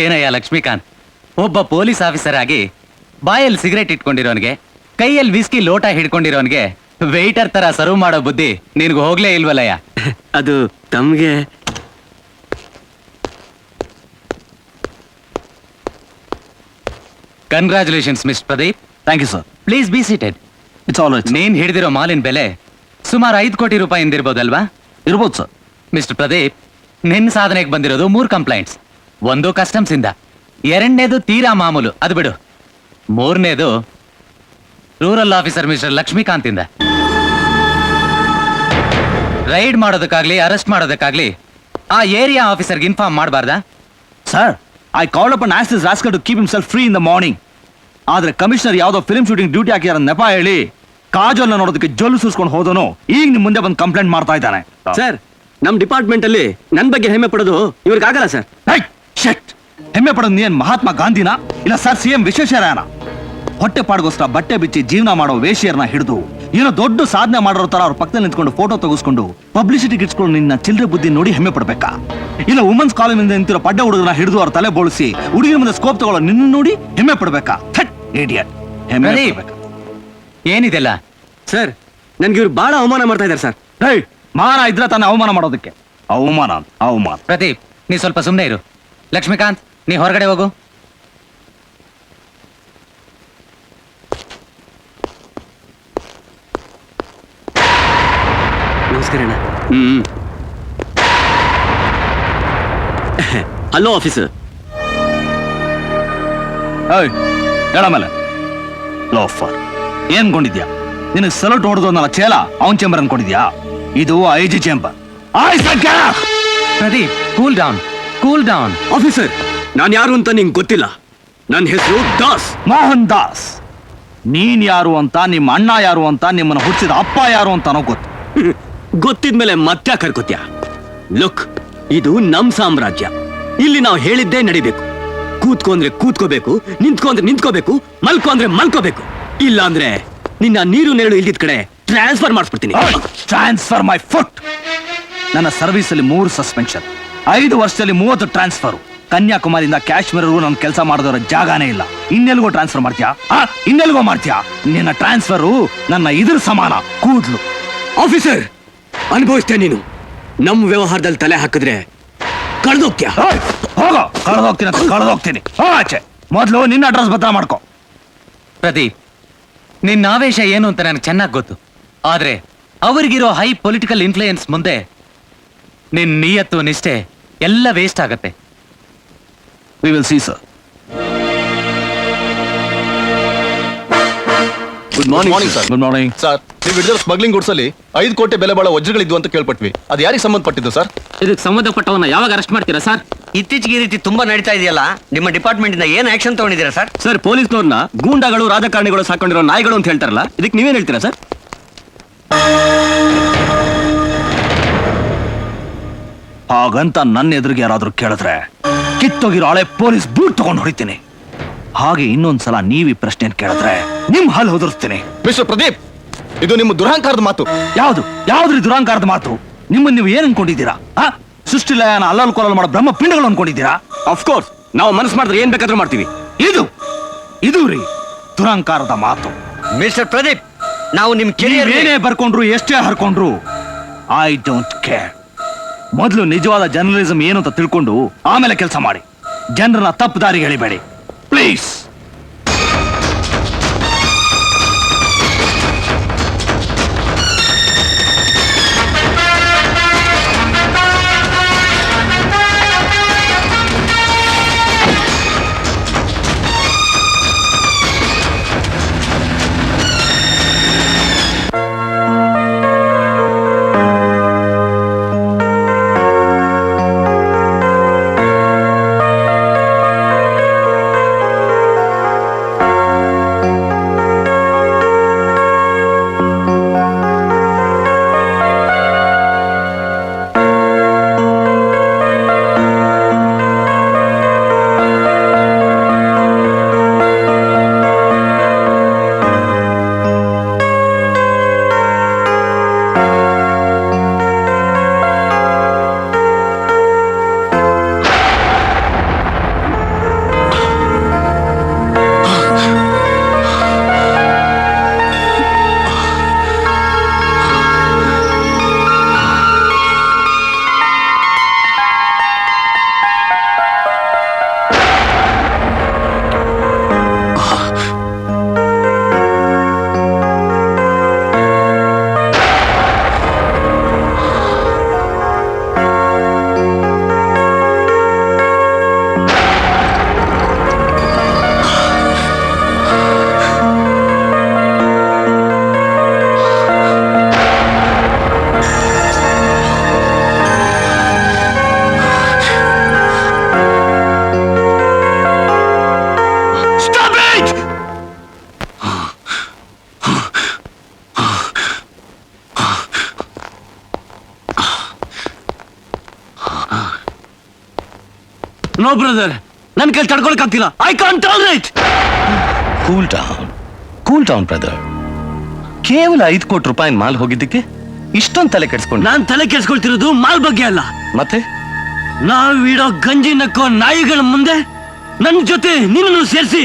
ಏನಯ್ಯ ಲಕ್ಷ್ಮೀಕಾಂತ್, ಒಬ್ಬ police officer ಆಗಿ ಬಾಯಲ್ಲಿ ಸಿಗರೇಟ್ ಇಟ್ಕೊಂಡಿರೋನ್ಗೆ, ಕೈಯಲ್ಲಿ ವಿಸ್ಕಿ ಲೋಟ ಹಿಡ್ಕೊಂಡಿರೋನ್ಗೆ ವೆಯ್ಟರ್ ತರ ಸರ್ವ್ ಮಾಡೋ ಬುದ್ಧಿ ನಿನ್ಗೆ ಹೋಗ್ಲೇ ಇಲ್ವಲ್ಲಯ್ಯ. ಅದು ತಮ್ಗೆ. Congratulations mister Pradeep. Thank you sir. Please be seated. It's all right. ನೀನ್ ಹಿಡಿದಿರೋ ಮಾಲಿನ ಬೆಲೆ ಸುಮಾರು 5 ಕೋಟಿ ರೂಪಾಯಿಂದಿರ್ಬೋದಲ್ವಾ? ಇರ್ಬೋದು ಸರ್. ಮಿಸ್ಟರ್ ಪ್ರದೀಪ್, ನಿನ್ನ ಸಾಧನೆಗೆ ಬಂದಿರೋದು 3 ಕಂಪ್ಲೇಂಟ್ಸ್. ಒಂದು ಕಸ್ಟಮ್ಸ್ ಇಂದ, 2ನೇದು ತೀರಾ ಮಾಮೂಲು, ಅದು ಬಿಡು. 3ನೇದು ರೂರಲ್ ಆಫೀಸರ್ ಮಿಸ್ಟರ್ ಲಕ್ಷ್ಮೀಕಾಂತ್ ಇಂದ. ರೈಡ್ ಮಾಡೋದಕ್ಕಾಗ್ಲಿ ಅರೆಸ್ಟ್ ಮಾಡೋದಕ್ಕಾಗ್ಲಿ ಆ ಏರಿಯಾ ಆಫೀಸರ್ಗೆ ಇನ್ಫಾರ್ಮ್ ಮಾಡಬಾರ್ದಾ? Sir, I called up ask this rascal to keep himself free in the morning. ಆದ್ರೆ ಕಮಿಷನರ್ ಯಾವ್ದೋ ಫಿಲ್ಮ್ ಶೂಟಿಂಗ್ ಡ್ಯೂಟಿ ಹಾಕಿದಾರ ನೆಪ ಹೇಳಿ ಕಾಜಲ್ನ ನೋಡೋದಕ್ಕೆ ಜೊಲ್ಲು ಸೂಸ್ಕೊಂಡು ಹೋದನು ಈಗ ನಿಮ್ ಮುಂದೆ ಬಂದು ಕಂಪ್ಲೇಂಟ್ ಮಾಡ್ತಾ ಇದ್ದಾನೆ. ಸರ್, ನಮ್ ಡಿಪಾರ್ಟ್ಮೆಂಟ್ ಅಲ್ಲಿ ನನ್ ಬಗ್ಗೆ ಹೆಮ್ಮೆ ಪಡೋದು ಇವ್ರಿಗಾಗಲ್ಲ ಸರ್. ಹೆಮ್ಮೆ ಪಡೋದು ನೀನ್ ಮಹಾತ್ಮ ಗಾಂಧಿನ ಇಲ್ಲ ಸರ್ CM ವಿಶ್ವೇಶ್ವರಯ್ಯನ? ಹೊಟ್ಟೆ ಪಾಡ್ಗೋಸ್ಕರ ಬಟ್ಟೆ ಬಿಚ್ಚಿ ಜೀವನ ಮಾಡೋ ವೇಶ್ಯರ್ನ ಹಿಡಿದು ಏನೋ ದೊಡ್ಡ ಸಾಧನೆ ಮಾಡೋ ತರ ಅವ್ರ ಪಕ್ಕದಲ್ಲಿ ನಿಂತ್ಕೊಂಡು ಫೋಟೋ ತೆಗೆಸ್ಕೊಂಡು ಪಬ್ಲಿಸಿಟಿ ಇಟ್ಸ್ಕೊಂಡು ನಿನ್ನ ಚಿಲ್ಲರೆ ಬುದ್ಧಿ ನೋಡಿ ಹೆಮ್ಮೆ ಪಡ್ಬೇಕಾ? ಇಲ್ಲ ವುಮೆನ್ಸ್ ಕಾಲೇಜಿಂದ ನಿಂತಿರೋ ಪಡ್ಡ ಹುಡುಗನ ಹಿಡಿದು ಅವ್ರ ತಲೆ ಬೋಳಿಸಿ ಹುಡುಗಿನ ಮುಂದೆ ಸ್ಕೋಪ್ ತಗೊಳ್ಳೋ ನಿನ್ನ ನೋಡಿ ಹೆಮ್ಮೆ ಪಡ್ಬೇಕಾ? ಹೆಮ್ಮೆ ಪಡ್ಬೇಕಾ? ಏನಿದೆಲ್ಲ ಸರ್, ನನ್ಗೆ ಇವ್ರು ಬಹಳ ಅವಮಾನ ಮಾಡ್ತಾ ಇದಾರೆ ಸರ್. ಮಾನ ಇದ್ರೆ ತಾನೇ ಅವಮಾನ ಮಾಡೋದಕ್ಕೆ. ಅವಮಾನ. ಪ್ರದೀಪ್, ನೀ ಸ್ವಲ್ಪ ಸುಮ್ಮನೆ ಇರು. ಲಕ್ಷ್ಮೀಕಾಂತ್, ನೀ ಹೊರಗಡೆ ಹೋಗು. ನಮಸ್ಕಾರ ಅಣ್ಣ. Hello officer. ಹೇಳಮೇಲೆ ಲೋಫರ್ ಏನ್ ಕೊಂಡಿದ್ಯಾ? ನಿನಗೆ ಸಲೂಟ್ ಹೊಡೆದು ನನ್ನ ಚೇಲ ಅವನ್ ಚೇಂಬರ್ ಅನ್ಕೊಂಡಿದ್ಯಾ? ಇದು IG chamber. Pradeep, cool down, cool down. Officer, ನಾನು ಯಾರು ಅಂತ ನಿಂಗೆ ಗೊತ್ತಿಲ್ಲ. ನನ್ನ ಹೆಸರು ದಾಸ್, ಮೋಹನ್ ದಾಸ್. ನೀನ್ ಯಾರು ಅಂತ, ನಿಮ್ಮ ಅಣ್ಣ ಯಾರು ಅಂತ, ನಿಮ್ಮನ್ನ ಹುಟ್ಟಿಸಿದ ಅಪ್ಪ ಯಾರು ಅಂತಾನೋ ಗೊತ್ತು. ಗೊತ್ತಿದ್ಮೇಲೆ ಮತ್ತೆ ಕರ್ಕೋತ್ಯಾ? ಲುಕ್, ಇದು ನಮ್ ಸಾಮ್ರಾಜ್ಯ. ಇಲ್ಲಿ ನಾವು ಹೇಳಿದ್ದೇ ನಡಿಬೇಕು. ಕೂತ್ಕೊ ಅಂದ್ರೆ ಕೂತ್ಕೋಬೇಕು, ನಿಂತ್ಕೊ ಅಂದ್ರೆ ನಿಂತ್ಕೋಬೇಕು, ಮಲ್ಕೋ ಅಂದ್ರೆ ಮಲ್ಕೋಬೇಕು. ಇಲ್ಲ ಅಂದ್ರೆ ನಿನ್ನ ನೀರು ನೆರಳು ಇಲ್ದಿದ್ ಕಡೆ ಟ್ರಾನ್ಸ್ಫರ್ ಮಾಡಿಸ್ಬಿಡ್ತೀನಿ. Transfer my foot. ನನ್ನ ಸರ್ವಿಸ್ ಅಲ್ಲಿ 3 ಸಸ್ಪೆನ್ಷನ್, 5 ವರ್ಷದಲ್ಲಿ 30 ಟ್ರಾನ್ಸ್ಫರ್. ಕನ್ಯಾಕುಮಾರಿಯಿಂದ ಕಾಶ್ಮೀರವರೆಗೂ ನನ್ನ ಕೆಲಸ ಮಾಡಿದವರ ಜಾಗನೇ ಇಲ್ಲ. ಇನ್ನೆಲ್ಗೋ ಟ್ರಾನ್ಸ್ಫರ್ ಮಾಡ್ತೀಯಾ? ಇನ್ನೆಲ್ಗೋ ಮಾಡ್ತೀಯಾ? ನಿನ್ನ ಟ್ರಾನ್ಸ್ಫರು ನನ್ನ ಇದ್ರ ಸಮಾನ, ಕೂದ್ಲು. ಆಫೀಸರ್, ಅನುಭವಿಸ್ತೇ ನೀನು. ನಮ್ ವ್ಯವಹಾರದಲ್ಲಿ ತಲೆ ಹಾಕಿದ್ರೆ ಕಳೆದೋಗ್ತೀಯ. ಹೋಗೋ, ಕಳೆದೋಗ್ತೀನಿ. ಆಚೆ ಮೊದಲು ನಿನ್ನ ಅಡ್ರೆಸ್ ಬದಲ ಮಾಡ್ಕೋ. ಪ್ರದೀಪ್, ನಿನ್ನ ಆವೇಶ ಏನು ಅಂತ ನನಗೆ ಚೆನ್ನಾಗಿ ಗೊತ್ತು. ಆದ್ರೆ ಅವರಿಗಿರೋ ಹೈ ಪೊಲಿಟಿಕಲ್ ಇನ್ಫ್ಲೂಯೆನ್ಸ್ ಮುಂದೆ ನಿನ್ನ ನಿಯತ್ತು ನಿಷ್ಠೆ ಎಲ್ಲ ವೇಸ್ಟ್ ಆಗತ್ತೆ. We will see, sir. Good morning sir. Good morning sir, ನೀವು ಹಿಡಿದಿರೋ ಸ್ಮಗ್ಲಿಂಗ್ ಗುಡ್ಸ್ ಅಲ್ಲಿ 5 ಕೋಟಿ ಬೆಲೆ ಬಾಳೋ ವಜ್ರಗಳಿದ್ವು ಅಂತ ಕೇಳ್ಪಟ್ವಿ. ಅದು ಯಾರಿಗೆ ಸಂಬಂಧಪಟ್ಟಿದ್ದು ಸರ್? ಇದಕ್ಕೆ ಸಂಬಂಧಪಟ್ಟವನ್ನ ಯಾವಾಗ ಅರೆಸ್ಟ್ ಮಾಡ್ತೀರಾ ಸರ್? ಇತ್ತೀಚೆಗೆ ಈ ರೀತಿ ತುಂಬಾ ನಡೀತಾ ಇದೆಯಲ್ಲ, ನಿಮ್ಮ ಡಿಪಾರ್ಟ್ಮೆಂಟ್ ಇಂದ ಏನ್ ಆಕ್ಷನ್ ತಗೊಂಡಿದ್ದೀರಾ ಸರ್? ಸರ್, ಪೊಲೀಸ್ನವ್ರನ್ನ ಗೂಂಡಾಗಳು, ರಾಜಕಾರಣಿಗಳು ಸಾಕೊಂಡಿರೋ ನಾಯಿಗಳು ಅಂತ ಹೇಳ್ತಾರಲ್ಲ, ಇದಕ್ಕೆ ನೀವೇನ್ ಹೇಳ್ತೀರಾ ಸರ್? ಹಾಗಂತ ನನ್ನ ಎದುರಿಗೆ ಯಾರಾದ್ರೂ ಕೇಳಿದ್ರೆ ಕಿತ್ತೋಗಿರೋ ಹಳೆ ಪೊಲೀಸ್ ಬೂಟ್ ತಗೊಂಡು ಹೊಡಿತೀನಿ. ಹಾಗೆ ಇನ್ನೊಂದ್ಸಲ ನೀವ್ ಈ ಪ್ರಶ್ನೆ ಕೇಳಿದ್ರೆ ನಿಮ್ ಹಲ್ ಹೊದರ್ಸ್ತೀನಿ. ಮಿಸ್ಟರ್ ಪ್ರದೀಪ್, ಇದು ನಿಮ್ಮ ದುರಹಂಕಾರದ ಮಾತು. ಯಾವ್ದ್ರಿ ದುರಾಂಕಾರದ ಮಾತು? ನಿಮ್ಮನ್ನ ನೀವು ಏನ್ ಅನ್ಕೊಂಡಿದ್ದೀರಾ? ಸೃಷ್ಟಿಲಯನ ಅಲ್ಲಲ್ ಕೊಲ್ಲಲ್ ಮಾಡೋ ಬ್ರಹ್ಮ ಪಿಂಡಗಳು ಅನ್ಕೊಂಡಿದ್ದೀರಾ? ಅಫ್ಕೋರ್ಸ್, ನಾವು ಮನಸ್ಸು ಮಾಡಿದ್ರೆ ಏನ್ ಬೇಕಾದ್ರೂ ಮಾಡ್ತೀವಿ. ಇದು ರೀ ದುರಾಂಕಾರದ ಮಾತು. ಮಿಸ್ಟರ್ ಪ್ರದೀಪ್, ನಾವು ನಿಮ್ ಕೆರಿಯರ್ ಏನೇ ಬರ್ಕೊಂಡ್ರು, ಎಷ್ಟೇ ಹರ್ಕೊಂಡ್ರು, ಐ ಡೋಂಟ್ ಕೇರ್. ಮೊದಲು ನಿಜವಾದ ಜರ್ನಲಿಸಂ ಏನು ಅಂತ ತಿಳ್ಕೊಂಡು ಆಮೇಲೆ ಕೆಲಸ ಮಾಡಿ. ಜನರನ್ನ ತಪ್ಪು ದಾರಿಗೆ ಎಳಿಬೇಡಿ ಪ್ಲೀಸ್. ನೋ ಬ್ರದರ್, ನನ್ ಕೈ ತಡ್ಕೊಳಕ್ ಆಗ್ತಿಲ್ಲ. I can't tolerate. Cool down brother. ಕೇವಲ 5 ಕೋಟಿ ರೂಪಾಯಿ ಮಾಲ್ ಹೋಗಿದ್ದಕ್ಕೆ ಇಷ್ಟೊಂದು ತಲೆ ಕೆಡಿಸ್ಕೊಂಡು ನಾನ್ ತಲೆ ಕೆಡ್ಸ್ಕೊಳ್ತಿರೋದು ಮಾಲ್ ಬಗ್ಗೆ ಅಲ್ಲ. ಮತ್ತೆ ನಾವಿಡೋ ಗಂಜಿ ನಕ್ಕೋ ನಾಯಿಗಳ ಮುಂದೆ ನನ್ ಜೊತೆ ನಿನ್ನನ್ನು ಸೇರಿಸಿ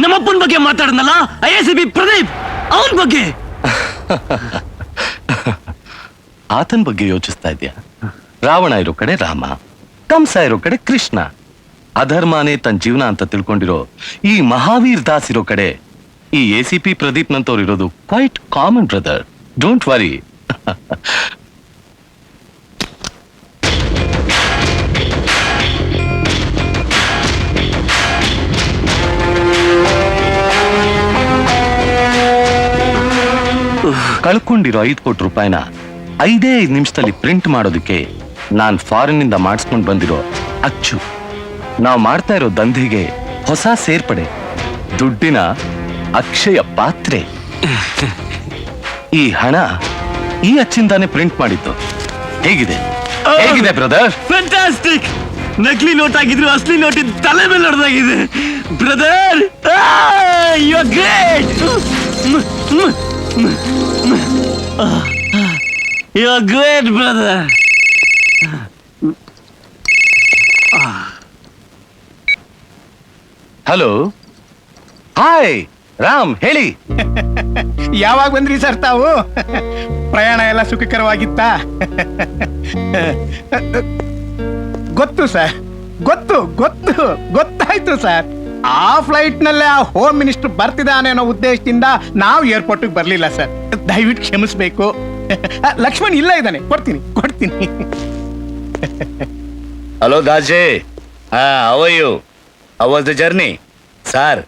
ನಮ್ಮಪ್ಪನ ಬಗ್ಗೆ ಮಾತಾಡನಲ್ಲ, IACP ಪ್ರದೀಪ್, ಅವನ ಬಗ್ಗೆ. ಆತನ ಬಗ್ಗೆ ಯೋಚಿಸ್ತಾ ಇದೆಯಾ? ರಾವಣ ಇರೋ ಕಡೆ ರಾಮ, ಕಂಸ ಇರೋ ಕಡೆ ಕೃಷ್ಣ, ಅಧರ್ಮನೇ ತನ್ನ ಜೀವನ ಅಂತ ತಿಳ್ಕೊಂಡಿರೋ ಈ ಮಹಾವೀರ್ ದಾಸ್ ಇರೋ ಕಡೆ ಈ ACP ಪ್ರದೀಪ್ ನಂತವ್ರು ಇರೋದು quite common brother. Don't worry. ಕಳ್ಕೊಂಡಿರೋ 5 ಕೋಟಿ ರೂಪಾಯಿನ 5 ನಿಮಿಷದಲ್ಲಿ ಪ್ರಿಂಟ್ ಮಾಡೋದಕ್ಕೆ ನಾನ್ ಫಾರಿನ್ ಇಂದ ಮಾಡಿಸ್ಕೊಂಡು ಬಂದಿರೋ ಅಚ್ಚು. ನಾವು ಮಾಡ್ತಾ ಇರೋ ದಂಧೆಗೆ ಹೊಸ ಸೇರ್ಪಡೆ, ದುಡ್ಡಿನ ಅಕ್ಷಯ ಪಾತ್ರೆ. ಈ ಹಣ ಈ ಅಚ್ಚಿಂದಾನೆ ಪ್ರಿಂಟ್ ಮಾಡಿದ್ದು. ಹೇಗಿದೆ ಹೇಗಿದೆ ಬ್ರದರ್? ಫ್ಯಾಂಟಾಸ್ಟಿಕ್. ನಕಲಿ ನೋಟ್ ಆಗಿದ್ರು ಅಸಲಿ ನೋಟಿನ ತಲೆ ಮೇಲೆ ಹೊಡೆದಾಗಿದೆ brother. You are great. You are great brother. Hello, hi Ram, ಹೇಳಿ. ಯಾವಾಗ ಬಂದ್ರಿ ಸರ್ ತಾವು? ಪ್ರಯಾಣ ಎಲ್ಲ ಸುಖಕರವಾಗಿತ್ತಾ? ಗೊತ್ತು ಸರ್, ಗೊತ್ತಾಯ್ತು ಸರ್. ಆ ಫ್ಲೈಟ್ ನಲ್ಲೇ ಆ ಹೋಮ್ ಮಿನಿಸ್ಟರ್ ಬರ್ತಿದ್ದಾನೆ ಅನ್ನೋ ಉದ್ದೇಶದಿಂದ ನಾವು ಏರ್ಪೋರ್ಟ್ ಬರ್ಲಿಲ್ಲ ಸರ್. ದಯವಿಟ್ಟು ಕ್ಷಮಿಸ್ಬೇಕು. ಲಕ್ಷ್ಮಣ್ ಇಲ್ಲ ಇದ್ದಾನೆ, ಕೊಡ್ತೀನಿ. ಹಲೋ ದಾಜೆ, how was the journey? Sir,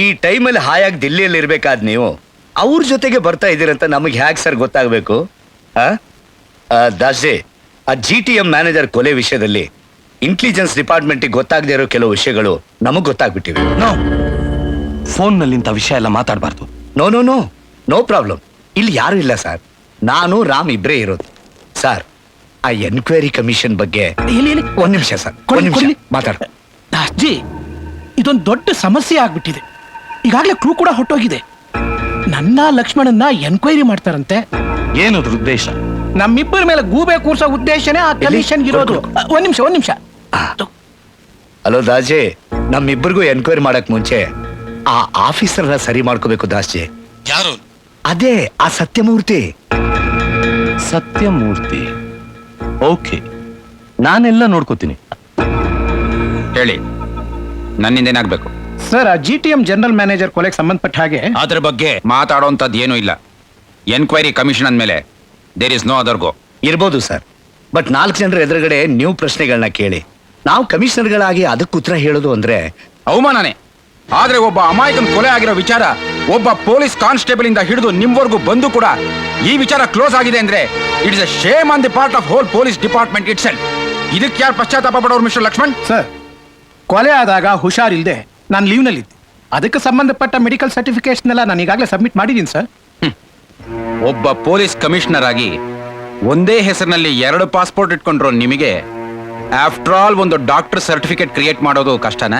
ಈ ಟೈಮಲ್ಲಿ ಹಾಯಾಗಿ ದಿಲ್ಲಿಯಲ್ಲಿ ಇರ್ಬೇಕಾದ್ ನೀವು ಅವ್ರ ಜೊತೆಗೆ ಬರ್ತಾ ಇದ್ದೀರಂತ ನಮಗೆ ಹ್ಯಾಕ್ ಸರ್ ಗೊತ್ತಾಗಬೇಕು? ದಾಜೆ, ಆ GTM ಮ್ಯಾನೇಜರ್ ಕೊಲೆ ವಿಷಯದಲ್ಲಿ ಇಂಟೆಲಿಜೆನ್ಸ್ ಡಿಪಾರ್ಟ್ಮೆಂಟಿಗೆ ಗೊತ್ತಾಗದೇ ಇರೋ ಕೆಲವು ವಿಷಯಗಳು ನಮಗ್ ಗೊತ್ತಾಗ್ಬಿಟ್ಟಿವೆ. ಫೋನ್ ನಲ್ಲಿ ಇಂಥ ವಿಷಯ ಎಲ್ಲ ಮಾತಾಡಬಾರ್ದು. No problem. ಇಲ್ಲಿ ಯಾರು ಇಲ್ಲ ಸರ್, ನಾನು ರಾಮ್ ಇಬ್ರೇ ಇರೋದು. ಸರ್, ಆ ಎನ್ಕ್ವೈರಿ ಕಮಿಷನ್ ಬಗ್ಗೆ ಒಂದ್ ನಿಮಿಷ ಸರ್, ಮಾತಾಡ. ದಾಸ್ಜಿ, ಇದೊಂದು ದೊಡ್ಡ ಸಮಸ್ಯೆ ಆಗ್ಬಿಟ್ಟಿದೆ. ಈಗಾಗಲೇ ಕ್ರೂ ಕೂಡ ಹೊಟ್ಟೋಗಿದೆ. ನನ್ನ ಲಕ್ಷ್ಮಣನ್ನ ಎನ್ಕ್ವೈರಿ ಮಾಡ್ತಾರಂತೆ. ಏನದು ಉದ್ದೇಶ? ನಮ್ಮಿಬ್ಬರ ಮೇಲೆ ಗೂಬೆ ಕೂರ್ಸೋ ಉದ್ದೇಶನೇ ಆ ಕಮಿಷನ್ ಇರೋದು. ಒಂದ್ ನಿಮಿಷ. ಹಲೋ ದಾಜೆ, ನಮ್ಮಿಬ್ಬರಿಗೂ ಎನ್ಕ್ವೈರಿ ಮಾಡಕ್ ಮುಂಚೆ ಆ ಆಫೀಸರ್ನ ಸರಿ ಮಾಡ್ಕೋಬೇಕು ದಾಸ್ಜೆ. ಯಾರು? ಅದೇ ಆ ಸತ್ಯಮೂರ್ತಿ. ಸತ್ಯಮೂರ್ತಿ. ಓಕೆ, ನಾನೆಲ್ಲ ನೋಡ್ಕೋತೀನಿ. ಹೇಳಿ, ನನ್ನಿಂದ ಏನಾಗ್ಬೇಕು? ಸರ್, ಆ GTM ಜನರಲ್ ಮ್ಯಾನೇಜರ್ ಕೊಲೆಗೆ ಸಂಬಂಧಪಟ್ಟ ಹಾಗೆ ಅದ್ರ ಬಗ್ಗೆ ಮಾತಾಡೋಂಥದ್ದು ಏನೂ ಇಲ್ಲ. ಎನ್ಕ್ವೈರಿ ಕಮಿಷನ್ ಅಂದ್ಮೇಲೆ there is no other go. ಇರ್ಬೋದು ಸರ್, ಬಟ್ 4 ಜನರ ಎದುರುಗಡೆ ನೀವು ಪ್ರಶ್ನೆಗಳನ್ನ ಕೇಳಿ ನಾವು ಕಮಿಷನರ್ಗಳಾಗಿ ಅದಕ್ಕೆ ಉತ್ತರ ಹೇಳೋದು ಅಂದ್ರೆ ಅವಮಾನನೇ. ಆದ್ರೆ ಒಬ್ಬ ಅಮಾಯಕನ ಕೊಲೆ ಆಗಿರೋ ವಿಚಾರ ಒಬ್ಬ ಪೊಲೀಸ್ ಕಾನ್ಸ್ಟೇಬಲ್ ಇಂದ ಹಿಡಿದು ನಿಮ್ವರೆಗೂ ಬಂದು ಕೂಡ ಈ ವಿಚಾರ ಕ್ಲೋಸ್ ಆಗಿದೆ ಅಂದ್ರೆ it is a shame on the part of whole police department it self. ಇದಕ್ಕೆ ಯಾರು ಪಶ್ಚಾತ್ತಾಪ ಪಡೋರು ಮಿಸ್ಟರ್ ಲಕ್ಷ್ಮಣ್? ಸರ್, ಕೊಲೆ ಆದಾಗ ಹುಷಾರಿಲ್ಲದೆ ನಾನು ಲೀವ್ನಲ್ಲಿದ್ದೆ. ಅದಕ್ಕೆ ಸಂಬಂಧಪಟ್ಟ ಮೆಡಿಕಲ್ ಸರ್ಟಿಫಿಕೇಟ್ಸ್ ಎಲ್ಲ ನಾನು ಈಗಾಗಲೇ ಸಬ್ಮಿಟ್ ಮಾಡಿದ್ದೀನಿ ಸರ್. ಒಬ್ಬ ಪೊಲೀಸ್ ಕಮಿಷನರ್ ಆಗಿ ಒಂದೇ ಹೆಸರಿನಲ್ಲಿ 2 ಪಾಸ್ಪೋರ್ಟ್ ಇಟ್ಕೊಂಡ್ರು ನಿಮಗೆ ಆಫ್ಟರ್ ಆಲ್ ಒಂದು ಡಾಕ್ಟರ್ ಸರ್ಟಿಫಿಕೇಟ್ ಕ್ರಿಯೇಟ್ ಮಾಡೋದು ಕಷ್ಟನಾ?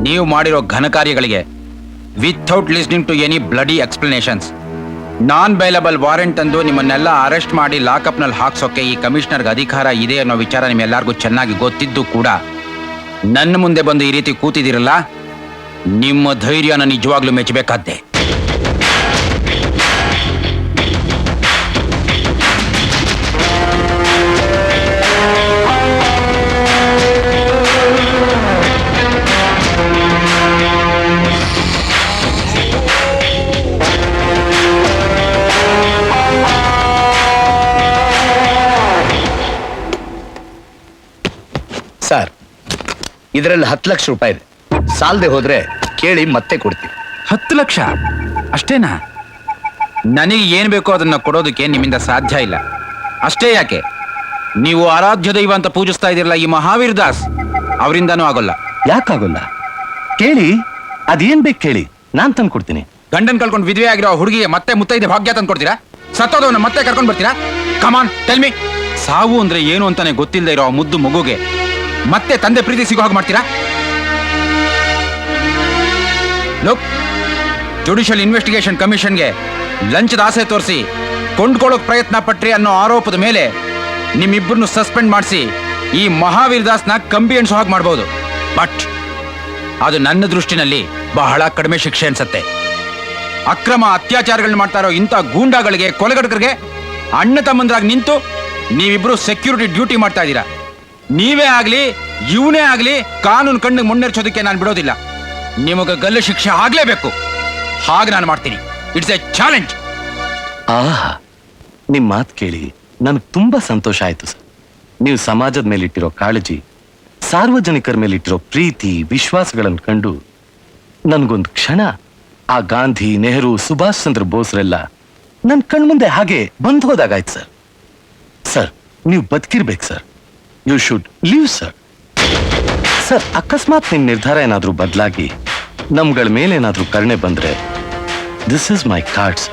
ನೀವು ಮಾಡಿರೋ ಘನ ಕಾರ್ಯಗಳಿಗೆ without listening to any bloody explanations non bailable warrant ತಂದು ನಿಮ್ಮನ್ನೆಲ್ಲ ಅರೆಸ್ಟ್ ಮಾಡಿ ಲಾಕಪ್ನಲ್ಲಿ ಹಾಕ್ಸೋಕೆ ಈ ಕಮಿಷನರ್ಗೆ ಅಧಿಕಾರ ಇದೆ ಅನ್ನೋ ವಿಚಾರ ನಿಮ್ಮೆಲ್ಲರಿಗೂ ಚೆನ್ನಾಗಿ ಗೊತ್ತಿದ್ದು ಕೂಡ ನನ್ನ ಮುಂದೆ ಬಂದು ಈ ರೀತಿ ಕೂತಿದ್ದೀರಲ್ಲ, ನಿಮ್ಮ ಧೈರ್ಯನ ನಿಜವಾಗ್ಲೂ ಮೆಚ್ಚಬೇಕಾದ್ದೆ. ಸರ್, ಇದರಲ್ಲಿ 10 ಲಕ್ಷ ರೂಪಾಯಿ ಇದೆ. ಸಾಲದೆ ಹೋದ್ರೆ ಕೇಳಿ ಮತ್ತೆ ಕೊಡ್ತೀವಿ. 10 ಲಕ್ಷ ಅಷ್ಟೇನಾ? ನನಗೆ ಏನ್ ಬೇಕೋ ಅದನ್ನ ಕೊಡೋದಕ್ಕೆ ನಿಮ್ಮಿಂದ ಸಾಧ್ಯ ಇಲ್ಲ. ಅಷ್ಟೇ ಯಾಕೆ, ನೀವು ಆರಾಧ್ಯ ದೈವ ಅಂತ ಪೂಜಿಸ್ತಾ ಇದಿರಲ್ಲ ಈ ಮಹಾವೀರ್ ದಾಸ್, ಅವರಿಂದನೂ ಆಗೋಲ್ಲ. ಯಾಕಾಗೋಲ್ಲ? ಕೇಳಿ, ಅದೇನ್ ಬೇಕು ಕೇಳಿ, ನಾನ್ ತಂದು ಕೊಡ್ತೀನಿ. ಗಂಡನ್ ಕಳ್ಕೊಂಡು ವಿಧವೆ ಆಗಿರೋ ಹುಡುಗಿಗೆ ಮತ್ತೆ ಮುತ್ತೈದೆ ಭಾಗ್ಯ ತಂದು ಕೊಡ್ತೀರಾ? ಸತ್ತೋದವನ್ನ ಮತ್ತೆ ಕರ್ಕೊಂಡು ಬರ್ತೀರಾ? Come on tell me. ಸಾವು ಅಂದ್ರೆ ಏನು ಅಂತಾನೆ ಗೊತ್ತಿಲ್ಲದೆ ಇರೋ ಆ ಮುದ್ದು ಮಗುಗೆ ಮತ್ತೆ ತಂದೆ ಪ್ರೀತಿ ಸಿಗೋ ಹಾಗೆ ಮಾಡ್ತೀರಾ? ಲುಕ್, ಜುಡಿಷಿಯಲ್ ಇನ್ವೆಸ್ಟಿಗೇಷನ್ ಕಮಿಷನ್ಗೆ ಲಂಚದ ಆಸೆ ತೋರಿಸಿ ಕೊಂಡ್ಕೊಳ್ಳೋಕ್ ಪ್ರಯತ್ನ ಪಟ್ರಿ ಅನ್ನೋ ಆರೋಪದ ಮೇಲೆ ನಿಮ್ಮಿಬ್ಬರನ್ನು ಸಸ್ಪೆಂಡ್ ಮಾಡಿಸಿ ಈ ಮಹಾವೀರ್ ದಾಸ್ನ ಕಂಬಿ ಎಣಿಸೋ ಹಾಗೆ ಮಾಡ್ಬೋದು. ಬಟ್ ಅದು ನನ್ನ ದೃಷ್ಟಿನಲ್ಲಿ ಬಹಳ ಕಡಿಮೆ ಶಿಕ್ಷೆ ಅನ್ಸತ್ತೆ. ಅಕ್ರಮ ಅತ್ಯಾಚಾರಗಳನ್ನ ಮಾಡ್ತಾ ಇರೋ ಇಂಥ ಗೂಂಡಾಗಳಿಗೆ, ಕೊಲೆಗಡಕರಿಗೆ ಅಣ್ಣ ತಮ್ಮಂದ್ರಾಗಿ ನಿಂತು ನೀವಿಬ್ರು ಸೆಕ್ಯೂರಿಟಿ ಡ್ಯೂಟಿ ಮಾಡ್ತಾ ಇದ್ದೀರಾ. ನೀವೇ ಆಗ್ಲಿ ಇವನೇ ಆಗ್ಲಿ ಕಾನೂನು ಕಣ್ಣಿಗೆ ಮುನ್ನೆರ್ಚೋದಕ್ಕೆ ನಾನು ಬಿಡೋದಿಲ್ಲ. ನಿಮಗೆ ಗಲ್ಲು ಶಿಕ್ಷೆ ಆಗ್ಲೇಬೇಕು. ಹಾಗೆ ನಾನು ಮಾಡ್ತೀನಿ. It's A challenge. ಆಹಾ, ನಿಮ್ ಮಾತು ಕೇಳಿ ನನಗೆ ತುಂಬಾ ಸಂತೋಷ ಆಯ್ತು ಸರ್. ನೀವು ಸಮಾಜದ ಮೇಲಿಟ್ಟಿರೋ ಕಾಳಜಿ, ಸಾರ್ವಜನಿಕರ ಮೇಲಿಟ್ಟಿರೋ ಪ್ರೀತಿ, ವಿಶ್ವಾಸಗಳನ್ನು ಕಂಡು ನನ್ಗೊಂದು ಕ್ಷಣ ಆ ಗಾಂಧಿ, ನೆಹರು, ಸುಭಾಷ್ ಚಂದ್ರ ಬೋಸ್ರೆಲ್ಲ ನನ್ನ ಕಣ್ಮುಂದೆ ಹಾಗೆ ಬಂದ್ ಹೋದಾಗಾಯ್ತು ಸರ್. ಸರ್, ನೀವು ಬದುಕಿರ್ಬೇಕು sir. You should live sir. Sir, ಅಕಸ್ಮಾತ್ ನಿಮ್ ನಿರ್ಧಾರ ಏನಾದ್ರೂ ಬದಲಾಗಿ ನಮ್ಗಳ ಮೇಲೇನಾದ್ರೂ ಕರುಣೆ ಬಂದ್ರೆ, this is my cards.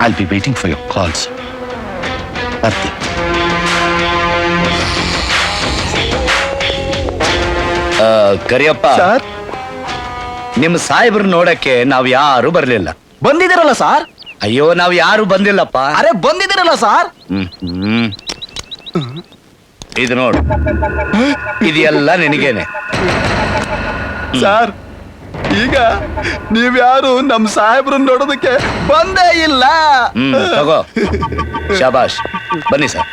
I'll be waiting for your calls. ಬರ್ತೀನಿ. ಕರಿಯಪ್ಪ ಸರ್, ನಿಮ್ಮ ಸಾಹೇಬ್ರು ನೋಡಕ್ಕೆ ನಾವ್ ಯಾರು ಬರ್ಲಿಲ್ಲ. ಬಂದಿದ್ದೀರಲ್ಲ ಸರ್? ಅಯ್ಯೋ, ನಾವ್ ಯಾರು ಬಂದಿಲ್ಲಪ್ಪ. ಅರೆ, ಬಂದಿದ್ದೀರಲ್ಲ ಸರ್? ಇದು ನೋಡು, ಇದೆಲ್ಲ ನಿನಗೇನೆ. ಸರ್, ಈಗ ನೀವ್ಯಾರು ನಮ್ ಸಾಹೇಬ್ರನ್ನ ನೋಡೋದಕ್ಕೆ ಬಂದೇ ಇಲ್ಲ. ತಗೋ, ಶಾಬಾಷ್. ಬನ್ನಿ sir.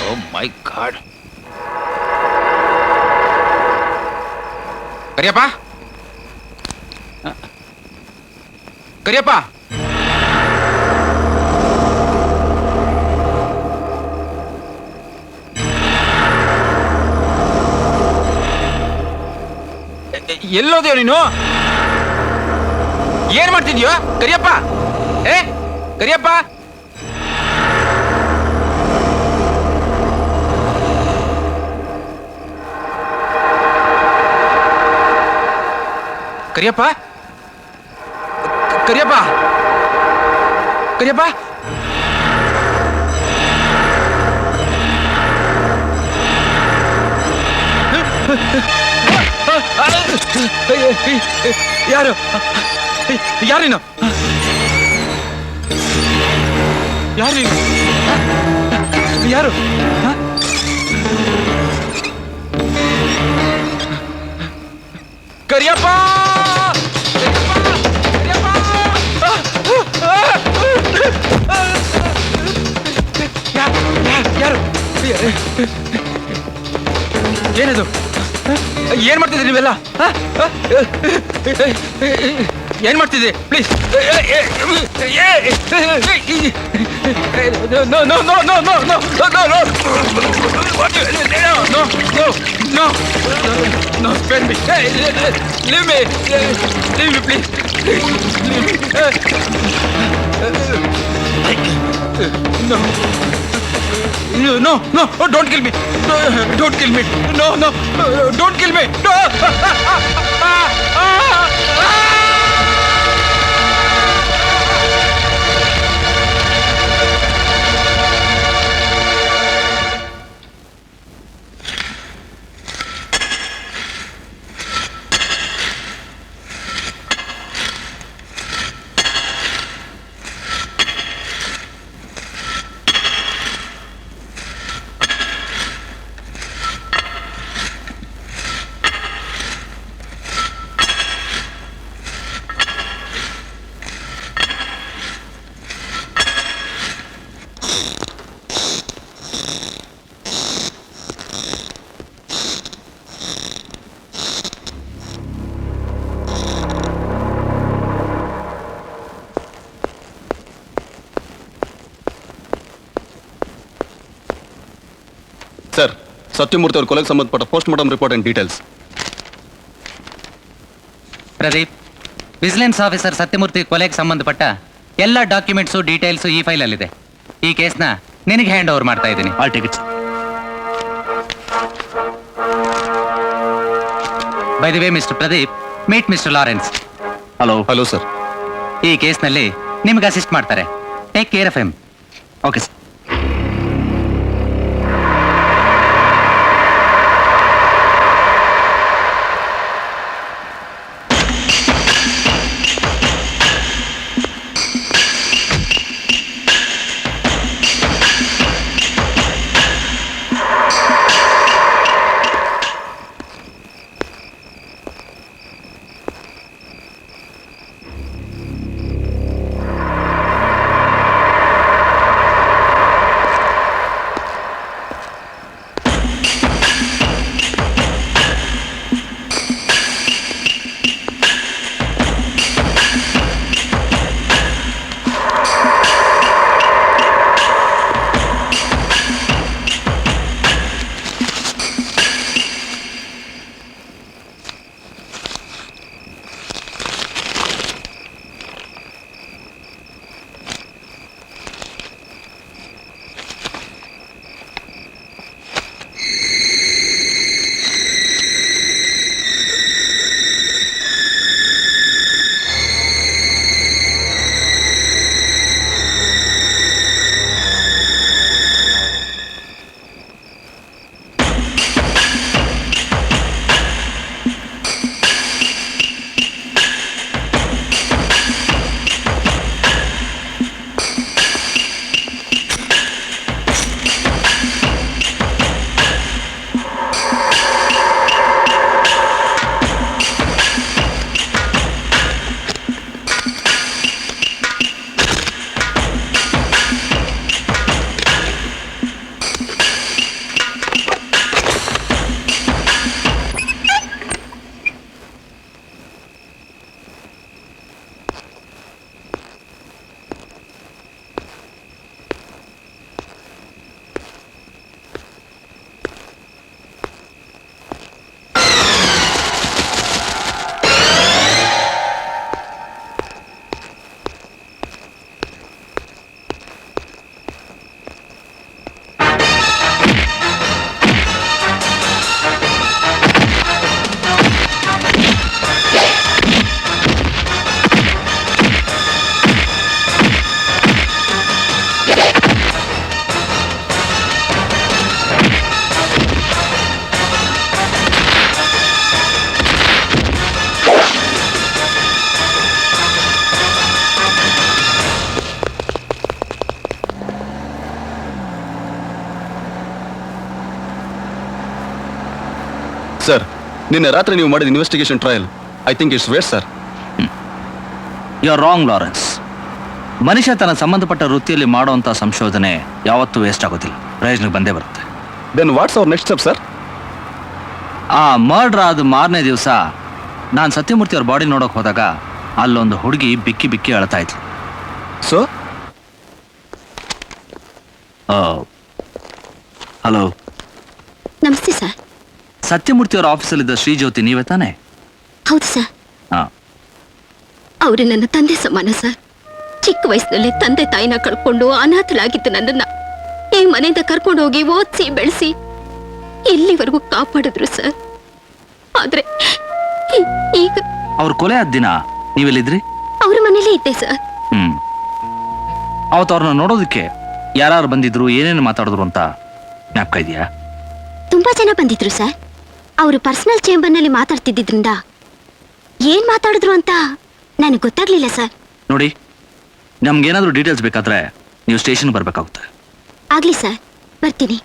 Oh my God. Kariyappa, Kariyappa, ಎಲ್ಲೋದ್ಯೋ ನೀನು? ಏನ್ ಮಾಡ್ತಿದ್ಯೋ ಕರಿಯಪ್ಪ? ಏ ಕರಿಯಪ್ಪ, ಕರಿಯಪ್ಪ, ಕರಿಯಪ್ಪ, ಕರಿಯಪ್ಪ, ಯಾರು ಯಾರೇನು ಯಾರು ನೀನು? ಯಾರು? ಕರಿಯಪ್ಪ, ಯಾರು? ಏನದು? ಏನ್ ಮಾಡ್ತಿದ್ದೀರಿ ನೀವೆಲ್ಲ? ಏನ್ ಮಾಡ್ತಿದ್ದೆ? Please, No, no, don't kill me. Don't kill me. No, no, don't kill me. No. Sathyamurthy ಅವ್ರ ಕೊಲೆಗೆ ಸಂಬಂಧಪಟ್ಟ post mortem report and details. Pradeep, vigilance officer Sathyamurthy ಕೊಲೆಗೆ ಸಂಬಂಧಪಟ್ಟ ಎಲ್ಲ ಡಾಕ್ಯುಮೆಂಟ್ಸು ಡೀಟೇಲ್ಸು ಈ ಫೈಲಲ್ಲಿದೆ. ಈ ಕೇಸ್ನ ನಿನಗೆ ಹ್ಯಾಂಡ್ ಓವರ್ ಮಾಡ್ತಾ ಇದ್ದೀನಿ. I'll take it. By the way mister Pradeep, meet mister Lawrence. Hello. Hello sir. ಈ ಕೇಸ್ನಲ್ಲಿ ನಿಮ್ಗೆ ಅಸಿಸ್ಟ್ ಮಾಡ್ತಾರೆ. Take care of him. Okay sir. Sir, ನಿನ್ನೆ ರಾತ್ರಿ ನೀವು ಮಾಡಿದ investigation trail I think it's waste sir. You are wrong Lawrence. ಮನುಷ್ಯ ತನ್ನ ಸಂಬಂಧಪಟ್ಟ ವೃತ್ತಿಯಲ್ಲಿ ಮಾಡುವಂಥ ಸಂಶೋಧನೆ ಯಾವತ್ತೂ ವೇಸ್ಟ್ ಆಗೋದಿಲ್ಲ, ಪ್ರಯೋಜನಕ್ಕೆ ಬಂದೇ ಬರುತ್ತೆ. Then what's our next step sir? ಆ ಮರ್ಡರ್ ಆದ ಮಾರನೇ ದಿವಸ ನಾನು ಸತ್ಯಮೂರ್ತಿ ಅವ್ರ ಬಾಡಿ ನೋಡೋಕೆ ಹೋದಾಗ ಅಲ್ಲೊಂದು ಹುಡುಗಿ ಬಿಕ್ಕಿ ಬಿಕ್ಕಿ ಅಳ್ತಾ ಇದ್ಲು. So hello. ನಮಸ್ತೆ ಸರ್. ಸತ್ಯಮೂರ್ತಿ ಅವರ ಆಫೀಸಲ್ಲಿದ್ದ ಶ್ರೀಜ್ಯೋತಿ ನೀವೇ ತಾನೇ? ಹೌದು ಸರ್. ಹಾಂ. ಅವರು ನನ್ನ ತಂದೆ ಸಮಾನ ಸರ್. ಚಿಕ್ಕ ವಯಸ್ಸಿನಲ್ಲೇ ತಂದೆ ತಾಯಿನ ಕಳ್ಕೊಂಡು ಅನಾಥಳಾಗಿದ್ದು ನನ್ನನ್ನ ಈ ಮನೆಯಿಂದ ಕರ್ಕೊಂಡು ಹೋಗಿ ಓದಿಸಿ ಬೆಳೆಸಿ ಇಲ್ಲಿವರೆಗೂ ಕಾಪಾಡಿದ್ರು ಸರ್. ಆದ್ರೆ ಈಗ ಅವ್ರ ಕೊಲೆ ಆದ ದಿನ ನೀವೆಲ್ಲಿದ್ರಿ? ಅವ್ರ ಮನೇಲೇ ಇದ್ದೆ ಸರ್. ಅವತ್ತು ಅವ್ರನ್ನ ನೋಡೋದಕ್ಕೆ ಯಾರು ಬಂದಿದ್ರು, ಏನೇನು ಮಾತಾಡಿದ್ರು ಅಂತ ಜ್ಞಾಪಕ ಇದೆಯಾ? ತುಂಬಾ ಜನ ಬಂದಿದ್ರು ಸರ್. ಅವರು ಪರ್ಸನಲ್ ಚೇಂಬರ್ನಲ್ಲಿ ಮಾತಾಡ್ತಿದ್ರಿಂದ ಏನ್ ಮಾತಾಡಿದ್ರು ಅಂತ ನನಗೆ ಗೊತ್ತಾಗ್ಲಿಲ್ಲ ಸರ್. ನೋಡಿ, ನಮ್ಗೇನಾದ್ರೂ ಡೀಟೇಲ್ಸ್ ಬೇಕಾದ್ರೆ ನೀವು ಸ್ಟೇಷನ್ ಬರ್ಬೇಕಾಗುತ್ತೆ. ಆಗ್ಲಿ ಸರ್, ಬರ್ತೀನಿ.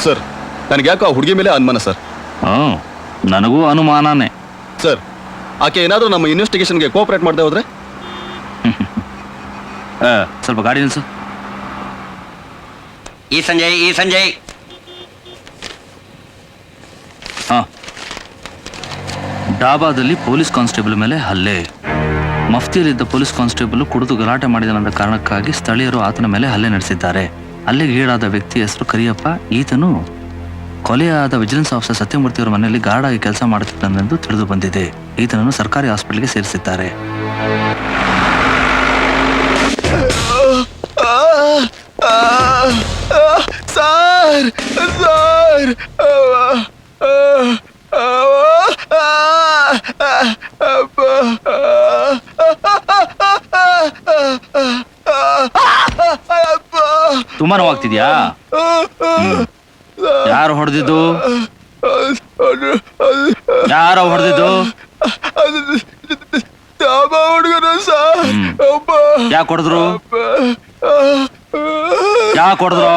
ಸರ್, ನನಗೆ ಯಾಕೋ ಆ ಹುಡುಗಿ ಮೇಲೆ ಅನುಮಾನ ಸರ್. ನನಗೂ ಅನುಮಾನನೇ ಸರ್. ಆಕೆ ಏನಾದರೂ ನಮ್ಮ ಇನ್ವೆಸ್ಟಿಗೇಷನ್ಗೆ ಕೋಆಪರೇಟ್ ಮಾಡದೆ ಹೋದ್ರೆ? ಸ್ವಲ್ಪ ಗಾಡಿ ನಿಲ್ಸು. ಈ ಸಂಜಯ್ ಡಾಬಾದಲ್ಲಿ ಪೊಲೀಸ್ ಕಾನ್ಸ್ಟೇಬಲ್ ಮೇಲೆ ಹಲ್ಲೆ. ಮಫ್ತಿಯಲ್ಲಿದ್ದ ಪೊಲೀಸ್ ಕಾನ್ಸ್ಟೇಬಲ್ ಕುಡಿದು ಗಲಾಟೆ ಮಾಡಿದನೆಂದ ಕಾರಣಕ್ಕಾಗಿ ಸ್ಥಳೀಯರು ಆತನ ಮೇಲೆ ಹಲ್ಲೆ ನಡೆಸಿದ್ದಾರೆ. ಹಲ್ಲೆಗೀಡಾದ ವ್ಯಕ್ತಿ ಹೆಸರು ಕರಿಯಪ್ಪ. ಈತನು ಕೊಲೆಯಾದ ವಿಜಿಲೆನ್ಸ್ ಆಫೀಸರ್ ಸತ್ಯಮೂರ್ತಿ ಅವರ ಮನೆಯಲ್ಲಿ ಗಾರ್ಡ್ ಆಗಿ ಕೆಲಸ ಮಾಡುತ್ತಿದ್ದನೆಂದು ತಿಳಿದು ಬಂದಿದೆ. ಈತನನ್ನು ಸರ್ಕಾರಿ ಹಾಸ್ಪಿಟಲ್ಗೆ ಸೇರಿಸಿದ್ದಾರೆ. ಸರ್ ಸರ್ ತುಂಬಾ ನೋವಾಗ್ತಿದ್ಯಾ? ಯಾರು ಹೊಡೆದಿದ್ದು? ಯಾರೋ ಹೊಡೆದಿದ್ದು? ಹುಡುಗರು ಸರ್. ಯಾಕೆ ಹೊಡೆದ್ರು? ಯಾಕೆ ಹೊಡೆದ್ರು?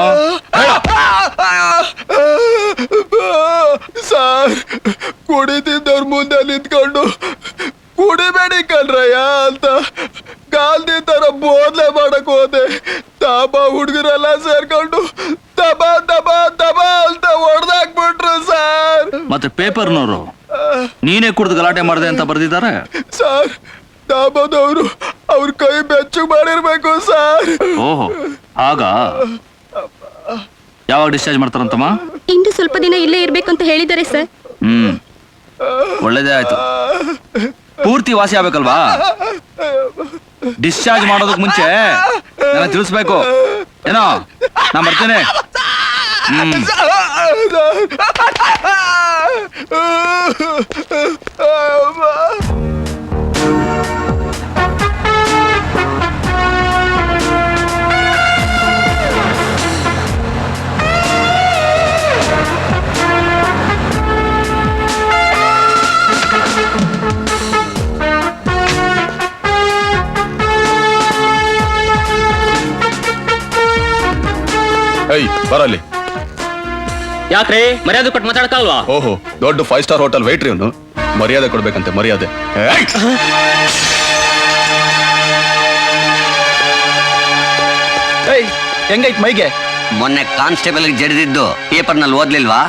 ಸರ್, ಕುಡಿತಿದ್ದವ್ರ ಮುಂದೆ ನಿಂತ್ಕೊಂಡು ಕುಡಿಬೇಡಿ ಕಣ್ರಯ್ಯ ಅಂತ ಗಾಲ್ದಿ ತರ ಬೋದ್ಲೆ ಮಾಡಕ್ ಹೋದೆ. ತಾಬಾ ಹುಡುಗರೆಲ್ಲ ಸೇರ್ಕೊಂಡು ತಬಾ ತಬಾ ತಬಾ ಅಂತ ಹೊಡೆದಾಕ್ಬಿಟ್ರು ಸರ್. ಮತ್ತೆ ಪೇಪರ್ನವರು ನೀನೇ ಕುಡಿದು ಗಲಾಟೆ ಮಾಡಿದೆ ಅಂತ ಬರ್ದಿದ್ದಾರೆ ಸರ್. ತಾಬಾದವರು ಅವ್ರ ಕೈ ಬೆಚ್ಚು ಮಾಡಿರ್ಬೇಕು ಸರ್. ಓಹೋ, ಆಗ ಯಾವಾಗ ಡಿಸ್ಚಾರ್ಜ್ ಮಾಡ್ತಾರಂತಮ್ಮ? ಇಂದು ಸ್ವಲ್ಪ ದಿನ ಇಲ್ಲೇ ಇರ್ಬೇಕಂತ ಹೇಳಿದ್ದಾರೆ ಸರ್. ಒಳ್ಳೇದೇ ಆಯ್ತು. ಪೂರ್ತಿ ವಾಸಿ ಆಗ್ಬೇಕಲ್ವಾ? ಡಿಸ್ಚಾರ್ಜ್ ಮಾಡೋದಕ್ ಮುಂಚೆ ನನ್ನ ತಿಳಿಸ್ಬೇಕು ಏನೋ. ನಾ ಬರ್ತೇನೆ. ಬರಲಿ. ಯಾಕ್ರೆ ಮರ್ಯಾದೆ ಕೊಟ್ಟು ಮಾತಾಡಕಲ್ವಾ? ಓಹೋ, ದೊಡ್ಡ 5 ಸ್ಟಾರ್ ಹೋಟೆಲ್ ವೇಟ್ರಿ ಅವನು. ಮರ್ಯಾದೆ ಕೊಡ್ಬೇಕಂತೆ, ಮರ್ಯಾದೆ. ಹೆಂಗೈತ್ ಮೈಗೆ? ಮೊನ್ನೆ ಕಾನ್ಸ್ಟೇಬಲ್ ಜಡಿದಿದ್ದು ಪೇಪರ್ನಲ್ಲಿ ಓದ್ಲಿಲ್ವಾ?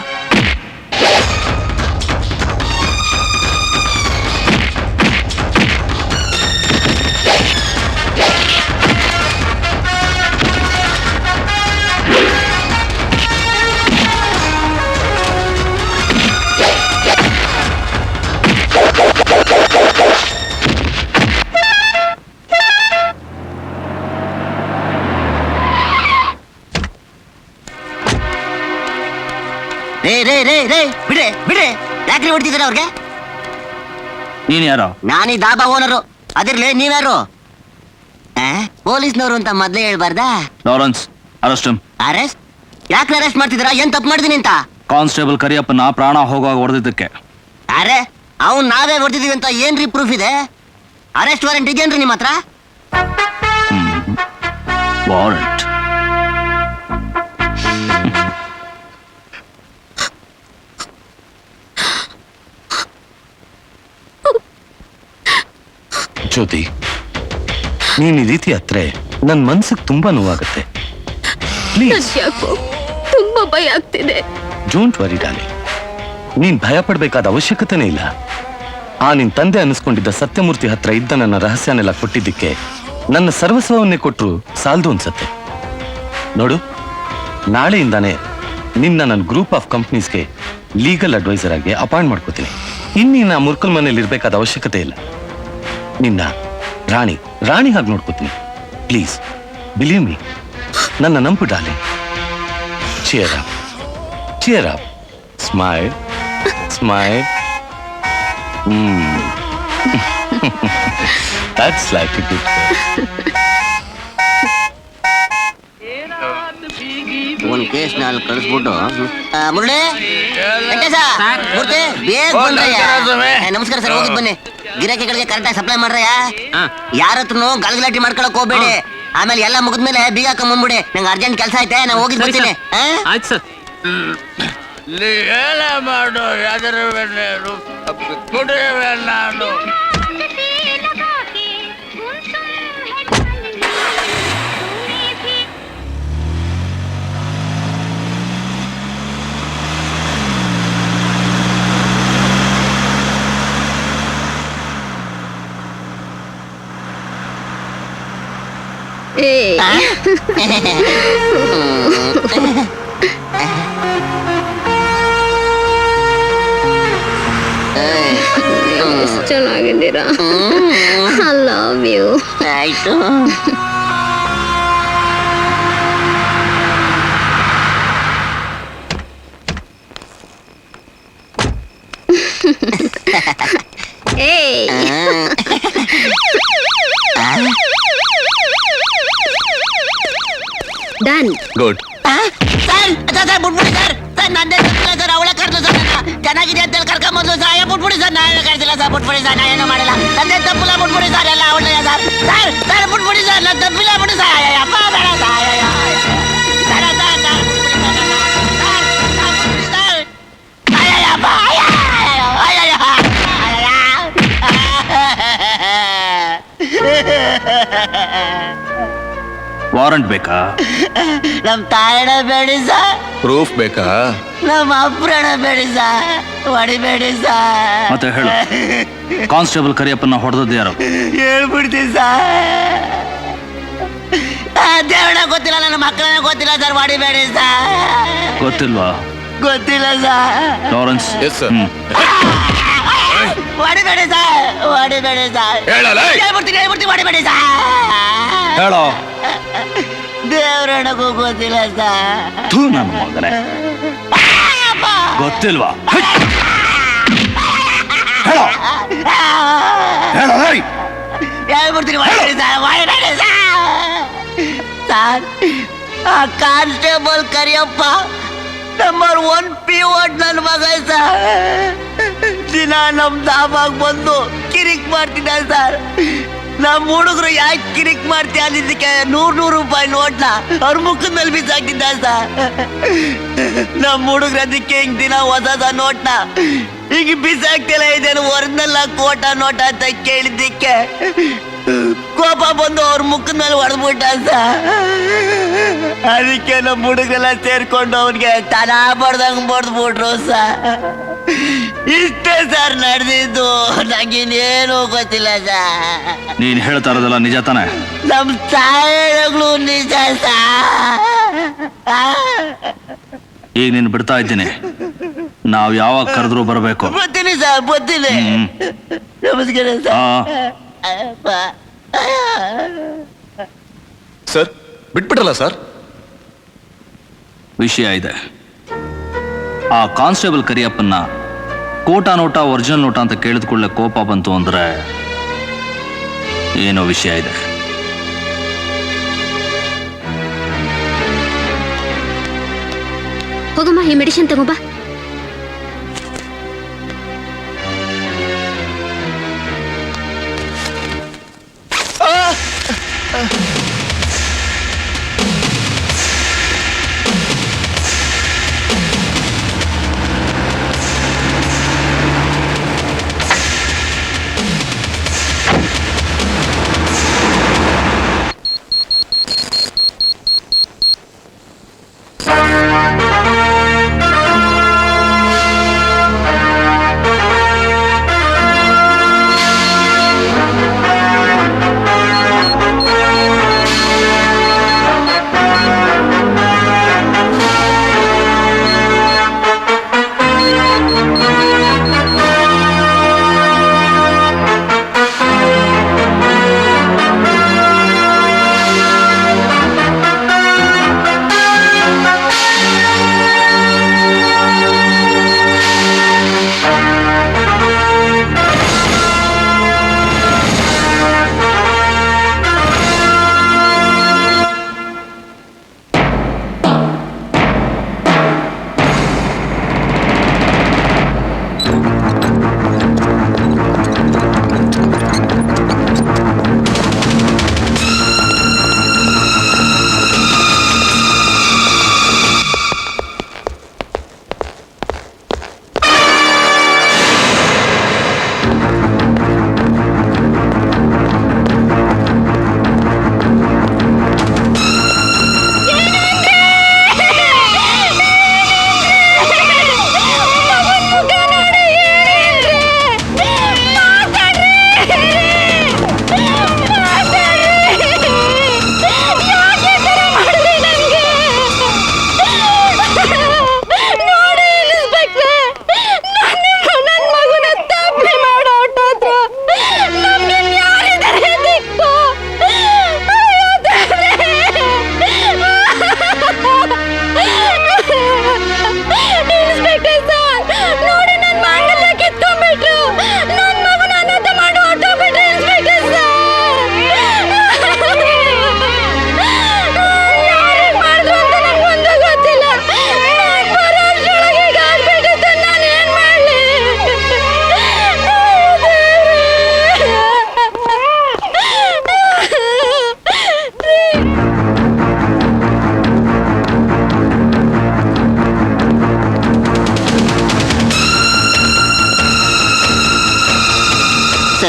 ಬಿಡೆ ಬಿಡೆ, ಯಾಕ್ರಿ ಹೊಡ್ತಿದ್ದೀರ ಅವ್ರಿಗೆ? ನೀನ್ ಯಾರೋ? ನಾನೀ ದಾಬಾ ಓನರು. ಅದಿರ್ಲಿ, ನೀವ್ಯಾರು? ಪೊಲೀಸ್ನವರು ಅಂತ ಮೊದ್ಲೇ ಹೇಳ್ಬಾರ್ದಾ? Lawrence, arrest. ಅರೆಸ್ಟ್? ಯಾಕೆ ಅರೆಸ್ಟ್ ಮಾಡ್ತಿದ್ದೀರಾ? ಏನ್ ತಪ್ಪು ಮಾಡಿದೀನಿ ಅಂತ? ಕಾನ್ಸ್ಟೇಬಲ್ ಕರಿಯಪ್ಪನ ಪ್ರಾಣ ಹೋಗುವಾಗ ಹೊಡೆದಿದ್ದಕ್ಕೆ. ಅರೆ, ಅವ್ನ್ ನಾವೇ ಹೊಡೆದಿದೀವಿ ಅಂತ ಏನ್ರಿ ಪ್ರೂಫ್ ಇದೆ? ಅರೆಸ್ಟ್ ವಾರೆಂಟ್ ಇದೆಯೇನ್ರಿ ನಿಮ್ಮ ಹತ್ರ? ವಾರೆಂಟ್? ಜ್ಯೋತಿ, ನೀನ್ ಈ ರೀತಿ ಹತ್ರೆ ನನ್ ಮನ್ಸಿಗೆ ತುಂಬಾ ನೋವಾಗುತ್ತೆ. ಪ್ಲೀಸ್, ಯಾಕೋ ತುಂಬಾ ಭಯ ಆಗ್ತಿದೆ. Don't worry darling. ನೀನ್ ಭಯ ಪಡ್ಬೇಕಾದ ಅವಶ್ಯಕತೆನೇ ಇಲ್ಲ. ಆ ನಿನ್ ತಂದೆ ಅನಿಸ್ಕೊಂಡಿದ್ದ ಸತ್ಯಮೂರ್ತಿ ಹತ್ರ ಇದ್ದ ನನ್ನ ರಹಸ್ಯನೆಲ್ಲ ಕೊಟ್ಟಿದ್ದಕ್ಕೆ ನನ್ನ ಸರ್ವಸ್ವವನ್ನೇ ಕೊಟ್ರು ಸಾಲದು ಅನ್ಸತ್ತೆ. ನೋಡು, ನಾಳೆಯಿಂದಾನೆ ನಿನ್ನ ನನ್ನ ಗ್ರೂಪ್ ಆಫ್ ಕಂಪ್ನೀಸ್ಗೆ ಲೀಗಲ್ ಅಡ್ವೈಸರ್ ಆಗಿ ಅಪಾಯಿಂಟ್ ಮಾಡ್ಕೋತೀನಿ. ಇನ್ನೀನ ಮುರ್ಕಲ್ ಮನೇಲಿ ಇರ್ಬೇಕಾದ ಅವಶ್ಯಕತೆ ಇಲ್ಲ. ನಿನ್ನ ರಾಣಿ ಹಾಗೆ ನೋಡ್ಕೋತೀನಿ. ಪ್ಲೀಸ್ ಬಿಲೀವ್ ಮೀ, ನನ್ನ ನಂಬು darling. Cheer up, cheer up, smile smile. That's like a good girl. ಒಂದ್ ಕೇಸ್ ನಲ್ಲಿ ಕಳಿಸ್ಬಿಟ್ಟು ಮುರಳಿ ವೆಂಕಟೇಶ ಮೂರ್ತಿ ಬೇಗ ಬಂದ್ರಯ್ಯ. ನಮಸ್ಕಾರ ಸರ್, ಹೋಗಿದ್ ಬನ್ನಿ. ಗಿರಾಕಿಗಳಿಗೆ ಕರೆಕ್ಟಾಗಿ ಸಪ್ಲೈ ಮಾಡ್ರಯ್ಯ. ಯಾರ ಹತ್ರನು ಗಲಗಲಾಟಿ ಮಾಡ್ಕೊಳಕ್ ಹೋಗ್ಬೇಡಿ. ಆಮೇಲೆ ಎಲ್ಲ ಮುಗಿದ್ಮೇಲೆ ಬೀಗ ಹಾಕೊಂಡ್ಬಿಡಿ. ನಂಗೆ ಅರ್ಜೆಂಟ್ ಕೆಲಸ ಐತೆ, ನಾ ಹೋಗಿದ್ ಬರ್ತೀನಿ. ಆಯ್ತು ಸರ್. ಮಾಡು ಯಾವ್ದಾರ ನಾನು ಚೆನ್ನಾಗಿದ್ದೀರಾ? I love you. ಆಯ್ತು. ಏಯ್ ಡನ್. ಗುಡ್. ಸರ್ ಬಿಟ್ಬಿಡಿ ಸರ್. ಸರ್ ನಂದೇ ತಪ್ಪಿಲ್ಲ ಸರ್, ಅವಳೇ ಕರ್ದು ಸರ್ ನನ್ನ. ಚೆನ್ನಾಗಿದೆ ಅಂತ ಹೇಳಿ ಕರ್ಕೊಂಬಂದು ಸರ್. ಬಿಟ್ಬಿಡಿ ಸರ್, ನಾನು ಕಳ್ಸಿಲ್ಲ ಸರ್. ಬಿಟ್ಬಿಡಿ ಸರ್, ನಾ ಏನೂ ಮಾಡಿಲ್ಲ. ನಂದೇ ತಪ್ಪಿಲ್ಲ, ಬಿಟ್ಬಿಡಿ ಸರ್. ಎಲ್ಲ ಅವಳೇ ಸರ್. ಸರ್ ಸರ್ ಬಿಟ್ಬಿಡಿ ಸರ್, ನಾನು ತಪ್ಪಿಲ್ಲ, ಬಿಡಿ ಸರ್. ಅಪ್ಪ ಬೇಡ ಸರ್. ಸರ್ ಸರ್ ಸರ್ ಬಿಟ್ಬಿಡಿ ಸರ್ ನನ್ನ. ಸರ್ ಸರ್ ಬಿಟ್ಬಿಡಿ ಸರ್. ಅಯ್ಯಪ್ಪ ವಾರಂಟ್ ಬೇಕಾ? ನಮ್ ತಾಯಣ ಬೇಡಿ ಸರ್. ಪ್ರೂಫ್ ಬೇಕಾ? ನಮ್ಮ ಅಪ್ರಾಣ ಬೇಡಿ ಸರ್. ಹೊಡಿಬೇಡಿ ಸರ್. ಮತ್ತೆ ಹೇಳು, ಕಾನ್ಸ್ಟೇಬಲ್ ಕರಿಯಪ್ಪನ ಹೊಡೆದದ್ದು ಯಾರು? ಹೇಳ್ಬಿಡ್ತೀನಿ ಸರ್. ದೇವಣ್ಣ ಗೊತ್ತಿಲ್ಲ, ನನ್ನ ಮಕ್ಕಳನ್ನ ಗೊತ್ತಿಲ್ಲ ಸರ್. ಹೊಡಿಬೇಡಿ ಸರ್. ಗೊತ್ತಿಲ್ವಾ? ಗೊತ್ತಿಲ್ಲ ಸರ್. ಲಾರೆನ್ಸ್. Yes sir. ಹೊಡಿಬೇಡಿ ಸರ್. ಹೊಡಿಬೇಡಿ ಸರ್. ಹೇಳ್ಬಿಡ್ತೀನಿ ಹೊಡಿಬೇಡಿ ಸರ್. ಹೇಳೋ. ದೇವರಣಗೂ ಗೊತ್ತಿಲ್ಲ ಸರ್. ಥೂ ನನ್ನ ಮಗನೇ, ಗೊತ್ತಿಲ್ವಾ? ಹೇಳೋ ಹೇಳೋ. ಹೇಳ್ಬಿಡ್ತೀನಿ ಹೊಡಿಬೇಡಿ ಸರ್. ಹೊಡಿಬೇಡಿ ಸರ್. ಸರ್ ಆ ಕಾನ್ಸ್ಟೇಬಲ್ ಕರಿಯಪ್ಪ ನಂಬರ್ 1 P1 ನನ್ನ ಮಗ ಸರ್. ದಿನ ನಮ್ ದಾಬಾಗ್ ಬಂದು ಕಿರಿಕ್ ಮಾಡ್ತಿದ್ದ ಸರ್. ನಮ್ಮ ಹುಡುಗರು ಯಾಕೆ ಕಿರಿಕ್ ಮಾಡ್ತೀಯ ಅಂದಿದ್ದಕ್ಕೆ 100 ರೂಪಾಯಿ ನೋಟ್ನ ಅವ್ರ ಮುಖದ ಮೇಲೆ ಬಿಸಾಕ್ತಿದ್ದ ಸರ್. ನಮ್ಮ ಹುಡುಗರು ಅದಕ್ಕೆ ಹಿಂಗ್ ದಿನ ಹೊಸದ ನೋಟ್ನ ಈಗ ಬಿಸಾಕ್ತಿಲ್ಲ, ಇದೇನು ಒರಿಜಿನಲ್ ಕೋಟ ನೋಟ ಅಂತ ಕೇಳಿದ್ದಕ್ಕೆ ಕೋಪ ಬಂದು ಅವ್ರ ಮುಖದ ಮೇಲೆ ಹೊಡೆದ್ಬಿಟ್ಟ ಸರ್. ಅದಕ್ಕೆ ನಮ್ಮ ಹುಡುಗರೆಲ್ಲ ಸೇರ್ಕೊಂಡು ಅವ್ನಿಗೆ ತನ ಬಡ್ದಂಗ್ ಬಡ್ದ್ಬಿಟ್ರು ಸರ್. ಇಷ್ಟೇ ಸರ್ ನಡೆದಿದ್ದು. ನಂಗಿನ್ನೇನು ಗೊತ್ತಿಲ್ಲ ಸರ್. ನೀನ್ ಹೇಳ್ತಾ ಇರೋದಲ್ಲ ನಿಜ ತಾನೆ? ನಮ್ ತಾಯಿಗಳು ನಿಜ ಸರ್. ಈಗ ನೀನ್ ಬಿಡ್ತಾ ಇದ್ದೀನಿ, ನಾವ್ ಯಾವಾಗ ಕರೆದ್ರು ಬರ್ಬೇಕು. ಬರ್ತೀನಿ ಸರ್, ಬರ್ತೀನಿ. ನಮಸ್ಕಾರ ಸರ್. Sir ಬಿಟ್ಬಿಟ್ರಲ್ಲ sir. ವಿಷಯ ಇದೆ. ಆ ಕಾನ್ಸ್ಟೇಬಲ್ ಕರಿಯಪ್ಪನ್ನ ಕೋಟಾ ನೋಟ ಒರಿಜಿನಲ್ ನೋಟ ಅಂತ ಕೇಳಿದ್ಕೊಳ್ಳೆ ಕೋಪ ಬಂತು ಅಂದ್ರೆ ಏನೋ ವಿಷಯ ಇದೆ. ಹೋಗಮ್ಮ, ಈ ಮೆಡಿಸಿನ್ ತಗೋಬಾ.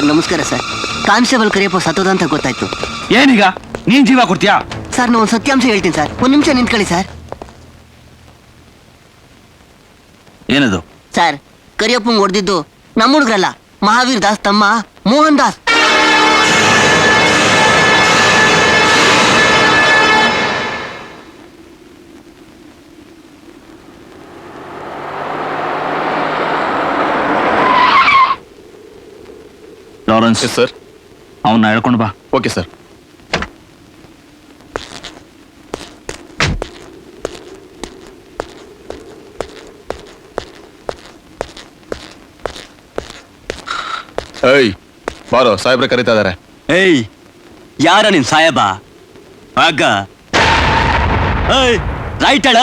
ಸರ್ ನಮಸ್ಕಾರ ಸರ್. ಕಾನ್ಸ್ಟೇಬಲ್ ಕರಿಯಪ್ಪ ಸತ್ತೋದ ಅಂತ ಗೊತ್ತಾಯ್ತು. ಏನೀಗ ನೀನ್ ಜೀವ ಕೊಡ್ತೀಯಾ? ಸರ್ ನಾನು ಒಂದು ಸತ್ಯಾಂಶ ಹೇಳ್ತೀನಿ ಸರ್, ಒಂದ್ ನಿಮಿಷ ನಿಂತ್ಕೊಳ್ಳಿ ಸರ್. ಏನದು? ಸರ್ ಕರಿಯಪ್ಪಂಗ್ ಹೊಡೆದಿದ್ದು ನಮ್ಮ ಹುಡುಗರಲ್ಲ, ಮಹಾವೀರ್ ದಾಸ್ ತಮ್ಮ ಮೋಹನ್ ದಾಸ್. Lawrence sir. ಅವನ್ನ ಹೇಳ್ಕೊಂಡು ಬಾ. Okay sir. ಏಯ್ ಬಾರೋ, ಸಾಹೇಬ್ರೆ ಕರೀತಾ ಇದಾರೆ. ಏಯ್ ಯಾರ ನಿನ್ ಸಾಯಬ ಆಗ ರೈಟ್ ಅಳ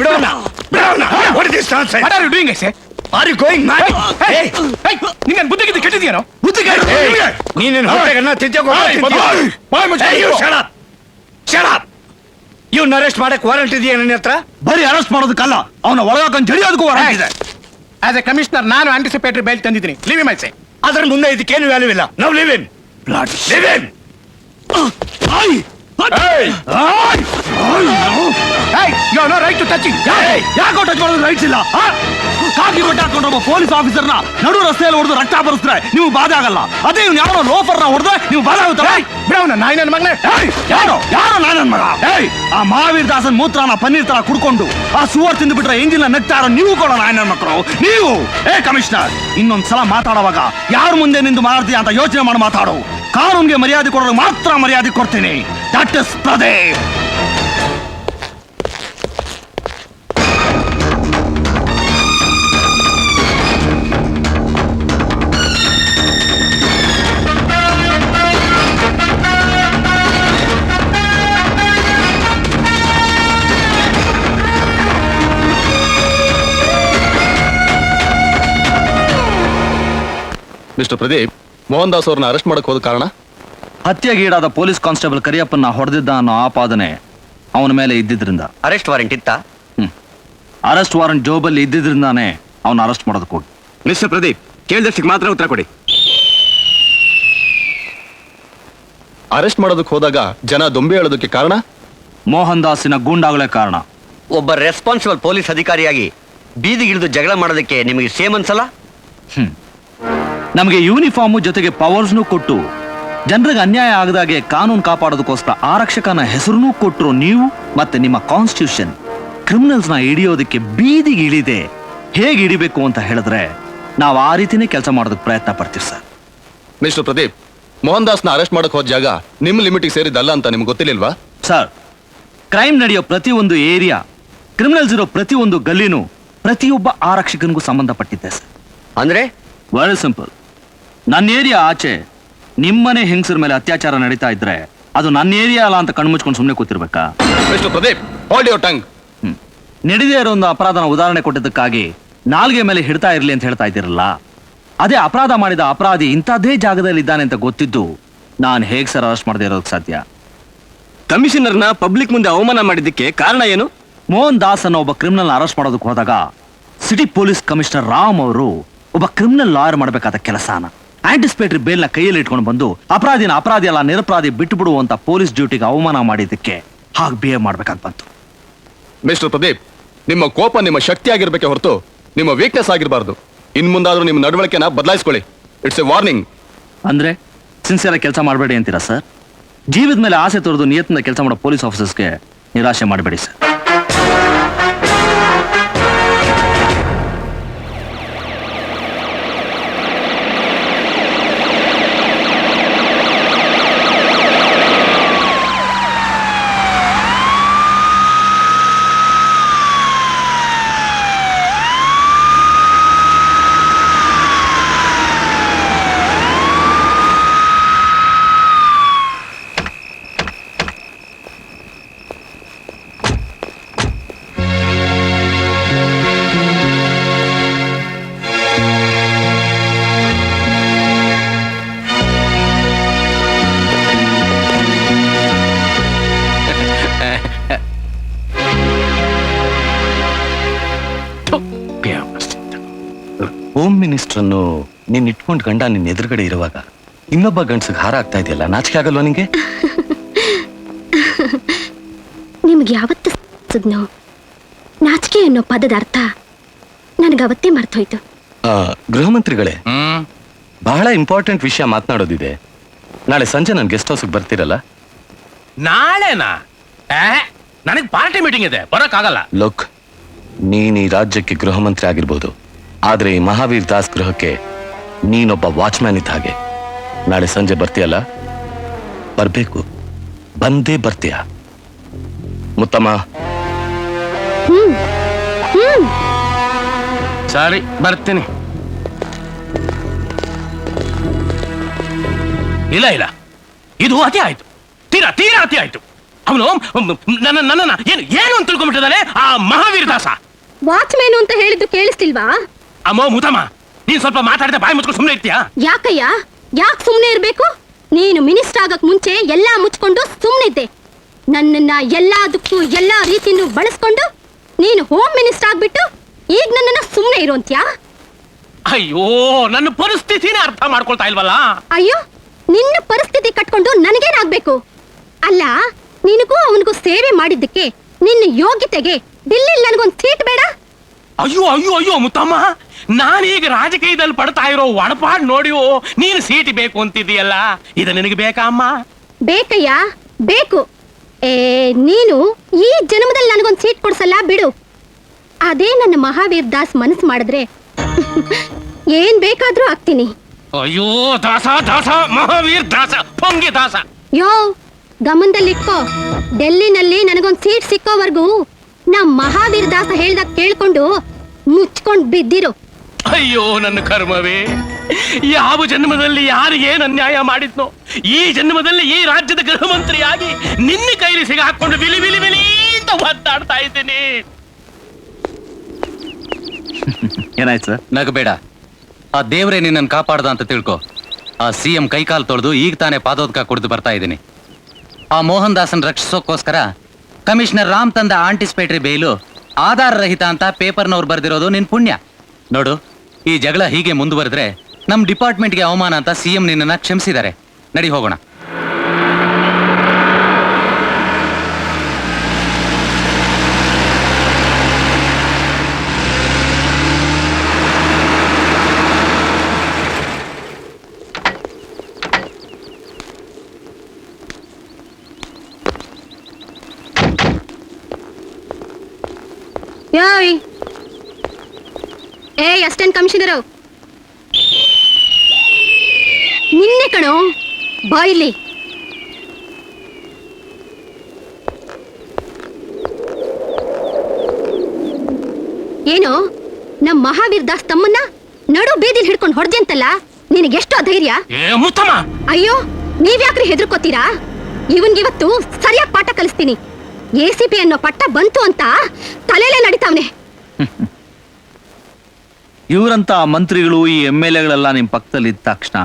ಬಿಡೋಣ What is this nonsense? What are you doing, I say? Are you going mad? Hey, hey, ನಿಂಗೇನ್ ಬುದ್ಧಿ ಗಿದ್ದಿ ಕೆಟ್ಟಿದ್ಯೇನೋ? ನೀನೇನು ಹೊಟ್ಟೆಗನ್ನ Shut up! ಇವ್ನ ಅರೆಸ್ಟ್ ಮಾಡಕ್ ವಾರಂಟ್ ಇದೆಯಾ ನನ್ನ ಹತ್ರ? ಬರೀ ಅರೆಸ್ಟ್ ಮಾಡೋದಕ್ಕಲ್ಲ, ಅವನ ಒಳಗಾಕೊಂಡು ಜಡಿಯೋದಕ್ಕೂ ವಾರಂಟ್ ಇದೆ. ಆಸ್ ಎ ಕಮಿಷನರ್ ನಾನು ಆಂಟಿಸಿಪೇಟರಿ ಬೇಲ್ ತಂದಿದ್ದೀನಿ. Leave him, I say. ಅದ್ರ ಮುಂದೆ ಇದಕ್ಕೇನು ವ್ಯಾಲ್ಯೂ ಇಲ್ಲ. ನಾವು live in. Live in. Hey, you have no right to touching. ಯಾಕೋ ಟಚ್ ಮಾಡೋದು ರೈಟ್ಸ್ ಇಲ್ಲ? ಕಾಕಿ ಬಟ್ಟೆ ಹಾಕೊಂಡ್ರೆ ಒಬ್ಬ ಪೊಲೀಸ್ ಆಫೀಸರ್ನ ನಡು ರಸ್ತೆಯಲ್ಲಿ ಹೊಡೆದು ರಕ್ತ ಬರಿಸಿದ್ರೆ ನೀವು ಬಾಧೆ ಆಗಲ್ಲ. ಅದೇ ಇವ್ನು ಯಾರೋ ಲೋಫರ್ನ ಹೊಡೆದ್ರೆ ನೀವು ಬಾಧೆ ಆಗುತ್ತಲ್ಲ. ಬಿಡವನ ನಾಯಿ ನನ್ನ ಮಗನೇ. ಯಾರೋ ನಾನನ್ ಮಗ. ಆ ಮಹಾವೀರ್ ದಾಸನ್ ಮೂತ್ರನ ಪನ್ನೀರ್ ತರ ಕುಡ್ಕೊಂಡು ಆ ಸುವರ್ ತಿಂದು ಬಿಟ್ರೆ ಎಂಜಿನ್ ನಗ್ತಾ ಇರೋ ನೀವು ಕೂಡ ನಾಯನ ಮಕ್ಕಳು. ನೀವು ಕಮಿಷನರ್, ಇನ್ನೊಂದ್ಸಲ ಮಾತಾಡುವಾಗ ಯಾರ ಮುಂದೆ ನಿಂದು ಮಾತಾಡ್ತೀಯ ಅಂತ ಯೋಚನೆ ಮಾಡಿ ಮಾತಾಡು. ಕಾನೂನ್ಗೆ ಮರ್ಯಾದೆ ಕೊಡೋದು ಮಾತ್ರ ಮರ್ಯಾದೆ ಕೊಡ್ತೀನಿ. That is Pradeep. Mister Pradeep, Mohan Das ಅವ್ರನ್ನ ಅರೆಸ್ಟ್ ಮಾಡಕ್ ಹೋದ ಕಾರಣ? ಹತ್ಯೆಗೀಡಾದ ಪೊಲೀಸ್ ಕಾನ್ಸ್ಟೇಬಲ್ ಕರಿಯಪ್ಪನ್ನ ಹೊಡೆದಿದ್ದ ಅನ್ನೋ ಆಪಾದನೆ ಅವನ ಮೇಲೆ ಇದ್ದಿದ್ರಿಂದ. ಅರೆಸ್ಟ್ ವಾರೆಂಟ್ ಇತ್ತಾ? ಅರೆಸ್ಟ್ ವಾರೆಂಟ್ ಜೋಬಲ್ಲಿ ಇದ್ದಿದ್ರಿಂದಾನೇ ಅವನ ಅರೆಸ್ಟ್ ಮಾಡೋದಕ್ಕೆ ಹೋಗಿ. ಮಿಸ್ಟರ್ ಪ್ರದೀಪ್, ಕೇಳಿದಷ್ಟಕ್ಕೆ ಮಾತ್ರ ಉತ್ತರ ಕೊಡಿ. ಅರೆಸ್ಟ್ ಮಾಡೋದಕ್ಕೆ ಹೋದಾಗ ಜನ ದೊಂಬಿ ಹೇಳೋದಕ್ಕೆ ಕಾರಣ? ಮೋಹನ್ ದಾಸಿನ ಗೂಂಡಾಗಳೇ ಕಾರಣ. ಒಬ್ಬ ರೆಸ್ಪಾನ್ಸಿಬಲ್ ಪೊಲೀಸ್ ಅಧಿಕಾರಿಯಾಗಿ ಬೀದಿಗಿಳಿದು ಜಗಳ ಮಾಡೋದಕ್ಕೆ ನಿಮಗೆ ಸೇಮ್ ಅನ್ಸಲ್ಲ? ನಮಗೆ ಯೂನಿಫಾರ್ಮು ಜೊತೆಗೆ ಪವರ್ಸ್ನೂ ಕೊಟ್ಟು ಜನರಿಗೆ ಅನ್ಯಾಯ ಆಗದಾಗೆ ಕಾನೂನು ಕಾಪಾಡೋದಕ್ಕೋಸ್ಕರ ಆರಕ್ಷಕನ ಹೆಸರನ್ನೂ ಕೊಟ್ಟರು ನೀವು. ಮತ್ತೆ ನಿಮ್ಮ ಕಾನ್ಸ್ಟಿಟ್ಯೂಷನ್ ಕ್ರಿಮಿನಲ್ಸ್ನ ಹಿಡಿಯೋದಕ್ಕೆ ಬೀದಿಗೆ ಇಳಿದೆ ಹೇಗೆ ಹಿಡಿಬೇಕು ಅಂತ ಹೇಳಿದ್ರೆ ನಾವು ಆ ರೀತಿನೇ ಕೆಲಸ ಮಾಡೋದಕ್ಕೆ ಪ್ರಯತ್ನ ಪಡ್ತೀವಿ ಸರ್. ಮಿಸ್ಟರ್ ಪ್ರದೀಪ್, ಮೋಹನ್ ದಾಸ್ನ ಅರೆಸ್ಟ್ ಮಾಡಕ್ ಹೋದ ಜಾಗ ನಿಮ್ಮ ಲಿಮಿಟಿಗೆ ಸೇರಿದ್ದಲ್ಲ ಅಂತ ನಿಮ್ಗೆ ಗೊತ್ತಿರ್ಲಿಲ್ವಾ? ಸರ್, ಕ್ರೈಮ್ ನಡೆಯೋ ಪ್ರತಿಯೊಂದು ಏರಿಯಾ, ಕ್ರಿಮಿನಲ್ಸ್ ಇರೋ ಪ್ರತಿಯೊಂದು ಗಲ್ಲಿನೂ ಪ್ರತಿಯೊಬ್ಬ ಆರಕ್ಷಕನಿಗೂ ಸಂಬಂಧಪಟ್ಟಿದ್ದೆ ಸರ್. ಅಂದ್ರೆ ವೆರಿ ಸಿಂಪಲ್. ನನ್ನ ಏರಿಯಾ ಆಚೆ ನಿಮ್ಮನೆ ಹೆಂಗಸರ ಮೇಲೆ ಅತ್ಯಾಚಾರ ನಡೀತಾ ಇದ್ರೆ ಅದು ನನ್ನ ಏರಿಯಾ ಅಲ್ಲ ಅಂತ ಕಣ್ಮುಚ್ಕೊಂಡು ಸುಮ್ಮನೆ ಕೂತಿರ್ಬೇಕಾ? Mister Pradeep, hold your tongue. ನಡೆದೇ ಇರೋ ಒಂದು ಅಪರಾಧನ ಉದಾಹರಣೆ ಕೊಟ್ಟಿದ್ದಕ್ಕಾಗಿ ನಾಲ್ಗೆ ಮೇಲೆ ಹಿಡ್ತಾ ಇರ್ಲಿ ಅಂತ ಹೇಳ್ತಾ ಇದ್ದೀರಲ್ಲ, ಅದೇ ಅಪರಾಧ ಮಾಡಿದ ಅಪರಾಧಿ ಇಂಥದ್ದೇ ಜಾಗದಲ್ಲಿ ಇದ್ದಾನೆ ಅಂತ ಗೊತ್ತಿದ್ದು ನಾನು ಹೇಗೆ ಸರ್ ಅರೆಸ್ಟ್ ಮಾಡದೇ ಇರೋದಕ್ಕೆ ಸಾಧ್ಯ? ಕಮಿಷನರ್ನ ಪಬ್ಲಿಕ್ ಮುಂದೆ ಅವಮಾನ ಮಾಡಿದ್ದಕ್ಕೆ ಕಾರಣ ಏನು? ಮೋಹನ್ ದಾಸ್ ಅನ್ನೋ ಒಬ್ಬ ಕ್ರಿಮಿನಲ್ ಅರೆಸ್ಟ್ ಮಾಡೋದಕ್ಕೆ ಹೋದಾಗ ಸಿಟಿ ಪೊಲೀಸ್ ಕಮಿಷನರ್ ರಾಮ್ ಅವರು ಒಬ್ಬ ಕ್ರಿಮಿನಲ್ ಲಾಯರ್ ಮಾಡಬೇಕಾದ ಕೆಲಸನ ಆಂಟಿಸಿಪೇಟರಿ ಬೇಲ್ನ ಕೈಯಲ್ಲಿ ಇಟ್ಕೊಂಡು ಬಂದು ಅಪರಾಧಿನ ಅಪರಾಧಿ ಅಲ್ಲ ನಿರಪರಾಧಿ ಬಿಟ್ಟು ಬಿಡುವಂತ ಪೊಲೀಸ್ ಡ್ಯೂಟಿಗೆ ಅವಮಾನ ಮಾಡಿದ್ದಕ್ಕೆ ಹಾಗೆ ಬಿಹೇವ್ ಮಾಡ್ಬೇಕಾಗಿ ಬಂತು. ಮಿಸ್ಟರ್ ಪ್ರದೀಪ್, ನಿಮ್ಮ ಕೋಪ ನಿಮ್ಮ ಶಕ್ತಿ ಆಗಿರ್ಬೇಕೆ ಹೊರತು ನಿಮ್ಮ ವೀಕ್ನೆಸ್ ಆಗಿರಬಾರ್ದು. ಇನ್ ಮುಂದಾದ್ರೂ ನಿಮ್ಮ ನಡವಳಿಕೆನ ಬದಲಾಯಿಸ್ಕೊಳ್ಳಿ. It's a warning. ಅಂದ್ರೆ ಸಿನ್ಸಿಯರ್ ಕೆಲಸ ಮಾಡಬೇಡಿ ಅಂತೀರಾ ಸರ್? ಜೀವದ ಮೇಲೆ ಆಸೆ ತೋರಿದು ನಿಯತ್ತಿಂದ ಕೆಲಸ ಮಾಡೋ ಪೊಲೀಸ್ ಆಫೀಸರ್ಸ್ಗೆ ನಿರಾಶೆ ಮಾಡಬೇಡಿ ಸರ್. ಹೋಮ್ ಮಿನಿಸ್ಟರ್ ಅನ್ನು ನೀನ್ ಇಟ್ಕೊಂಡ್ ಗಂಡ ನಿನ್ ಎದುರುಗಡೆ ಇರುವಾಗ ಇನ್ನೊಬ್ಬ ಗಂಡ್ಸಿಗೆ ಹಾರ ಆಗ್ತಾ ಇದೆಯಲ್ಲ, ನಾಚಿಕೆ ಆಗಲ್ವಾ ನಿಂಗೆ? ನಿಮ್ಗೆ ಯಾವತ್ತು ನಾಚಿಕೆ ಅನ್ನೋ ಪದದ ಅರ್ಥ ನನಗವತ್ತೇ ಮರ್ತೋಯ್ತು. ಗೃಹ ಮಂತ್ರಿಗಳೇ, ಬಹಳ ಇಂಪಾರ್ಟೆಂಟ್ ವಿಷಯ ಮಾತನಾಡೋದಿದೆ. ನಾಳೆ ಸಂಜೆ ನನ್ ಗೆಸ್ಟ್ ಹೌಸ್ಗೆ ಬರ್ತೀರಲ್ಲ? ನಾಳೆನಾ? ನನಗೆ ಪಾರ್ಟಿ ಮೀಟಿಂಗ್ ಇದೆ, ಬರೋಕ್ಕಾಗಲ್ಲ. ಲೋಕ್, ನೀನ್ ಈ ರಾಜ್ಯಕ್ಕೆ ಗೃಹ ಮಂತ್ರಿ ಆಗಿರ್ಬೋದು, ಆದ್ರೆ ಈ ಮಹಾವೀರ್ ದಾಸ್ ಗೃಹಕ್ಕೆ ನೀನೊಬ್ಬ ವಾಚ್ಮ್ಯಾನ್ ಇದ್ದ ಹಾಗೆ. ನಾಳೆ ಸಂಜೆ ಬರ್ತೀಯಲ್ಲ? ಬರ್ಬೇಕು, ಬಂದೇ ಬರ್ತೀಯ. ಮುತ್ತಮ್ಮ, ಸರಿ ಬರ್ತೀನಿ. ಇಲ್ಲ ಇಲ್ಲ, ಇದು ಅತಿ ಆಯ್ತು, ತೀರಾ ತೀರಾ ಅತಿ ಆಯ್ತು. ಅವನು ನನ್ನ ಏನು ಅಂತ ತಿಳ್ಕೊಂಡ್ಬಿಟ್ಟಿದ್ದಾನೆ ಆ ಮಹಾವೀರ ದಾಸ. ವಾಚ್ಮೇನು ಅಂತ ಹೇಳಿದ್ದು ಕೇಳಿಸ್ತಿಲ್ವಾ? ಅಮ್ಮೋ ಮುತಮ್ಮ, ನೀನ್ ಸ್ವಲ್ಪ ಮಾತಾಡಿದ ಬಾಯಿ ಮುಚ್ಕೊಂಡು ಸುಮ್ಮನೆ ಇರ್ತೀಯಾ? ಯಾಕಯ್ಯ, ಯಾಕೆ ಸುಮ್ನೆ ಇರ್ಬೇಕು? ನೀನು ಮಿನಿಸ್ಟರ್ ಆಗಕ್ ಮುಂಚೆ ಎಲ್ಲಾ ಮುಚ್ಕೊಂಡು ಸುಮ್ನಿದ್ದೆ. ನನ್ನನ್ನ ಎಲ್ಲದಕ್ಕೂ ಎಲ್ಲಾ ರೀತಿನೂ ಬಳಸ್ಕೊಂಡು ನೀನು ಹೋಮ್ ಮಿನಿಸ್ಟರ್ ಆಗ್ಬಿಟ್ಟು ಈಗ ನನ್ನನ್ನ ಸುಮ್ನೆ ಇರೋಂತ್ಯಾ? ಅಯ್ಯೋ, ನನ್ನ ಪರಿಸ್ಥಿತಿನೇ ಅರ್ಥ ಮಾಡ್ಕೊಳ್ತಾ ಇಲ್ವಲ್ಲ. ಅಯ್ಯೋ, ನಿನ್ನ ಪರಿಸ್ಥಿತಿ ಕಟ್ಕೊಂಡು ನನಗೇನಾಗ್ಬೇಕು? ಅಲ್ಲ, ನಿನಗೂ ಅವನಿಗೂ ಸೇವೆ ಮಾಡಿದ್ದಕ್ಕೆ ನಿನ್ನ ಯೋಗ್ಯತೆಗೆ ದಿಲ್ಲಿಲಿ ನನಗೊಂದು ಸೀಟ್ ಬೇಡ? ಅಯ್ಯೋ ಅಯ್ಯೋ ಅಯ್ಯೋ ಮುತ್ತಮ್ಮ, ನಾನೀಗ ರಾಜಕೀಯದಲ್ಲಿ ಪಡ್ತಾ ಇರೋ ಒಡಪಾಡ್ ನೋಡಿಯೋ ನೀನು ಸೀಟ್ ಬೇಕು ಅಂತಿದೀಯಲ್ಲ, ಇದು ನಿನಗೆ ಬೇಕಾ ಅಮ್ಮ? ಬೇಕಯ್ಯ, ಬೇಕು. ನೀನು ಈ ಜನ್ಮದಲ್ಲಿ ನನಗೊಂದು ಸೀಟ್ ಕೊಡ್ಸಲ್ಲ ಬಿಡು. ಅದೇ ನನ್ನ ಮಹಾವೀರ್ ದಾಸ್ ಮನಸ್ಸು ಮಾಡಿದ್ರೆ ಏನ್ ಬೇಕಾದ್ರೂ ಆಗ್ತೀನಿ. ಅಯ್ಯೋ ದಾಸ ದಾಸ, ಮಹಾವೀರ್ ದಾಸ, ಪೊಂಗಿ ದಾಸ. ಯೋ, ಗಮನದಲ್ಲಿಟ್ಕೋ. ಡೆಲ್ಲಿನಲ್ಲಿ ನನಗೊಂದು ಸೀಟ್ ಸಿಕ್ಕೋವರೆಗೂ ನಮ್ ಮಹಾವೀರ್ ದಾಸ ಹೇಳ್ದಾಗ ಕೇಳ್ಕೊಂಡು ಮುಚ್ಕೊಂಡ್ ಬಿದ್ದಿರು. ಅಯ್ಯೋ ನನ್ನ ಕರ್ಮವೇ, ಯಾವ ಜನ್ಮದಲ್ಲಿ ಯಾರಿಗೇನು ಅನ್ಯಾಯ ಮಾಡಿದ್ನೋ ಈ ಜನ್ಮದಲ್ಲಿ ಈ ರಾಜ್ಯದ ಗೃಹ ಮಂತ್ರಿಯಾಗಿ ನಿನ್ನ ಕೈಲಿ ಸಿಗಾಕೊಂಡು ಬಿಲಿ ಬಿಲಿ ಬಿಲಿ ಅಂತ ಒದ್ದಾಡ್ತಾ ಇದ್ದೀನಿ. ಏನಾಯ್ತು ಸರ್? ನಗಬೇಡ. ಆ ದೇವ್ರೇ ನಿನ್ನನ್ನು ಕಾಪಾಡ್ದ ಅಂತ ತಿಳ್ಕೊ. ಆ CM ಕೈಕಾಲು ತೊಳೆದು ಈಗ ತಾನೇ ಪಾದೋದಕ ಕುಡಿದು ಬರ್ತಾ ಇದ್ದೀನಿ. ಆ ಮೋಹನ್ ದಾಸನ್ ರಕ್ಷಿಸೋಕ್ಕೋಸ್ಕರ ಕಮಿಷನರ್ ರಾಮ್ ತಂದ ಆಂಟಿಸಿಪೇಟರಿ ಬೇಲು ಆಧಾರ ರಹಿತ ಅಂತ ಪೇಪರ್ನವ್ರು ಬರ್ದಿರೋದು ನಿನ್ ಪುಣ್ಯ. ನೋಡು, ಈ ಜಗಳ ಹೀಗೆ ಮುಂದುವರೆದ್ರೆ ನಮ್ ಡಿಪಾರ್ಟ್ಮೆಂಟ್ಗೆ ಅವಮಾನ ಅಂತ CM ನಿನ್ನನ್ನ ಕ್ಷಮಿಸಿದ್ದಾರೆ. ನಡಿ ಹೋಗೋಣ. ಯಾಯ್ ಅಸಿಸ್ಟೆಂಟ್ ಕಮಿಷನರು, ನಿನ್ನೆ ಕಣೋ, ಬಾಯಿಲಿ. ಏನೋ ನಮ್ ಮಹಾವೀರ್ ದಾಸ್ ತಮ್ಮನ್ನ ನಡು ಬೀದಿಲ್ ಹಿಡ್ಕೊಂಡು ಹೊಡೆದೆ ಅಂತಲ್ಲ, ನಿನಗೆಷ್ಟೋ ಧೈರ್ಯ? ಮುತ್ತಮ್ಮ, ಅಯ್ಯೋ, ನೀವ್ಯಾಕ್ರಿ ಹೆದರ್ಕೋತೀರಾ? ಇವನ್ಗಿವತ್ತು ಸರಿಯಾಗಿ ಪಾಠ ಕಲಿಸ್ತೀನಿ. ACP ಅನ್ನೋ ಪಟ್ಟ ಬಂತು ಅಂತ ತಲೆಲೇ ನಡಿತಾವ್ನೆ. ಇವರಂತ ಮಂತ್ರಿಗಳು, ಈ MLAಗಳೆಲ್ಲ ನಿಮ್ ಪಕ್ಕದಲ್ಲಿ ಇದ್ದ ತಕ್ಷಣ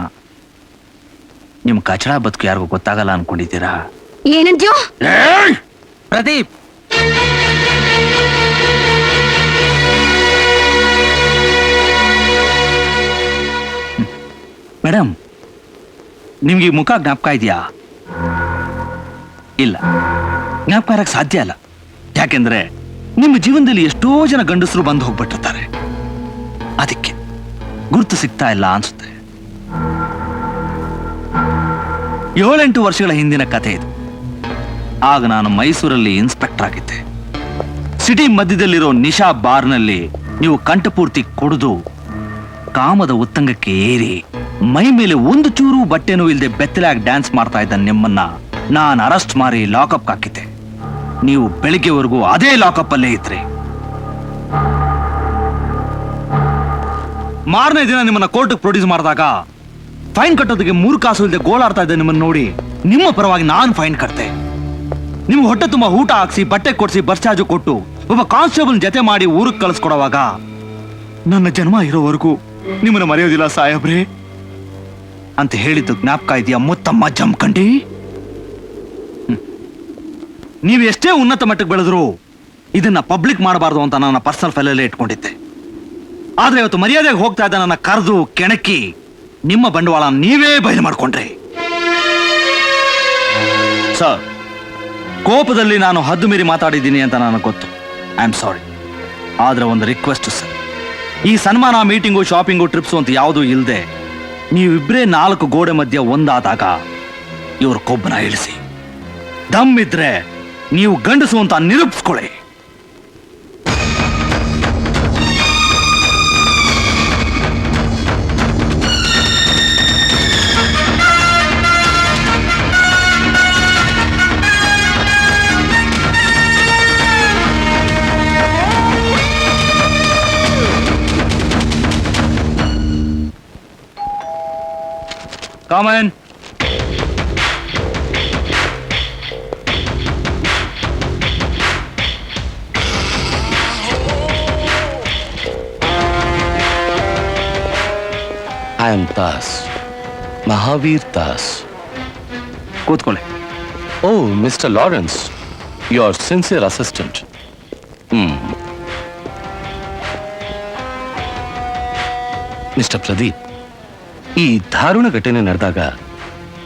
ನಿಮ್ ಕಚಡ ಬದುಕು ಯಾರಿಗೂ ಗೊತ್ತಾಗಲ್ಲ ಅನ್ಕೊಂಡಿದ್ದೀರಾ? ಏನಂದ್ಯೋ? ಪ್ರದೀಪ್, ಮೇಡಮ್, ನಿಮ್ಗೆ ಈ ಮುಖ ಜ್ಞಾಪಕ ಇದೆಯಾ? ಇಲ್ಲ, ಜ್ಞಾಪಕ ಇರಕ್ ಸಾಧ್ಯ ಇಲ್ಲ. ಯಾಕೆಂದ್ರೆ ನಿಮ್ಮ ಜೀವನದಲ್ಲಿ ಎಷ್ಟೋ ಜನ ಗಂಡಸರು ಬಂದು ಹೋಗ್ಬಿಟ್ಟಿರ್ತಾರೆ. ಅದಕ್ಕೆ ಗುರುತು ಸಿಗ್ತಾ ಇಲ್ಲ ಅನ್ಸುತ್ತೆ. 7-8 ವರ್ಷಗಳ ಹಿಂದಿನ ಕಥೆ ಇದು. ಆಗ ನಾನು ಮೈಸೂರಲ್ಲಿ ಇನ್ಸ್ಪೆಕ್ಟರ್ ಆಗಿದ್ದೆ. ಸಿಟಿ ಮಧ್ಯದಲ್ಲಿರೋ ನಿಶಾ ಬಾರ್ನಲ್ಲಿ ನೀವು ಕಂಠಪೂರ್ತಿ ಕುಡಿದು ಕಾಮದ ಉತ್ತಂಗಕ್ಕೆ ಏರಿ ಮೈ ಮೇಲೆ ಒಂದು ಚೂರು ಬಟ್ಟೆನೂ ಇಲ್ಲದೆ ಬೆತ್ತಲಾಗಿ ಡ್ಯಾನ್ಸ್ ಮಾಡ್ತಾ ಇದ್ದ ನಿಮ್ಮನ್ನ ನಾನು ಅರೆಸ್ಟ್ ಮಾಡಿ ಲಾಕಪ್ ಹಾಕಿದ್ದೆ. ನೀವು ಬೆಳಿಗ್ಗೆವರೆಗೂ ಅದೇ ಲಾಕಪ್ ಅಲ್ಲೇ ಇದ್ರಿ. ಮಾರನೇ ದಿನ ನಿಮ್ಮನ್ನ ಕೋರ್ಟ್ಗೆ ಪ್ರೊಡ್ಯೂಸ್ ಮಾಡಿದಾಗ ಫೈನ್ ಕಟ್ಟೋದಕ್ಕೆ 3 ಕಾಸು ಇಲ್ಲದೆ ಗೋಳಾಡ್ತಾ ಇದ್ದೆ ನಿಮ್ಮನ್ನ ನೋಡಿ ನಿಮ್ಮ ಪರವಾಗಿ ನಾನು ಫೈನ್ ಕಟ್ತೆ. ನಿಮ್ಗೆ ಹೊಟ್ಟೆ ತುಂಬಾ ಊಟ ಹಾಕ್ಸಿ, ಬಟ್ಟೆ ಕೊಡಿಸಿ, ಬಸ್ ಚಾರ್ಜ್ ಕೊಟ್ಟು ಒಬ್ಬ ಕಾನ್ಸ್ಟೇಬಲ್ ಜೊತೆ ಮಾಡಿ ಊರಿಗೆ ಕಳಿಸ್ಕೊಡುವಾಗ ನನ್ನ ಜನ್ಮ ಇರೋವರೆಗೂ ನಿಮ್ಮನ್ನ ಮರೆಯೋದಿಲ್ಲ ಸಾಹೇಬ್ರೆ ಅಂತ ಹೇಳಿದ್ದು ಜ್ಞಾಪಕ ಇದೆಯಾ ಮುತ್ತಮ್ಮ ಜಮ್ಕಂಡಿ? ನೀವು ಎಷ್ಟೇ ಉನ್ನತ ಮಟ್ಟಕ್ಕೆ ಬೆಳೆದ್ರು ಇದನ್ನ ಪಬ್ಲಿಕ್ ಮಾಡಬಾರ್ದು ಅಂತ ನನ್ನ ಪರ್ಸನಲ್ ಫೈಲಲ್ಲೇ ಇಟ್ಕೊಂಡಿದ್ದೆ. ಆದ್ರೆ ಇವತ್ತು ಮರ್ಯಾದೆಗೆ ಹೋಗ್ತಾ ಇದ್ದ ನನ್ನ ಕರೆದು ಕೆಣಕಿ ನಿಮ್ಮ ಬಂಡವಾಳ ನೀವೇ ಬಯಲು ಮಾಡ್ಕೊಂಡ್ರಿ. ಸರ್, ಕೋಪದಲ್ಲಿ ನಾನು ಹದ್ದು ಮೀರಿ ಮಾತಾಡಿದ್ದೀನಿ ಅಂತ ನನಗೆ ಗೊತ್ತು. I am sorry. ಆದ್ರೆ ಒಂದು ರಿಕ್ವೆಸ್ಟ್ ಸರ್, ಈ ಸನ್ಮಾನ, ಮೀಟಿಂಗು, ಶಾಪಿಂಗು, ಟ್ರಿಪ್ಸು ಅಂತ ಯಾವುದೂ ಇಲ್ಲದೆ ನೀವಿಬ್ಬರೇ 4 ಗೋಡೆ ಮಧ್ಯ ಒಂದಾದಾಗ ಇವ್ರ ಕೊಬ್ಬನ ಇಳಿಸಿ. ದಮ್ ಇದ್ರೆ ನೀವು ಗಂಡಸು ಅಂತ ನಿರೂಪಿಸ್ಕೊಳ್ಳಿ. Come in. I am Das, Mahavir Das. ಕೂತ್ಕೊಳ್ಳಿ. Oh mister Lawrence, your sincere assistant. Mister Pradeep, ಈ ದಾರುಣ ಘಟನೆ ನಡೆದಾಗ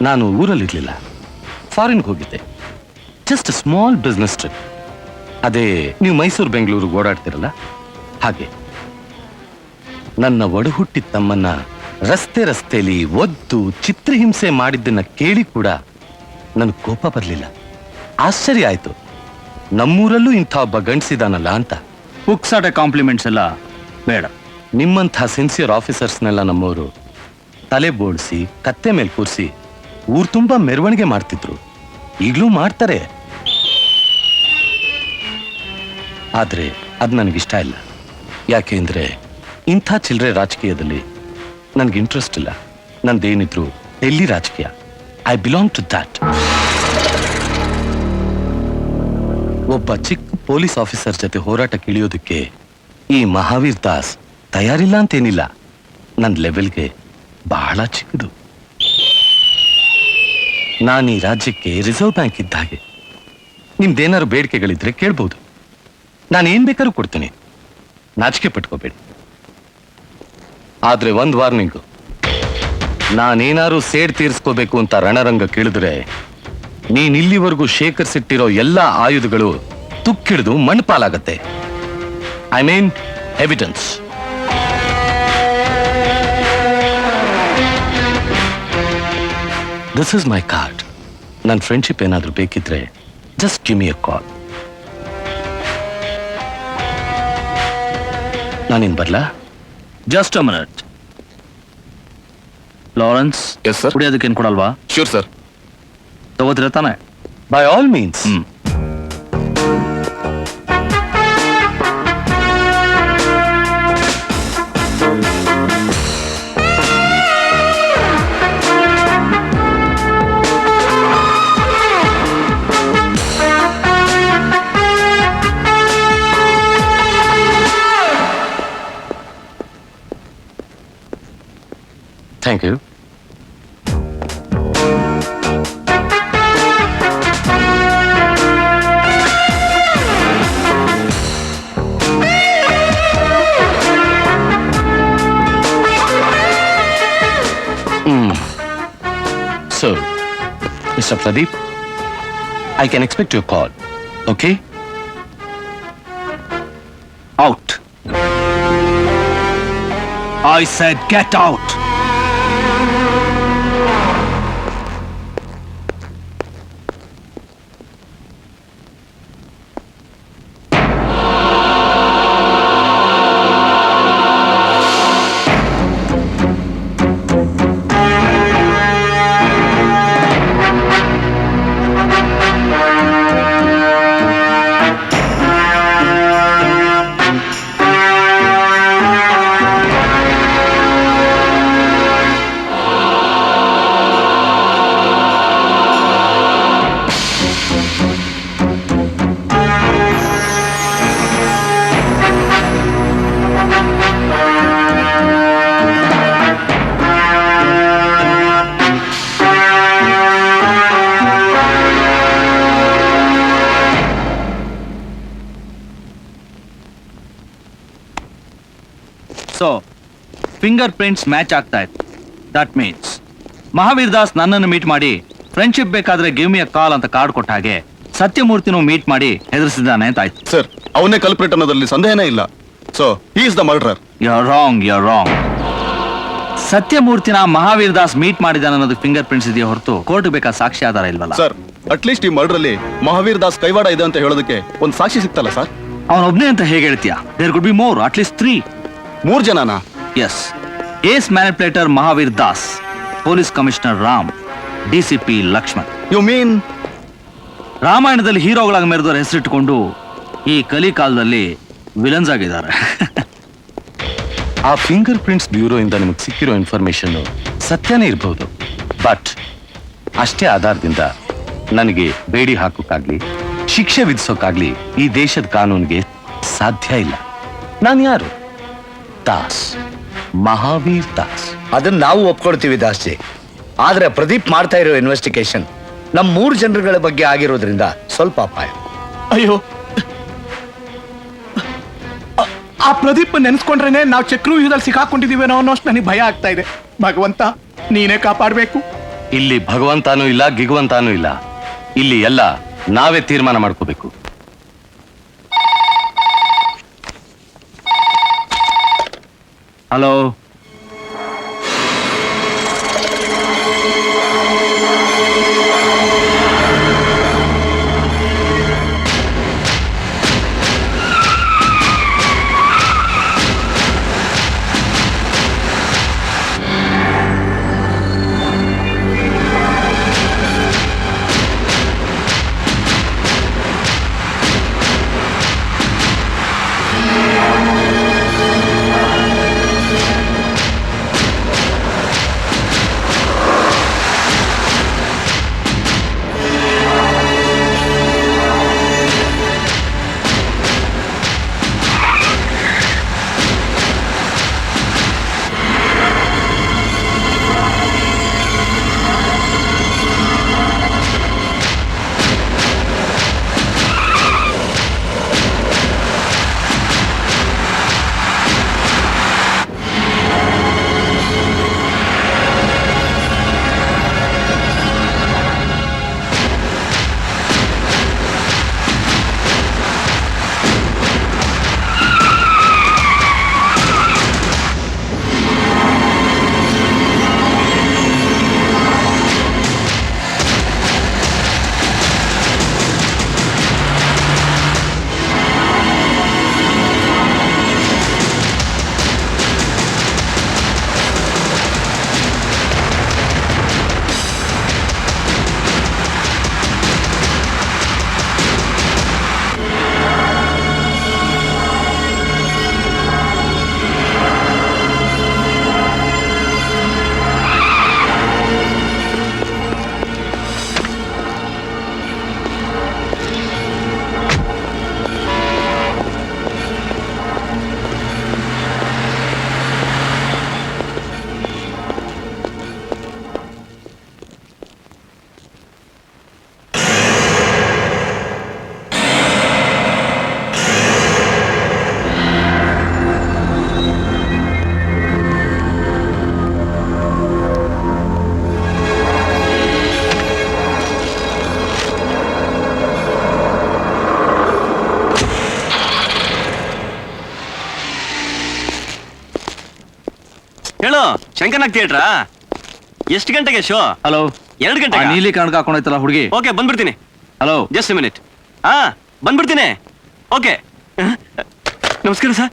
ನಾನು ಊರಲ್ಲಿರ್ಲಿಲ್ಲ, ಫಾರಿನ್ಗೆ ಹೋಗಿದ್ದೆ. Just a small business trip. ಅದೇ ನೀವು ಮೈಸೂರು ಬೆಂಗಳೂರು ಓಡಾಡ್ತಿರಲ್ಲ ಹಾಗೆ. ನನ್ನ ಒಡಹುಟ್ಟಿದ ತಮ್ಮನ್ನ ರಸ್ತೆಯಲ್ಲಿ ಒದ್ದು ಚಿತ್ರಹಿಂಸೆ ಮಾಡಿದ್ದನ್ನ ಕೇಳಿ ಕೂಡ ನನಗೆ ಕೋಪ ಬರಲಿಲ್ಲ. ಆಶ್ಚರ್ಯ ಆಯ್ತು, ನಮ್ಮೂರಲ್ಲೂ ಇಂಥ ಒಬ್ಬ ಗಂಡಸಿದಾನಲ್ಲ ಅಂತ. ಪುಕ್ಸಾಟ ಕಾಂಪ್ಲಿಮೆಂಟ್ಸ್ ಎಲ್ಲ ಬೇಡ. ನಿಮ್ಮಂಥ ಸಿನ್ಸಿಯರ್ ಆಫೀಸರ್ಸ್ನೆಲ್ಲ ನಮ್ಮವರು ತಲೆ ಬೋಳಿಸಿ ಕತ್ತೆ ಮೇಲೆ ಕೂರಿಸಿ ಊರ್ ತುಂಬಾ ಮೆರವಣಿಗೆ ಮಾಡ್ತಿದ್ರು, ಈಗಲೂ ಮಾಡ್ತಾರೆ. ಆದ್ರೆ ಅದು ನನಗಿಷ್ಟ ಇಲ್ಲ. ಯಾಕೆಂದ್ರೆ ಇಂಥ ಚಿಲ್ಲರೆ ರಾಜಕೀಯದಲ್ಲಿ ನನಗೆ ಇಂಟ್ರೆಸ್ಟ್ ಇಲ್ಲ. ನಂದೇನಿದ್ರು ಡೆಲ್ಲಿ ರಾಜಕೀಯ. I belong to that. ಒಬ್ಬ ಚಿಕ್ಕ ಪೊಲೀಸ್ ಆಫೀಸರ್ ಜೊತೆ ಹೋರಾಟಕ್ಕೆ ಇಳಿಯೋದಕ್ಕೆ ಈ ಮಹಾವೀರ್ ದಾಸ್ ತಯಾರಿಲ್ಲ ಅಂತೇನಿಲ್ಲ. ನನ್ನ ಲೆವೆಲ್ಗೆ ಬಹಳ ಚಿಕ್ಕದು. ನಾನು ಈ ರಾಜ್ಯಕ್ಕೆ ರಿಸರ್ವ್ ಬ್ಯಾಂಕ್ ಇದ್ದ ಹಾಗೆ. ನಿಮ್ದೇನಾದ್ರು ಬೇಡಿಕೆಗಳಿದ್ರೆ ಕೇಳ್ಬೋದು, ನಾನು ಏನ್ ಬೇಕಾದ್ರೂ ಕೊಡ್ತೀನಿ, ನಾಚಿಕೆ ಪಟ್ಕೋಬೇಡಿ. ಆದ್ರೆ ಒಂದು ವಾರ್ನಿಂಗು, ನಾನೇನಾದ್ರು ಸೇಡ್ ತೀರಿಸ್ಕೋಬೇಕು ಅಂತ ರಣರಂಗ ಕೇಳಿದ್ರೆ ನೀನ್ ಇಲ್ಲಿವರೆಗೂ ಶೇಖರಿಸಿಟ್ಟಿರೋ ಎಲ್ಲ ಆಯುಧಗಳು ತುಕ್ಕಿಡಿದು ಮಣ್ಪಾಲಾಗತ್ತೆ. I mean evidence. This is my card. ನನ್ನ ಫ್ರೆಂಡ್ಶಿಪ್ ಏನಾದ್ರೂ ಬೇಕಿದ್ರೆ just give me a call. ನಾನಿನ್ ಬರ್ಲಾ? Just a minute. Lawrence, yes sir. ಕುಡಿಯೋದಕ್ಕೇನು ಕೊಡಲ್ವಾ? Sure sir. ತಗೋತೀರ ತಾನೆ? By all means. Thank you. So, Mr. Pradeep, I can expect your call, okay? Out. I said get out. So finger prints match ಆಗ್ತಾ ಇತ್ತು. That means Mahavir Das ನನ್ನನ್ನು meet ಮಾಡಿ friendship ಬೇಕಾದ್ರೆ give me a ಕಾಲ್ ಅಂತ card ಕೊಟ್ಟ ಹಾಗೆ ಸತ್ಯಮೂರ್ತಿನೂ meet ಮಾಡಿ ಹೆದರಿಸಿದ್ದಾನೆ ಅಂತ ಆಯ್ತು. ಸರ್, ಅವನೇ ಕಲ್ಪ್ರಿಟ್ ಅನ್ನೋದ್ರಲ್ಲಿ ಸಂದೇಹನೇ ಇಲ್ಲ. So he is the murderer. You are wrong. ಸತ್ಯಮೂರ್ತಿನ ಮಹಾವೀರ್ ದಾಸ್ ಮೀಟ್ ಮಾಡಿದಾನೆ ಅನ್ನೋದಕ್ಕೆ ಫಿಂಗರ್ ಪ್ರಿಂಟ್ಸ್ ಇದೆಯಾ ಹೊರತು ಕೋರ್ಟ್ ಬೇಕಾದ ಸಾಕ್ಷಿ ಆಧಾರ ಇಲ್ವಲ್ಲ ಸರ್. ಅಟ್ಲೀಸ್ಟ್ ಈ ಮರ್ಡರ್ ಅಲ್ಲಿ ಮಹಾವೀರ್ ದಾಸ್ ಕೈವಾಡ ಇದೆ ಅಂತ ಹೇಳೋದಕ್ಕೆ ಒಂದು ಸಾಕ್ಷಿ ಸಿಕ್ತಲ್ಲ ಸರ್. ಅವನೊಬ್ನೇ ಅಂತ ಹೇಗೆ ಹೇಳ್ತೀಯಾ? There could be more, at least 3. 3 ಜನನಾ? Yes. Ace manipulator Mahavir Das, police commissioner Ram, DCP Lakshman. You mean ರಾಮಾಯಣದಲ್ಲಿ ಹೀರೋಗಳಾಗಿ ಮೆರೆದವ್ರ ಹೆಸರಿಟ್ಟುಕೊಂಡು ಈ ಕಲಿಕಾಲದಲ್ಲಿ ವಿಲನ್ಸ್ ಆಗಿದ್ದಾರೆ. ಆ ಫಿಂಗರ್ ಪ್ರಿಂಟ್ಸ್ ಬ್ಯೂರೋ ಇಂದ ನಿಮಗೆ ಸಿಕ್ಕಿರೋ ಇನ್ಫಾರ್ಮೇಶನ್ ಸತ್ಯನೇ ಇರಬಹುದು, ಬಟ್ ಅಷ್ಟೇ ಆಧಾರದಿಂದ ನನಗೆ ಬೇಡಿ ಹಾಕೋಕ್ಕಾಗ್ಲಿ ಶಿಕ್ಷೆ ವಿಧಿಸೋಕ್ಕಾಗ್ಲಿ ಈ ದೇಶದ ಕಾನೂನಿಗೆ ಸಾಧ್ಯ ಇಲ್ಲ. ನಾನು ಯಾರು? ದಾಸ್, ಮಹಾವೀರ್ ದಾಸ್. ಅದನ್ನ ನಾವು ಒಪ್ಕೊಳ್ತೀವಿ ದಾಸ್ಜಿ. ಆದ್ರೆ ಪ್ರದೀಪ್ ಮಾಡ್ತಾ ಇರೋ ಇನ್ವೆಸ್ಟಿಗೇಷನ್ ನಮ್ 3 ಜನರುಗಳ ಬಗ್ಗೆ ಆಗಿರೋದ್ರಿಂದ ಸ್ವಲ್ಪ ಅಪಾಯ. ಅಯ್ಯೋ, ಆ ಪ್ರದೀಪ್ ನೆನ್ಸ್ಕೊಂಡ್ರೇನೆ ನಾವು ಚಕ್ರವ್ಯೂಹದಲ್ಲಿ ಸಿಕ್ಕಾಕೊಂಡಿದೀವೇನೋ ಅನ್ನೋಷ್ಟು ನನಗೆ ಭಯ ಆಗ್ತಾ ಇದೆ. ಭಗವಂತ ನೀನೇ ಕಾಪಾಡ್ಬೇಕು. ಇಲ್ಲಿ ಭಗವಂತಾನೂ ಇಲ್ಲ, ಗಿಗವಂತಾನೂ ಇಲ್ಲ. ಇಲ್ಲಿ ಎಲ್ಲ ನಾವೇ ತೀರ್ಮಾನ ಮಾಡ್ಕೋಬೇಕು. ಹಲೋ, ಹೇಳು, ಶಂಕರ್ನಾಗ್ ಥಿಯೇಟ್ರಾ? ಎಷ್ಟು ಗಂಟೆಗೆ ಶೋ? ಹಲೋ. 2 ಗಂಟೆ. ನೀಲಿ ಕಣಕ ಹಾಕೊಂಡೈತಲ್ಲ ಹುಡುಗಿ. ಓಕೆ, ಬಂದ್ಬಿಡ್ತೀನಿ. Hello, just minute. ಬಂದ್ಬಿಡ್ತೀನಿ. ಓಕೆ. ನಮಸ್ಕಾರ ಸರ್.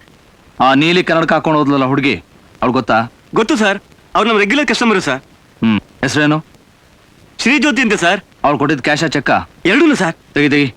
ಆ ನೀಲಿ ಕನ್ನಡಕ ಹಾಕೊಂಡು ಹೋದ್ಲಲ್ಲ ಹುಡುಗಿ, ಅವ್ಳು ಗೊತ್ತಾ? ಗೊತ್ತು ಸರ್, ಅವ್ರು ನಮ್ಮ ರೆಗ್ಯುಲರ್ ಕಸ್ಟಮರು ಸರ್. ಹೆಸರೇನು? ಶ್ರೀಜ್ಯೋತಿ ಅಂತ ಸರ್. ಅವ್ಳು ಕೊಟ್ಟಿದ್ ಕ್ಯಾಶ ಚೆಕ್ಕ? ಎರಡೂ ಸರ್. ತೆಗಿ ತೆಗಿ.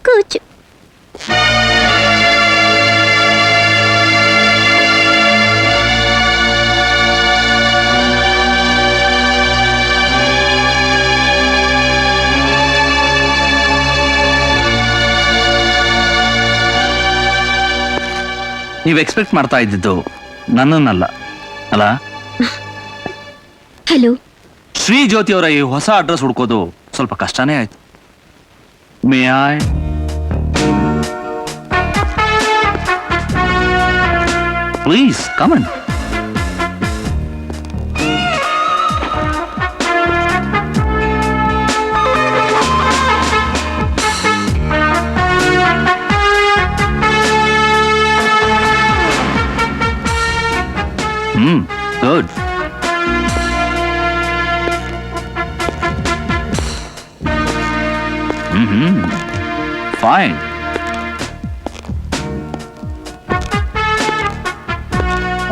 ಕೂಚು. ನೀವು ಎಕ್ಸ್ಪೆಕ್ಟ್ ಮಾಡ್ತಾ ಇದ್ದಿದ್ದು ನನ್ನನ್ನಲ್ಲ ಅಲ್ಲ? ಹಲೋ. ಶ್ರೀ ಜ್ಯೋತಿ ಅವರ ಈ ಹೊಸ ಅಡ್ರೆಸ್ ಹುಡ್ಕೋದು ಸ್ವಲ್ಪ ಕಷ್ಟನೇ ಆಯ್ತು. May I? Please come on. Good. Fine.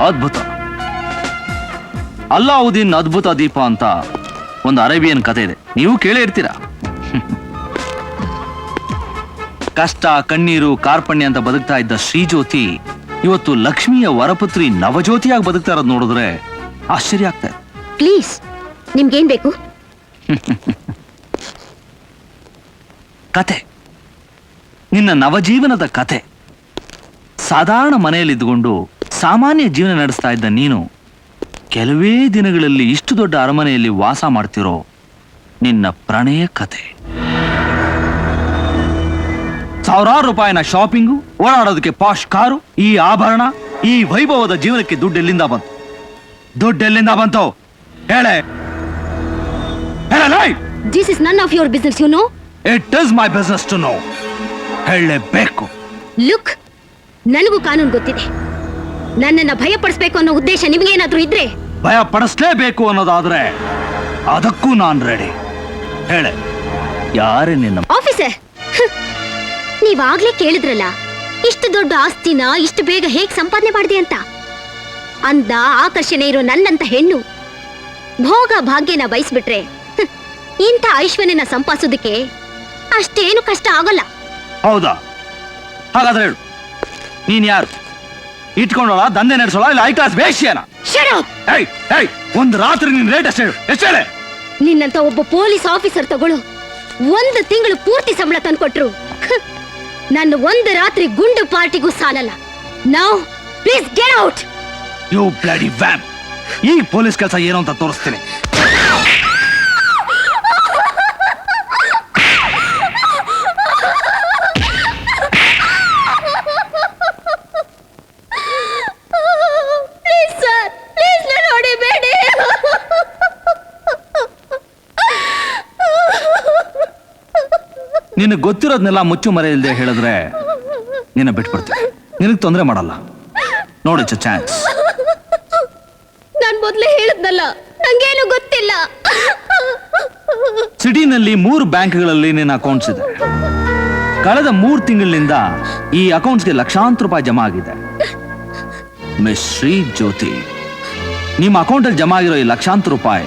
ಅದ್ಭುತ. ಅಲ್ಲಾವುದ್ದೀನ್ ಅದ್ಭುತ ದೀಪ ಅಂತ ಒಂದು ಅರೇಬಿಯನ್ ಕಥೆ ಇದೆ, ನೀವು ಕೇಳೇ ಇರ್ತೀರಾ. ಕಷ್ಟ, ಕಣ್ಣೀರು, ಕಾರ್ಪಣ್ಯ ಅಂತ ಬದುಕ್ತಾ ಇದ್ದ ಶ್ರೀಜ್ಯೋತಿ ಇವತ್ತು ಲಕ್ಷ್ಮಿಯ ವರಪುತ್ರಿ ನವಜ್ಯೋತಿಯಾಗಿ ಬದುಕ್ತಾ ಇರೋದು ನೋಡಿದ್ರೆ ಆಶ್ಚರ್ಯ ಆಗ್ತಾ ಇದೆ. ಪ್ಲೀಸ್, ನಿಮ್ಗೇನ್ ಬೇಕು? ಕತೆ, ನಿನ್ನ ನವಜೀವನದ ಕತೆ. ಸಾಧಾರಣ ಮನೆಯಲ್ಲಿದ್ದುಕೊಂಡು ಸಾಮಾನ್ಯ ಜೀವನ ನಡೆಸ್ತಾ ಇದ್ದ ನೀನು ಕೆಲವೇ ದಿನಗಳಲ್ಲಿ ಇಷ್ಟು ದೊಡ್ಡ ಅರಮನೆಯಲ್ಲಿ ವಾಸ ಮಾಡ್ತಿರೋ ನಿನ್ನ ಪ್ರಣಯ ಕತೆ. ಸಾವಿರಾರು ರೂಪಾಯಿನ ಶಾಪಿಂಗು, ಓಡಾಡೋದಕ್ಕೆ ಪಾಶ್ ಕಾರು, ಈ ಆಭರಣ, ಈ ವೈಭವದ ಜೀವನಕ್ಕೆ ದುಡ್ಡೆಲ್ಲಿಂದ ಬಂತು? ದುಡ್ಡೆಲ್ಲಿಂದ ಬಂತು ಹೇಳೆ. This is none of your business, you know. It is my business to know. ಹೇಳಲೇಬೇಕು. ಲುಕ್, ನನಗೂ ಕಾನೂನು ಗೊತ್ತಿದೆ. ನನ್ನನ್ನ ಭಯ ಪಡಿಸ್ಬೇಕು ಅನ್ನೋ ಉದ್ದೇಶ ನಿಮ್ಗೇನಾದ್ರೂ ಇದ್ರೆ ಭಯ ಪಡಿಸ್ಲೇಬೇಕು ಅನ್ನೋದಾದ್ರೆ ಅದಕ್ಕೂ ನಾನ್ ರೆಡಿ. ಹೇಳೆ, ಯಾರೇ ನಿನ್ನ ಆಫೀಸರ್? ನೀವಾಗ್ಲೇ ಕೇಳಿದ್ರಲ್ಲ, ಇಷ್ಟು ದೊಡ್ಡ ಆಸ್ತಿನ ಇಷ್ಟು ಬೇಗ ಹೇಗ್ ಸಂಪಾದನೆ ಮಾಡಿದೆ ಅಂತ. ಅಂದ ಆಕರ್ಷಣೆ ಇರೋ ನನ್ನಂತ ಹೆಣ್ಣು ಭೋಗ ಭಾಗ್ಯನ ಬಯಸ್ಬಿಟ್ರೆ ಇಂಥ ಐಶ್ವರ್ಯನ ಸಂಪಾದಿಸೋದಕ್ಕೆ ಅಷ್ಟೇನು ಕಷ್ಟ ಆಗಲ್ಲ. ಹೌದಾ? ಹಾಗಾದ್ರೆ ಹೇಳು, ನೀನ್ ಯಾರು? ಇಟ್ಕೊಂಡೋಳ, ದಂಧೆ ನಡೆಸೋಳ, ಇಲ್ಲ ಹೈ ಕ್ಲಾಸ್ ವೇಶ್ಯನ? ಒಂದ್ ರಾತ್ರಿ ನಿನ್ ರೇಟ್ ಅಷ್ಟೇ ಹೇಳು. ಎಷ್ಟು ಹೇಳೆ? ನಿನ್ನಂತ ಒಬ್ಬ ಪೊಲೀಸ್ ಆಫೀಸರ್ ತಗೊಳ್ಳು 1 ತಿಂಗಳು ಪೂರ್ತಿ ಸಂಬಳ ತಂದ್ಕೊಟ್ರು ನನ್ನ ಒಂದು ರಾತ್ರಿ ಗುಂಡು ಪಾರ್ಟಿಗೂ ಸಾಲಲ್ಲ. Now please get out. You bloody wham. ಈ ಪೊಲೀಸ್ ಕೆಲಸ ಏನು ಅಂತ ತೋರಿಸ್ತೀನಿ. ಪ್ಲೀಸ್ ಸರ್, ಪ್ಲೀಸ್ ನನ್ನ ಹೊಡಿಬೇಡಿ. ನಿನಗೆ ಗೊತ್ತಿರೋದ್ನೆಲ್ಲ ಮುಚ್ಚು ಮರೆ ಇಲ್ಲದೆ ಹೇಳಿದ್ರೆ ನಿನ್ನ ಬಿಟ್ಬಿಡ್ತೀನಿ. ನಿನಗೆ ತೊಂದರೆ ಮಾಡಲ್ಲ. ನೋಡಿ ಚಾನ್ಸ್. ನಾನ್ ಮೊದ್ಲೇ ಹೇಳಿದ್ನಲ್ಲ, ನಂಗೇನು ಗೊತ್ತಿಲ್ಲ. ಸಿಟಿನಲ್ಲಿ 3 ಬ್ಯಾಂಕ್ಗಳಲ್ಲಿ ನಿನ್ನ ಅಕೌಂಟ್ಸ್ ಇದೆ. ಕಳೆದ 3 ತಿಂಗಳಿನಿಂದ ಈ ಅಕೌಂಟ್ಸ್ಗೆ ಲಕ್ಷಾಂತರ ರೂಪಾಯಿ ಜಮಾ ಆಗಿದೆ. ಮಿಸ್ ಶ್ರೀ ಜ್ಯೋತಿ, ನಿಮ್ಮ ಅಕೌಂಟಲ್ಲಿ ಜಮಾ ಆಗಿರೋ ಈ ಲಕ್ಷಾಂತರ ರೂಪಾಯಿ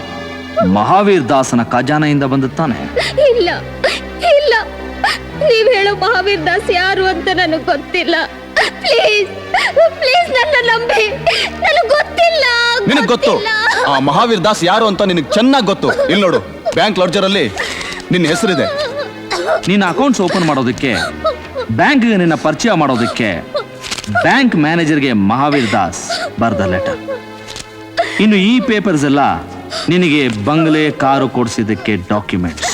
ಮಹಾವೀರ್ ದಾಸನ ಖಜಾನೆಯಿಂದ ಬಂದುತ್ತಾನೆ? ಇಲ್ಲ ಇಲ್ಲ, ನೀವ್ ಹೇಳೋ ಮಹಾವೀರ್ ದಾಸ್ ಯಾರು ಅಂತ ನನಗ್ ಗೊತ್ತಿಲ್ಲ. ಪ್ಲೀಸ್ ಪ್ಲೀಸ್ ನನ್ನ ನಂಬಿ. ನನಗ್ ಗೊತ್ತಿಲ್ಲ. ನಿನಗ್ ಗೊತ್ತು? ಆ ಮಹಾವೀರ್ ದಾಸ್ ಯಾರು ಅಂತ ನಿನಗ್ ಚೆನ್ನಾಗಿ ಗೊತ್ತು. ಇಲ್ಲಿ ನೋಡು, ಬ್ಯಾಂಕ್ ಲಾಡ್ಜರ್ ಅಲ್ಲಿ ನಿನ್ನ ಹೆಸರಿದೆ. ನಿನ್ನ ಅಕೌಂಟ್ಸ್ ಓಪನ್ ಮಾಡೋದಕ್ಕೆ, ಬ್ಯಾಂಕ್ಗೆ ನಿನ್ನ ಪರಿಚಯ ಮಾಡೋದಕ್ಕೆ ಬ್ಯಾಂಕ್ ಮ್ಯಾನೇಜರ್ಗೆ ಮಹಾವೀರ್ ದಾಸ್ ಬರ್ದ ಲೆಟರ್. ಇನ್ನು ಈ ಪೇಪರ್ಸ್ ಎಲ್ಲ ನಿನಗೆ ಬಂಗ್ಲೆ, ಕಾರು ಕೊಡಿಸಿದ್ದಕ್ಕೆ ಡಾಕ್ಯುಮೆಂಟ್ಸ್.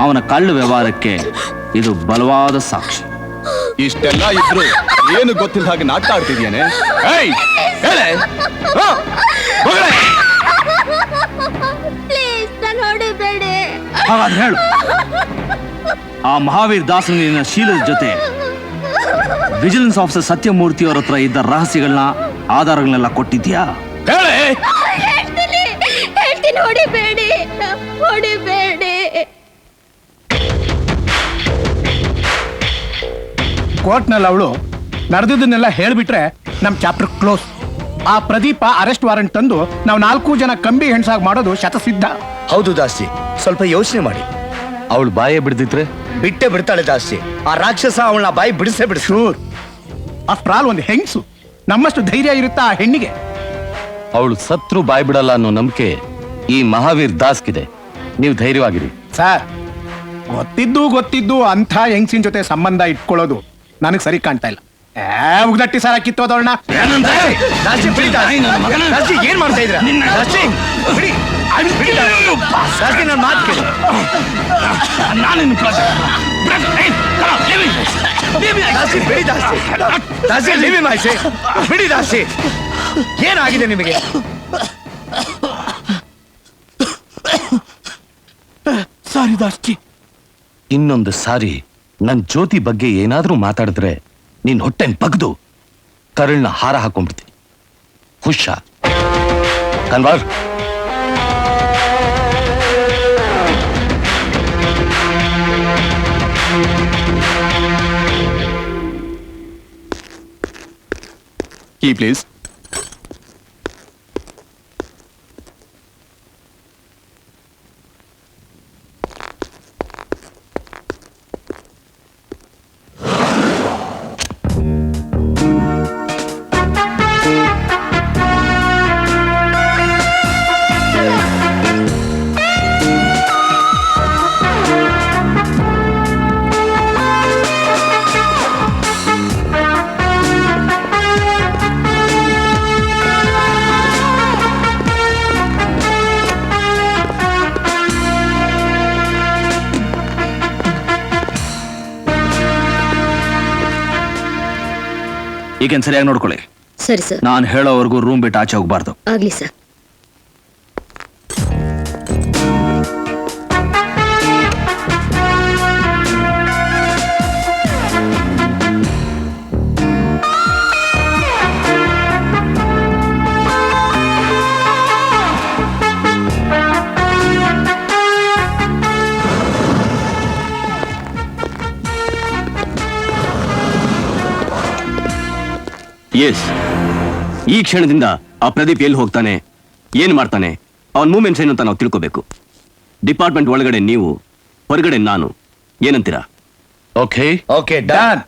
ಅವನ ಕಳ್ಳ ವ್ಯವಹಾರಕ್ಕೆ ಇದು ಬಲವಾದ ಸಾಕ್ಷಿ. ಇಷ್ಟೆಲ್ಲ ಇದ್ರು ಏನು ಗೊತ್ತಿಲ್ಲ ಹಾಗೆ ನಾಟಕ ಆಡ್ತಿದ್ಯಾನೆ? ಪ್ಲೀಸ್ ನನ್ನ ಹೊಡಿಬೇಡಿ. ಹಾಗಾದ್ರೆ ಹೇಳು, ಆ ಮಹಾವೀರ್ ದಾಸನ ನಿನ್ನ ಶೀಲದ ಜೊತೆ ವಿಜಿಲೆನ್ಸ್ ಆಫೀಸರ್ ಸತ್ಯಮೂರ್ತಿ ಅವರ ಹತ್ರ ಇದ್ದ ರಹಸ್ಯಗಳನ್ನ, ಆಧಾರಗಳನ್ನೆಲ್ಲ ಕೊಟ್ಟಿದ್ಯಾ? ಹೇಳ್ತೀನಿ, ಹೊಡಿಬೇಡಿ, ಹೊಡಿಬೇಡಿ. ಕೋರ್ಟ್ನಲ್ಲಿ ಅವಳು ನಡೆದಿದ್ದನ್ನೆಲ್ಲ ಹೇಳ್ಬಿಟ್ರೆ ನಮ್ ಚಾಪ್ಟರ್ ಕ್ಲೋಸ್. ಆ ಪ್ರದೀಪ ಅರೆಸ್ಟ್ ವಾರೆಂಟ್ ತಂದು ನಾವು 4 ಜನ ಕಂಬಿ ಹೆಣ್ಸಾಗಿ ಮಾಡೋದು ಶತಸಿದ್ಧ. ಹೌದು ದಾಸಿ, ಸ್ವಲ್ಪ ಯೋಚನೆ ಮಾಡಿ. ಅವಳು ಬಾಯೇ ಬಿಡ್ದಿದ್ರೆ ಬಿಟ್ಟೆ ಬಿಡ್ತಾಳೆ ದಾಸಿ. ಆ ರಾಕ್ಷಸ ಅವಳನ್ನ ಬಾಯಿ ಬಿಡಿಸೇ ಬಿಡಿಸು. ಶೂರ್, ಆಫ್ಟರ್ ಆಲ್ ಒಂದು ಹೆಂಗ್ಸು. ನಮ್ಮಷ್ಟು ಧೈರ್ಯ ಇರುತ್ತಾ ಆ ಹೆಣ್ಣಿಗೆ? ಅವಳು ಸತ್ರು ಬಾಯ್ ಬಿಡಲ್ಲ ಅನ್ನೋ ನಂಬಿಕೆ ಈ ಮಹಾವೀರ್ ದಾಸ್ಗಿದೆ. ನೀವು ಧೈರ್ಯವಾಗಿರಿ. ಸರ್, ಗೊತ್ತಿದ್ದು ಅಂಥ ಹೆಂಗ್ಸಿನ ಜೊತೆ ಸಂಬಂಧ ಇಟ್ಕೊಳ್ಳೋದು ನನಗೆ ಸರಿ ಕಾಣ್ತಾ ಇಲ್ಲ. ಉಗ್ದಟ್ಟಿ ಸಾರ ಕಿತ್ತೋದವಳನ್ನ ಏನ್ ಮಾಡ್ತಾ ಇದ್ರ? ದಾಸಿ ನನ್ನ ಮಾತು ಕೇಳಿ. ನಾನಿನ್ನು ದಾಸಿ ಬಿಡಿ ದಾಸಿ. ದಾಸಿ leave him, I say. ಬಿಡಿ ದಾಸಿ. ಏನಾಗಿದೆ ನಿಮಗೆ? ಸಾರಿ ದಾಸ್ತಿ. ಇನ್ನೊಂದು ಸಾರಿ ನನ್ ಜ್ಯೋತಿ ಬಗ್ಗೆ ಏನಾದ್ರೂ ಮಾತಾಡಿದ್ರೆ ನಿನ್ ಹೊಟ್ಟೆನ್ ಬಗ್ದು ಕರಳ್ನ ಹಾರ ಹಾಕೊಂಡ್ಬಿಡ್ತೀನಿ. ಹುಷಾ ಕನ್ವಾರ್. Key please. ಈಗೇನ್ ಸರಿಯಾಗಿ ನೋಡ್ಕೊಳ್ಳಿ. ಸರಿ ಸರ್. ನಾನು ಹೇಳೋವರೆಗೂ ರೂಮ್ ಬಿಟ್ಟು ಆಚೆ ಹೋಗ್ಬಾರ್ದು. ಆಗ್ಲಿ ಸರ್. ಎಸ್, ಈ ಕ್ಷಣದಿಂದ ಆ ಪ್ರದೀಪ್ ಎಲ್ಲಿ ಹೋಗ್ತಾನೆ, ಏನ್ ಮಾಡ್ತಾನೆ, ಅವನ್ ಮೂವ್ಮೆಂಟ್ಸ್ ಏನು ಅಂತ ನಾವು ತಿಳ್ಕೋಬೇಕು. ಡಿಪಾರ್ಟ್ಮೆಂಟ್ ಒಳಗಡೆ ನೀವು, ಹೊರಗಡೆ ನಾನು. ಏನಂತೀರಾ? Okay okay done.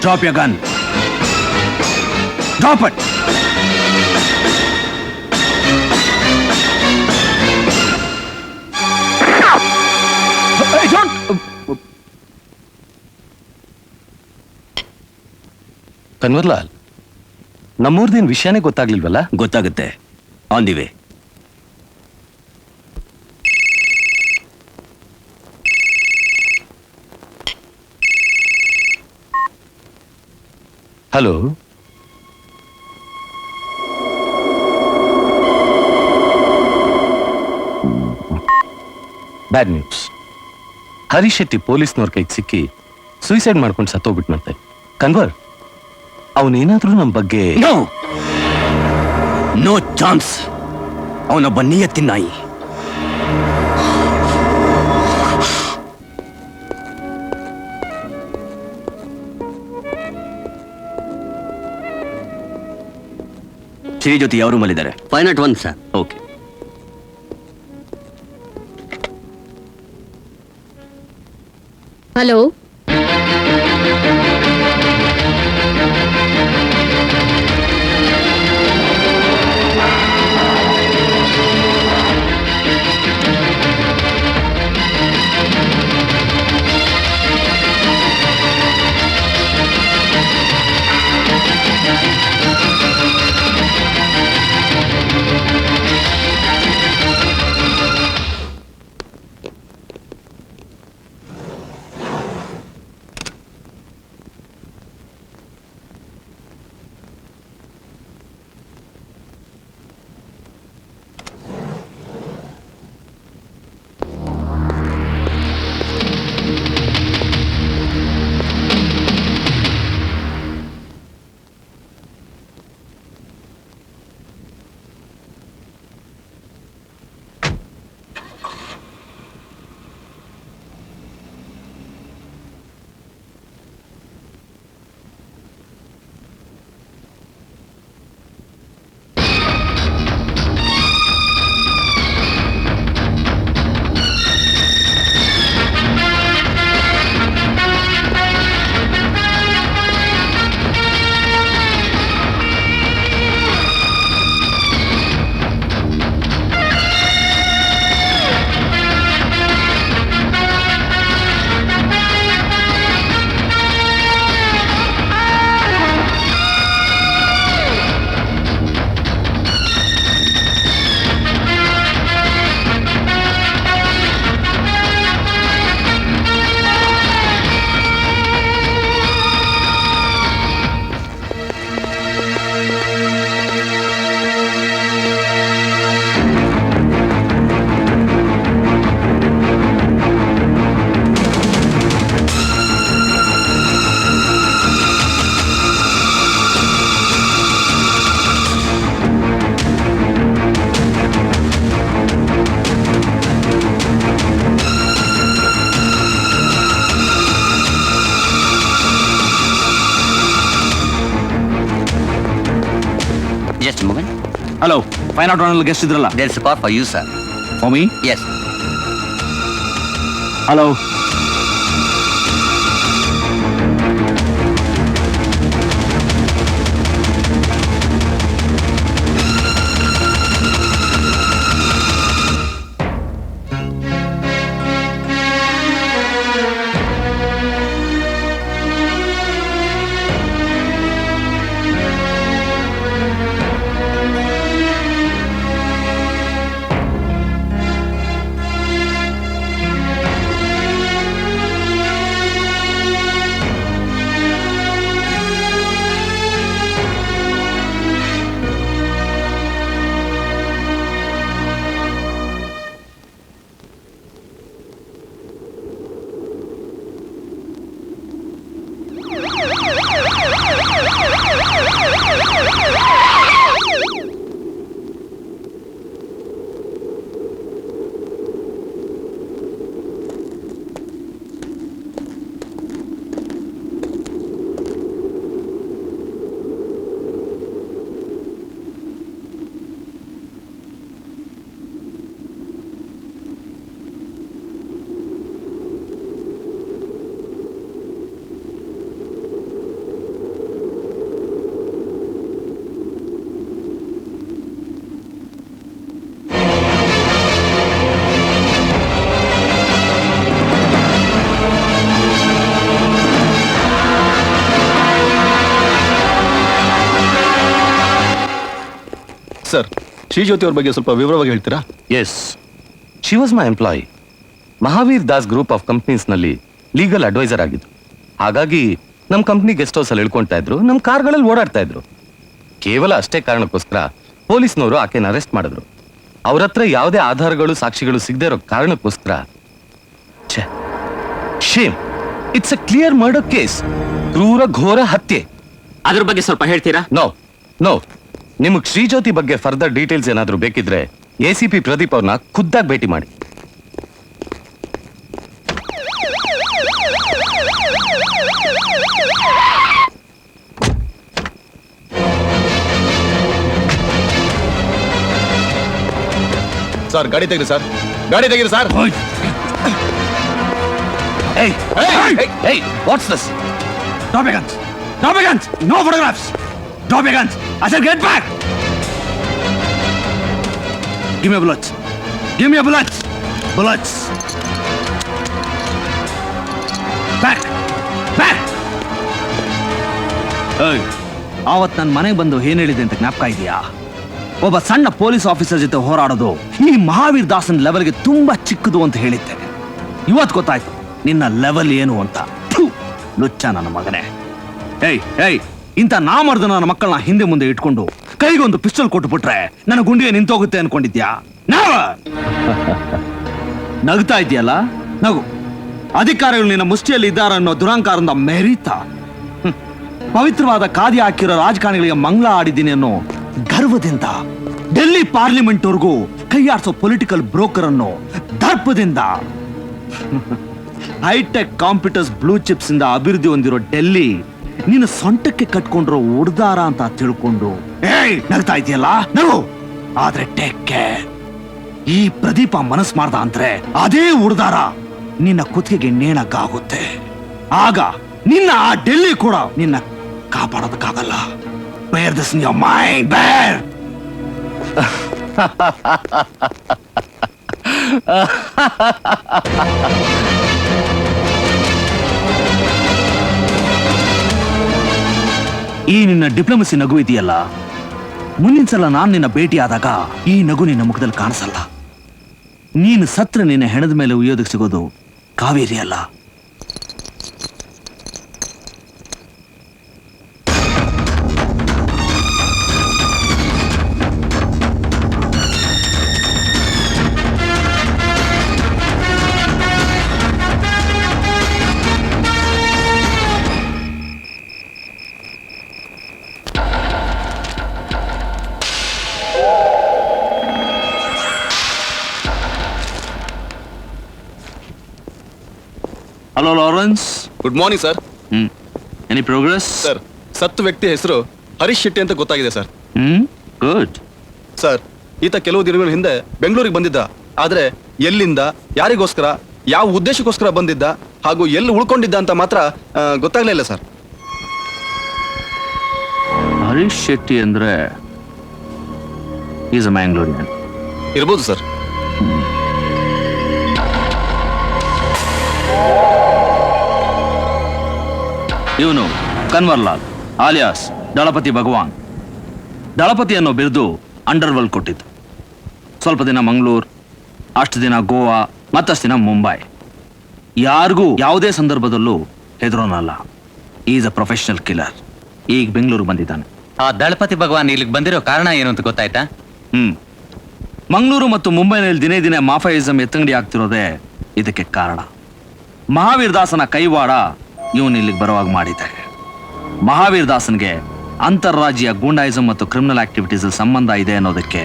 Drop your gun. Drop it. Kanwarlal, ನಮ್ಮೂರ್ದೇನ್ ವಿಷಯನೇ ಗೊತ್ತಾಗ್ಲಿಲ್ವಲ್ಲ? ಗೊತ್ತಾಗುತ್ತೆ, on the way. Hello, bad news. Harish Shetty ಪೊಲೀಸ್ನವ್ರ ಕೈಗೆ ಸಿಕ್ಕಿ ಸೂಸೈಡ್ ಮಾಡ್ಕೊಂಡು ಸತ್ತೋಗ್ಬಿಟ್ನಂತೆ. ಕನ್ವರ್, ಅವನೇನಾದ್ರೂ ನಮ್ಮ ಬಗ್ಗೆ... ನೋ ನೋ ಚಾನ್ಸ್. ಅವನೊಬ್ಬ ನಿಯತ್ತಿನ ನಾಯಿ. ಶ್ರೀ ಜೊತೆ ಯಾವ ರೂಮಲ್ಲಿದ್ದಾರೆ? 501 sir. Okay. Hello, Just a moment. Hello, 501 guest ಇದ್ರಲ್ಲ? There's a call for you, sir. For me? Yes. Hello. Sir, ಶ್ರೀಜ್ಯೋತಿ ಅವ್ರ ಬಗ್ಗೆ ಸ್ವಲ್ಪ ವಿವರವಾಗಿ ಹೇಳ್ತೀರಾ? Yes, she was my employee. Mahavir Das group of ಕಂಪ್ನೀಸ್ನಲ್ಲಿ ಲೀಗಲ್ ಅಡ್ವೈಸರ್ ಆಗಿದ್ರು. ಹಾಗಾಗಿ ನಮ್ಮ ಕಂಪ್ನಿ ಗೆಸ್ಟ್ ಹೌಸ್ ಅಲ್ಲಿ ಇಳ್ಕೊಂತಾ ಇದ್ರು, ನಮ್ಮ ಕಾರ್ಗಳಲ್ಲಿ ಓಡಾಡ್ತಾ ಇದ್ರು. ಕೇವಲ ಅಷ್ಟೇ ಕಾರಣಕ್ಕೋಸ್ಕರ ಪೊಲೀಸ್ನವರು ಆಕೆನ ಅರೆಸ್ಟ್ ಮಾಡಿದ್ರು. ಅವ್ರ ಹತ್ರ ಯಾವುದೇ ಆಧಾರಗಳು ಸಾಕ್ಷಿಗಳು ಸಿಗದೆ ಇರೋ ಕಾರಣಕ್ಕೋಸ್ಕರ shame. It's a clear murder case. ಕ್ರೂರ ಘೋರ ಹತ್ಯೆ. ಅದ್ರ ಬಗ್ಗೆ ಸ್ವಲ್ಪ ಹೇಳ್ತೀರಾ? ನೋ ನೋ, ನಿಮಗ್ ಶ್ರೀಜ್ಯೋತಿ ಬಗ್ಗೆ ಫರ್ದರ್ ಡೀಟೇಲ್ಸ್ ಏನಾದ್ರೂ ಬೇಕಿದ್ರೆ ACP ಪ್ರದೀಪ್ ಅವ್ರನ್ನ ಖುದ್ದಾಗಿ ಭೇಟಿ ಮಾಡಿ. ಸರ್, ಗಾಡಿ ತೆಗೀರಿ ಸರ್, ಗಾಡಿ ತೆಗೀರಿ sir. Hey! Hey! What's this? Drop your guns! Drop your guns! No photographs! Drop your guns! I said get back! Give me your bullets! Give me your bullets! Bullets! Back! Back! Hey! ಆವತ್ ನನ್ನ ಮನೆಗೆ ಬಂದು ಏನ್ ಹೇಳಿದೆ ಅಂತ ಜ್ಞಾಪಕ ಇದೆಯಾ? ಒಬ್ಬ ಸಣ್ಣ ಪೊಲೀಸ್ ಆಫೀಸರ್ ಜೊತೆ ಹೋರಾಡೋದು ಈ ಮಹಾವೀರ್ ದಾಸನ್ ಲೆವೆಲ್ಗೆ ತುಂಬಾ ಚಿಕ್ಕದು ಅಂತ ಹೇಳಿದ್ದೆ. ಇವತ್ತು ಗೊತ್ತಾಯ್ತು ನಿನ್ನ ಲೆವೆಲ್ ಏನು ಅಂತ. ಲುಚ್ಚ ನನ್ನ ಮಗನೇ. ಏಯ್ ಇಂಥ ನಾಮರ್ದ ನನ್ನ ಮಕ್ಕಳನ್ನ ಹಿಂದೆ ಮುಂದೆ ಇಟ್ಕೊಂಡು ಕೈಗೊಂದು ಪಿಸ್ಟಲ್ ಕೊಟ್ಟುಬಿಟ್ರೆ ನನ್ನ ಗುಂಡಿಗೆ ನಿಂತೋಗುತ್ತೆ ಅನ್ಕೊಂಡಿದ್ಯಾ? ನಗ್ತಾ ಇದೆಯಲ್ಲ, ನಗು. ಅಧಿಕಾರಿಗಳು ನಿನ್ನ ಮುಷ್ಟಿಯಲ್ಲಿ ಇದ್ದಾರೆ ಅನ್ನೋ ದುರಾಂಕಾರದಿಂದ ಮೆರೀತ ಪವಿತ್ರವಾದ ಖಾದಿ ಹಾಕಿರೋ ರಾಜಕಾರಣಿಗಳಿಗೆ ಮಂಗಳ ಆಡಿದ್ದೀನಿ ಅನ್ನೋ ಗರ್ವದಿಂದ ಡೆಲ್ಲಿ ಪಾರ್ಲಿಮೆಂಟ್ ವರ್ಗೂ ಕೈಯಾಡಿಸೋ ಪೊಲಿಟಿಕಲ್ ಬ್ರೋಕರ್ ಅನ್ನೋ ದರ್ಪದಿಂದ ಹೈಟೆಕ್ ಕಾಂಪ್ಯೂಟರ್ಸ್ ಬ್ಲೂ ಚಿಪ್ಸ್ ಇಂದ ಅಭಿವೃದ್ಧಿ ಹೊಂದಿರೋ ಡೆಲ್ಲಿ ನಿನ್ನ ಸೊಂಟಕ್ಕೆ ಕಟ್ಕೊಂಡಿರೋ ಉಡ್ದಾರ ಅಂತ ತಿಳ್ಕೊಂಡು ನಗ್ತಾ ಇದೆಯಲ್ಲ, ನಗು. ಆದ್ರೆ ಟೇಕ್ ಕೇರ್, ಈ ಪ್ರದೀಪ ಮನಸ್ ಮಾಡ್ದ ಅಂದ್ರೆ ಅದೇ ಉಡ್ದಾರ ನಿನ್ನ ಕುತ್ತಿಗೆಗೆ ನೇಣಕ್ಕಾಗುತ್ತೆ. ಆಗ ನಿನ್ನ ಆ ಡೆಲ್ಲಿ ಕೂಡ ನಿನ್ನ ಕಾಪಾಡೋದಕ್ಕಾಗಲ್ಲ. ಬೇರ್ ದಿಸ್ ಇನ್ ಯೋರ್ ಮೈಂಡ್, ಬೇರ್. ಈ ನಿನ್ನ ಡಿಪ್ಲೊಮಸಿ ನಗು ಇದೆಯಲ್ಲ, ಮುಂದಿನ ಸಲ ನಾನು ನಿನ್ನ ಭೇಟಿ ಆದಾಗ ಈ ನಗು ನಿನ್ನ ಮುಖದಲ್ಲಿ ಕಾಣಿಸಲ್ಲ. ನೀನು ಸತ್ರ ನಿನ್ನ ಹೆಣದ ಮೇಲೆ ಉಯ್ಯೋದಕ್ಕೆ ಸಿಗೋದು ಕಾವೇರಿ ಅಲ್ಲ. Hello Lawrence. Good morning sir. Any progress? Sir, ಸತ್ತು ವ್ಯಕ್ತಿ ಹೆಸರು ಹರೀಶ್ ಶೆಟ್ಟಿ ಅಂತ ಗೊತ್ತಾಗಿದೆ ಸರ್. ಗುಡ್. ಸರ್, ಈತ ಕೆಲವು ದಿನಗಳ ಹಿಂದೆ ಬೆಂಗಳೂರಿಗೆ ಬಂದಿದ್ದ. ಆದ್ರೆ ಎಲ್ಲಿಂದ, ಯಾರಿಗೋಸ್ಕರ, ಯಾವ ಉದ್ದೇಶಕ್ಕೋಸ್ಕರ ಬಂದಿದ್ದ ಹಾಗೂ ಎಲ್ಲಿ ಉಳ್ಕೊಂಡಿದ್ದ ಅಂತ ಮಾತ್ರ ಗೊತ್ತಾಗ್ಲೇ ಇಲ್ಲ ಸರ್. ಹರೀಶ್ ಶೆಟ್ಟಿ ಅಂದ್ರೆ ಈಸ್ ಅ ಮ್ಯಾಂಗ್ಳೂರಿಯನ್ ಇರ್ಬೋದು ಸರ್. ಇವನು ಕನ್ವರ್ಲಾಲ್ ಆಲಿಯಾಸ್ ದಳಪತಿ ಭಗವಾನ್. ದಳಪತಿ ಅನ್ನೋ ಬಿರುದು ಅಂಡರ್ವರ್ಲ್ಡ್ ಕೊಟ್ಟಿದ್ದು. ಸ್ವಲ್ಪ ದಿನ ಮಂಗಳೂರು, ಅಷ್ಟು ದಿನ ಗೋವಾ, ಮತ್ತಷ್ಟು ದಿನ ಮುಂಬೈ. ಯಾರಿಗೂ ಯಾವುದೇ ಸಂದರ್ಭದಲ್ಲೂ ಹೆದರೋನಲ್ಲ. Is a professional killer. ಈಗ ಬೆಂಗಳೂರು ಬಂದಿದ್ದಾನೆ. ಆ ದಳಪತಿ ಭಗವಾನ್ ಇಲ್ಲಿಗೆ ಬಂದಿರೋ ಕಾರಣ ಏನು ಅಂತ ಗೊತ್ತಾಯ್ತಾ? ಮಂಗಳೂರು ಮತ್ತು ಮುಂಬೈನಲ್ಲಿ ದಿನೇ ದಿನೇ ಮಾಫಿಯಾಯಿಸಂ ಎತ್ತಂಗಡಿ ಆಗ್ತಿರೋದೇ ಇದಕ್ಕೆ ಕಾರಣ. ಮಹಾವೀರ್ ದಾಸನ ಕೈವಾಡ ಇವನು ಇಲ್ಲಿಗೆ ಬರುವಾಗ ಮಾಡಿದೆ. ಮಹಾವೀರ್ ದಾಸನ್ಗೆ ಅಂತಾರಾಜ್ಯ ಗೂಂಡಾಯಿಸಂ ಮತ್ತು ಕ್ರಿಮಿನಲ್ ಆಕ್ಟಿವಿಟೀಸ್ ಸಂಬಂಧ ಇದೆ ಅನ್ನೋದಕ್ಕೆ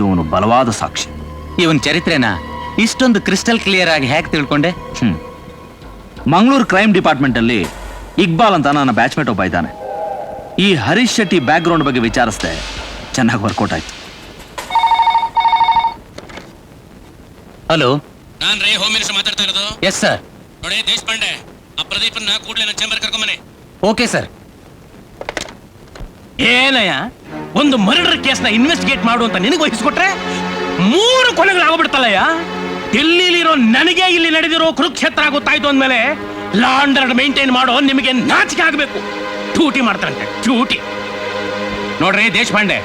ಇವನು ಬಲವಾದ ಸಾಕ್ಷಿ. ಇವನ್ ಚರಿತ್ರೆನ ಇಷ್ಟೊಂದು ಕ್ರಿಸ್ಟಲ್ ಕ್ಲಿಯರ್ ಆಗಿ ಹೇಗೆ ತಿಳ್ಕೊಂಡೆ? ಮಂಗಳೂರು ಕ್ರೈಮ್ ಡಿಪಾರ್ಟ್ಮೆಂಟ್ ಅಲ್ಲಿ ಇಕ್ಬಾಲ್ ಅಂತ ನನ್ನ ಬ್ಯಾಚ್ಮೇಟ್ ಒಬ್ಬ ಇದ್ದಾನೆ. ಈ ಹರೀಶ್ ಶೆಟ್ಟಿ ಬ್ಯಾಕ್ ಗ್ರೌಂಡ್ ಬಗ್ಗೆ ವಿಚಾರಿಸಿದೆ, ಚೆನ್ನಾಗಿ ವರ್ಕೌಟ್ ಆಯ್ತು. ಹಲೋ, ನಾನ್ ರೇ ಹೋಮ್ ಮಿನಿಸ್ಟರ್ ಮಾತಾಡ್ತಾ ಇರೋದು. Yes sir. ನೋಡಿ ದೇಶಪಾಂಡೆ, ಆ ಪ್ರದೀಪನ್ನ ಕೂಡಲೇ ನನ್ನ ಚೇಂಬರ್ ಕರ್ಕೊಂಬನೆ. Okay sir. ಏನಯ್ಯ, ಒಂದು ಮರ್ಡರ್ ಕೇಸ್ನ ಇನ್ವೆಸ್ಟಿಗೇಟ್ ಮಾಡು ಅಂತ ನಿನಗೆ ವಹಿಸ್ಕೊಟ್ರೆ 3 ಕೊಲೆಗಳಾಗ್ಬಿಡ್ತಲ್ಲಯ್ಯ. ಡೆಲ್ಲಿಲಿರೋ ನನಗೆ ಇಲ್ಲಿ ನಡೆದಿರೋ ಕುರುಕ್ಷೇತ್ರ ಗೊತ್ತಾಯ್ತು ಅಂದ್ಮೇಲೆ ಲಾ ಅಂಡ್ ಆರ್ಡರ್ ಮೇಂಟೈನ್ ಮಾಡೋ ನಿಮಗೆ ನಾಚಿಕೆ ಆಗ್ಬೇಕು. ಡ್ಯೂಟಿ ಮಾಡ್ತಾರಂತೆ, ಡ್ಯೂಟಿ. ನೋಡ್ರಿ ದೇಶಪಾಂಡೆ,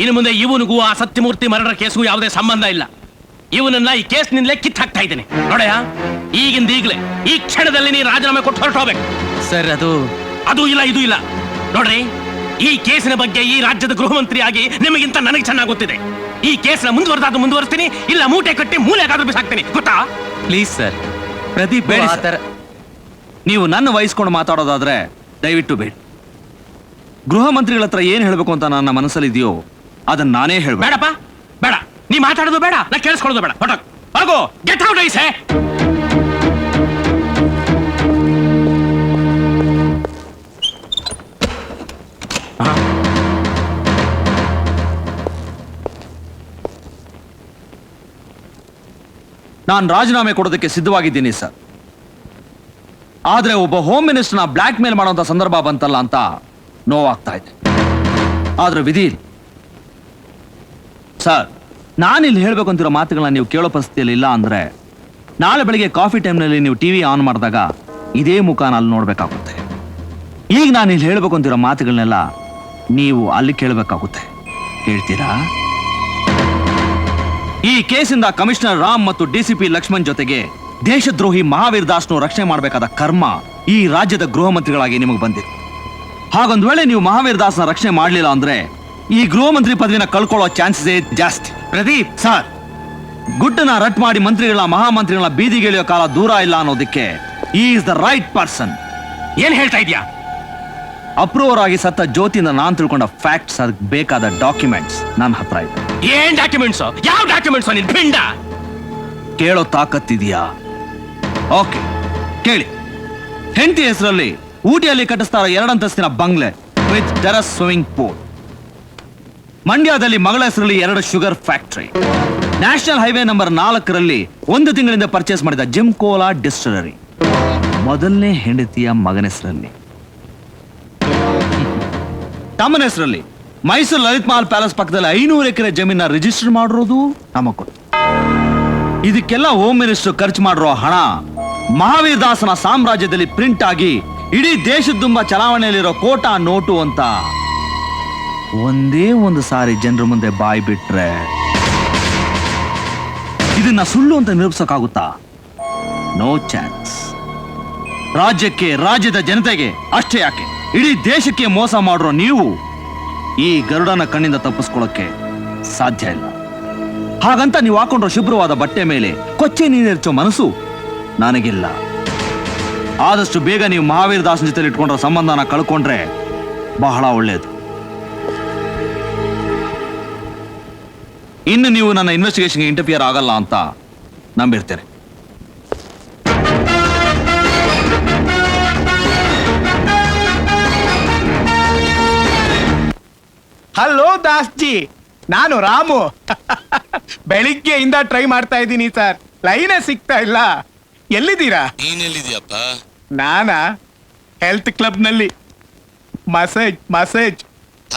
ಇನ್ನು ಮುಂದೆ ಇವನಿಗೂ ಆ ಸತ್ಯಮೂರ್ತಿ ಮರಣ ಕೇಸ್ಗೂ ಯಾವುದೇ ಸಂಬಂಧ ಇಲ್ಲ. ಇವನನ್ನ ಈ ಕೇಸ್ನಿಂದಲೇ ಕಿತ್ತು ಹಾಕ್ತಾ ಇದ್ದೇನೆ. ನೋಡಯ್ಯ, ಈಗಿಂದ ಈಗಲೇ ಈ ಕ್ಷಣದಲ್ಲಿ ನೀ ರಾಜೀನಾಮೆ ಕೊಟ್ಟು ಹೊರಟೋಗ್ಬೇಕು. ಸರ್ ಅದು ಇಲ್ಲ, ಇದು ಇಲ್ಲ. ನೋಡ್ರಿ, ಈ ಕೇಸಿನ ಬಗ್ಗೆ ಈ ರಾಜ್ಯದ ಗೃಹ ಮಂತ್ರಿ ಆಗಿ ನಿಮಗಿಂತ ನನಗೆ ಚೆನ್ನಾಗಿ ಗೊತ್ತಿದೆ. ಈ ಕೇಸ್ನ ಮುಂದುವರಿಸ್ತೀನಿ, ಇಲ್ಲ ಮೂಟೆ ಕಟ್ಟಿ ಮೂಲೆಗಾದ್ರೂ ಬಿಸಾಕ್ತೀನಿ, ಗೊತ್ತಾ? ಪ್ಲೀಸ್ ಸರ್, ಪ್ರದೀಪ್ ಬೇಡಿ ಆ ಸರ್. ಥರ ನೀವು ನನ್ನ ವಹಿಸ್ಕೊಂಡು ಮಾತಾಡೋದಾದ್ರೆ ದಯವಿಟ್ಟು ಬೇಡಿ. ಗೃಹ ಮಂತ್ರಿಗಳ ಹತ್ರ ಏನ್ ಹೇಳ್ಬೇಕು ಅಂತ ನನ್ನ ಮನಸ್ಸಲ್ಲಿದೆಯೋ ಅದನ್ನ ನಾನೇ ಹೇಳ್ಬೇಡ. ಬೇಡಪ್ಪ, ಬೇಡ. ನೀ ಮಾತಾಡೋದು ಬೇಡ, ನಾ ಕೇಳಿಸ್ಕೊಳ್ಳೋದು ಬೇಡ. ಹೊರಟು ಹೋಗೋ, ಗೆಟ್ ಔಟ್ ಐಸೆ. ನಾನು ರಾಜೀನಾಮೆ ಕೊಡೋದಕ್ಕೆ ಸಿದ್ಧವಾಗಿದ್ದೀನಿ ಸರ್. ಆದ್ರೆ ಒಬ್ಬ ಹೋಮ್ ಮಿನಿಸ್ಟರ್ನ ಬ್ಲ್ಯಾಕ್ ಮೇಲ್ ಮಾಡುವಂತ ಸಂದರ್ಭ ಬಂತಲ್ಲ ಅಂತ ನೋವಾಗ್ತಾ ಇದೆ. ಆದ್ರೆ ವಿಧಿ ಸರ್, ನಾನಿಲ್ಲಿ ಹೇಳ್ಬೇಕು ಅಂತಿರೋ ಮಾತುಗಳನ್ನ ನೀವು ಕೇಳೋ ಪರಿಸ್ಥಿತಿಯಲ್ಲಿ ಇಲ್ಲ ಅಂದ್ರೆ ನಾಳೆ ಬೆಳಿಗ್ಗೆ ಕಾಫಿ ಟೈಮ್ನಲ್ಲಿ ನೀವು ಟಿವಿ ಆನ್ ಮಾಡಿದಾಗ ಇದೇ ಮುಖ ಅಲ್ಲಿ ನೋಡ್ಬೇಕಾಗುತ್ತೆ. ಈಗ ನಾನು ಇಲ್ಲಿ ಹೇಳ್ಬೇಕು ಅಂತಿರೋ ಮಾತುಗಳನ್ನೆಲ್ಲ ನೀವು ಅಲ್ಲಿ ಕೇಳಬೇಕಾಗುತ್ತೆ. ಕೇಳ್ತೀರಾ? ಈ ಕೇಸಿಂದ ಕಮಿಷನರ್ ರಾಮ್ ಮತ್ತು ಡಿಸಿಪಿ ಲಕ್ಷ್ಮಣ್ ಜೊತೆಗೆ ದೇಶದ್ರೋಹಿ ಮಹಾವೀರ್ ದಾಸ್ನು ರಕ್ಷಣೆ ಮಾಡಬೇಕಾದ ಕರ್ಮ ಈ ರಾಜ್ಯದ ಗೃಹ ಮಂತ್ರಿಗಳಾಗಿ ನಿಮಗೆ ಬಂದಿದೆ. ಹಾಗೊಂದ್ ವೇಳೆ ನೀವು ಮಹಾವೀರ್ ದಾಸ್ನ ರಕ್ಷಣೆ ಮಾಡಲಿಲ್ಲ ಅಂದ್ರೆ ಈ ಗೃಹ ಮಂತ್ರಿ ಪದವಿನ ಕಳ್ಕೊಳ್ಳೋ ಚಾನ್ಸಸ್ ಜಾಸ್ತಿ. ಪ್ರದೀಪ್ ಸರ್, ಗುಡ್ಡನ್ನ ರಟ್ ಮಾಡಿ ಮಂತ್ರಿಗಳ ಮಹಾಮಂತ್ರಿಗಳ ಬೀದಿಗೆಳೆಯೋ ಕಾಲ ದೂರ ಇಲ್ಲ ಅನ್ನೋದಕ್ಕೆ ಈಸ್ ದ ರೈಟ್ ಪರ್ಸನ್. ಏನ್ ಹೇಳ್ತಾ ಇದ್ಯಾ? ಅಪ್ರೂವರ್ ಆಗಿ ಸತ್ತ ಜ್ಯೋತಿಯಿಂದ ನಾನ್ ತಿಳ್ಕೊಂಡ ಫ್ಯಾಕ್ಟ್ಸ್, ಅದಕ್ಕೆ ಬೇಕಾದ ಡಾಕ್ಯುಮೆಂಟ್ಸ್ ನನ್ನ ಹತ್ರ ಇದೆ. ಏನ್ ಡಾಕ್ಯುಮೆಂಟ್ಸ್? ಯಾವ ಡಾಕ್ಯುಮೆಂಟ್ಸ್? ನಿನ್ ಪಿಂಡ ಕೇಳೋ ತಾಕತ್ತಿದೆಯಾ? ಓಕೆ, ಕೇಳಿ. ಹೆಂಡತಿ ಹೆಸರಲ್ಲಿ ಊಟಿಯಲ್ಲಿ ಕಟ್ಟಿಸ್ತಾರ 2 ಅಂತಸ್ತಿನ ಬಂಗ್ಲೆ ವಿತ್ ಟೆರಸ್ ಸ್ವಿಮ್ಮಿಂಗ್ ಪೂಲ್. ಮಂಡ್ಯದಲ್ಲಿ ಮಗಳ ಹೆಸರಲ್ಲಿ 2 sugar factory. National highway number 4ರಲ್ಲಿ 1 ತಿಂಗಳಿಂದ ಪರ್ಚೇಸ್ ಮಾಡಿದ ಜಿಮ್ ಕೋಲಾ ಡಿಸ್ಟಿಲರಿ. ಮೊದಲನೇ ಹೆಂಡತಿಯ ಮಗನ ಹೆಸರಲ್ಲಿ. ತಮ್ಮನ ಹೆಸರಲ್ಲಿ ಮೈಸೂರು ಲಲಿತ್ ಮಹಲ್ ಪ್ಯಾಲೇಸ್ ಪಕ್ಕದಲ್ಲಿ 500 ಎಕರೆ ಜಮೀನ ರಿಜಿಸ್ಟರ್ ಮಾಡಿರೋದು ನಮಗ್ ಗೊತ್ತು. ಇದಕ್ಕೆಲ್ಲ ಹೋಮ್ ಮಿನಿಸ್ಟರ್ ಖರ್ಚು ಮಾಡಿರೋ ಹಣ ಮಹಾವೀರ್ ದಾಸನ ಸಾಮ್ರಾಜ್ಯದಲ್ಲಿ ಪ್ರಿಂಟ್ ಆಗಿ ಇಡೀ ದೇಶದ ತುಂಬ ಚಲಾವಣೆಯಲ್ಲಿರೋ ಕೋಟಾ ನೋಟು ಅಂತ ಒಂದೇ ಒಂದು ಸಾರಿ ಜನರ ಮುಂದೆ ಬಾಯಿ ಬಿಟ್ರೆ ಇದನ್ನ ಸುಳ್ಳು ಅಂತ ನಿರೂಪಿಸಕ್ಕಾಗುತ್ತಾ? No chance. ರಾಜ್ಯಕ್ಕೆ, ರಾಜ್ಯದ ಜನತೆಗೆ ಅಷ್ಟೇ ಯಾಕೆ, ಇಡೀ ದೇಶಕ್ಕೆ ಮೋಸ ಮಾಡಿರೋ ನೀವು ಈ ಗರುಡನ ಕಣ್ಣಿಂದ ತಪ್ಪಿಸ್ಕೊಳ್ಳೋಕೆ ಸಾಧ್ಯ ಇಲ್ಲ. ಹಾಗಂತ ನೀವು ಹಾಕೊಂಡ್ರೋ ಶುಭ್ರವಾದ ಬಟ್ಟೆ ಮೇಲೆ ಕೊಚ್ಚೆ ನೀರಿರ್ಚೋ ಮನಸ್ಸು ನನಗಿಲ್ಲ. ಆದಷ್ಟು ಬೇಗ ನೀವು ಮಹಾವೀರ್ ದಾಸನ ಜೊತೆ ಇಟ್ಕೊಂಡ್ರ ಸಂಬಂಧನ ಕಳ್ಕೊಂಡ್ರೆ ಬಹಳ ಒಳ್ಳೆಯದು. ಇನ್ನು ನೀವು ನನ್ನ ಇನ್ವೆಸ್ಟಿಗೇಷನ್ಗೆ ಇಂಟರ್ಫಿಯರ್ ಆಗಲ್ಲ ಅಂತ ನಂಬಿರ್ತೇನೆ. ಹಲೋ ದಾಸ್ಜಿ, ನಾನು ರಾಮು. ಬೆಳಿಗ್ಗೆಯಿಂದ ಟ್ರೈ ಮಾಡ್ತಾ ಇದ್ದೀನಿ ಸರ್, ಲೈನೇ ಸಿಗ್ತಾ ಇಲ್ಲ. ಎಲ್ಲಿದ್ದೀರಾ? ನೀನೆಲ್ಲಿದ್ಯಪ್ಪ? ನಾನಾ ಹೆಲ್ತ್ ಕ್ಲಬ್ ನಲ್ಲಿ ಮಸೇಜ್.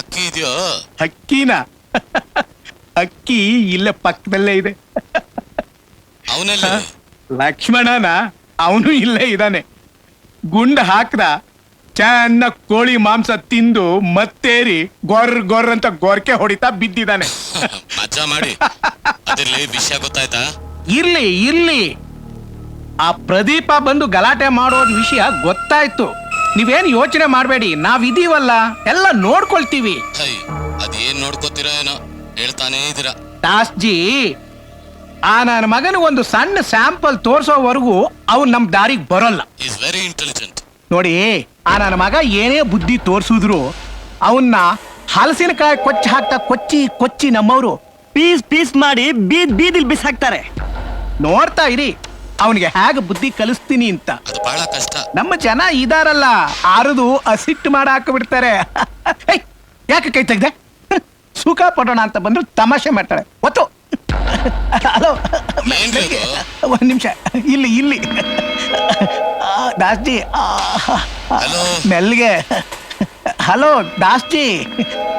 ಅಕ್ಕಿ ಇದೆಯೋ? ಅಕ್ಕಿನ? ಅಕ್ಕಿ ಇಲ್ಲೇ ಪಕ್ಕದಲ್ಲೇ ಇದೆ. ಅವನೆಲ್ಲ ಲಕ್ಷ್ಮಣನ? ಅವನು ಇಲ್ಲೇ ಇದ್ದಾನೆ. ಗುಂಡ ಹಾಕ್ದ, ಚೆನ್ನಾಗಿ ಕೋಳಿ ಮಾಂಸ ತಿಂದು ಮತ್ತೇರಿ ಗೊರ್ ಅಂತ ಗೊರ್ಕೆ ಹೊಡಿತಾ ಬಿದ್ದಿದ್ದಾನೆ. ಮಜಾ ಮಾಡಿ. ಅದ್ರಲ್ಲಿ ವಿಷಯ ಗೊತ್ತಾಯ್ತಾ? ಇರ್ಲಿ, ಆ ಪ್ರದೀಪ ಬಂದು ಗಲಾಟೆ ಮಾಡೋದ್ ವಿಷಯ ಗೊತ್ತಾಯ್ತು. ನೀವೇನು ಯೋಚನೆ ಮಾಡಬೇಡಿ, ನಾವಿದೀವಲ್ಲ, ಎಲ್ಲ ನೋಡ್ಕೊಳ್ತೀವಿ. ಅದೇನ್ ನೋಡ್ಕೋತೀರಾ ಏನೋ, ಹೇಳ್ತಾನೇ ಇದೀರಾ. ದಾಸ್ಜಿ, ಆ ನನ್ನ ಮಗನ ಒಂದು ಸಣ್ಣ ಸ್ಯಾಂಪಲ್ ತೋರ್ಸೋವರೆಗೂ ಅವ್ನು ನಮ್ ದಾರಿಗೆ ಬರೋಲ್ಲ. Is very intelligent. ನೋಡಿ, ಆ ನನ್ನ ಮಗ ಏನೇ ಬುದ್ಧಿ ತೋರ್ಸಿದ್ರು ಅವನ್ನ ಹಲಸಿನಕಾಯಿ ಹಾಕ್ತಾ ಕೊಚ್ಚಿ ನಮ್ಮವರು ಪೀಸ್ ಮಾಡಿ ಬೀದಿಲ್ ಬಿಸಾಕ್ತಾರೆ. ನೋಡ್ತಾ ಇರಿ ಅವನಿಗೆ ಹೇಗೆ ಬುದ್ಧಿ ಕಲಿಸ್ತೀನಿ ಅಂತ. ಅದು ಬಹಳ ಕಷ್ಟ. ನಮ್ಮ ಜನ ಇದಾರಲ್ಲ, ಆರದು ಅಸಿಟ್ಟು ಮಾಡಾಕ ಬಿಡ್ತಾರೆ. ಯಾಕೆ ಕೈ ತೆಗ್ದೆ? ಸುಖ ಪಡೋಣ ಅಂತ ಬಂದ್ರು ತಮಾಷೆ ಮಾಡ್ತಾಳೆ. ಒತ್ತು. ಹಲೋ, ಒಂದ್ ನಿಮಿಷ, ಇಲ್ಲಿ ದಾಸ್ಜಿ, ಮೆಲ್ಗೆ. ಹಲೋ ದಾಸ್ಜಿ,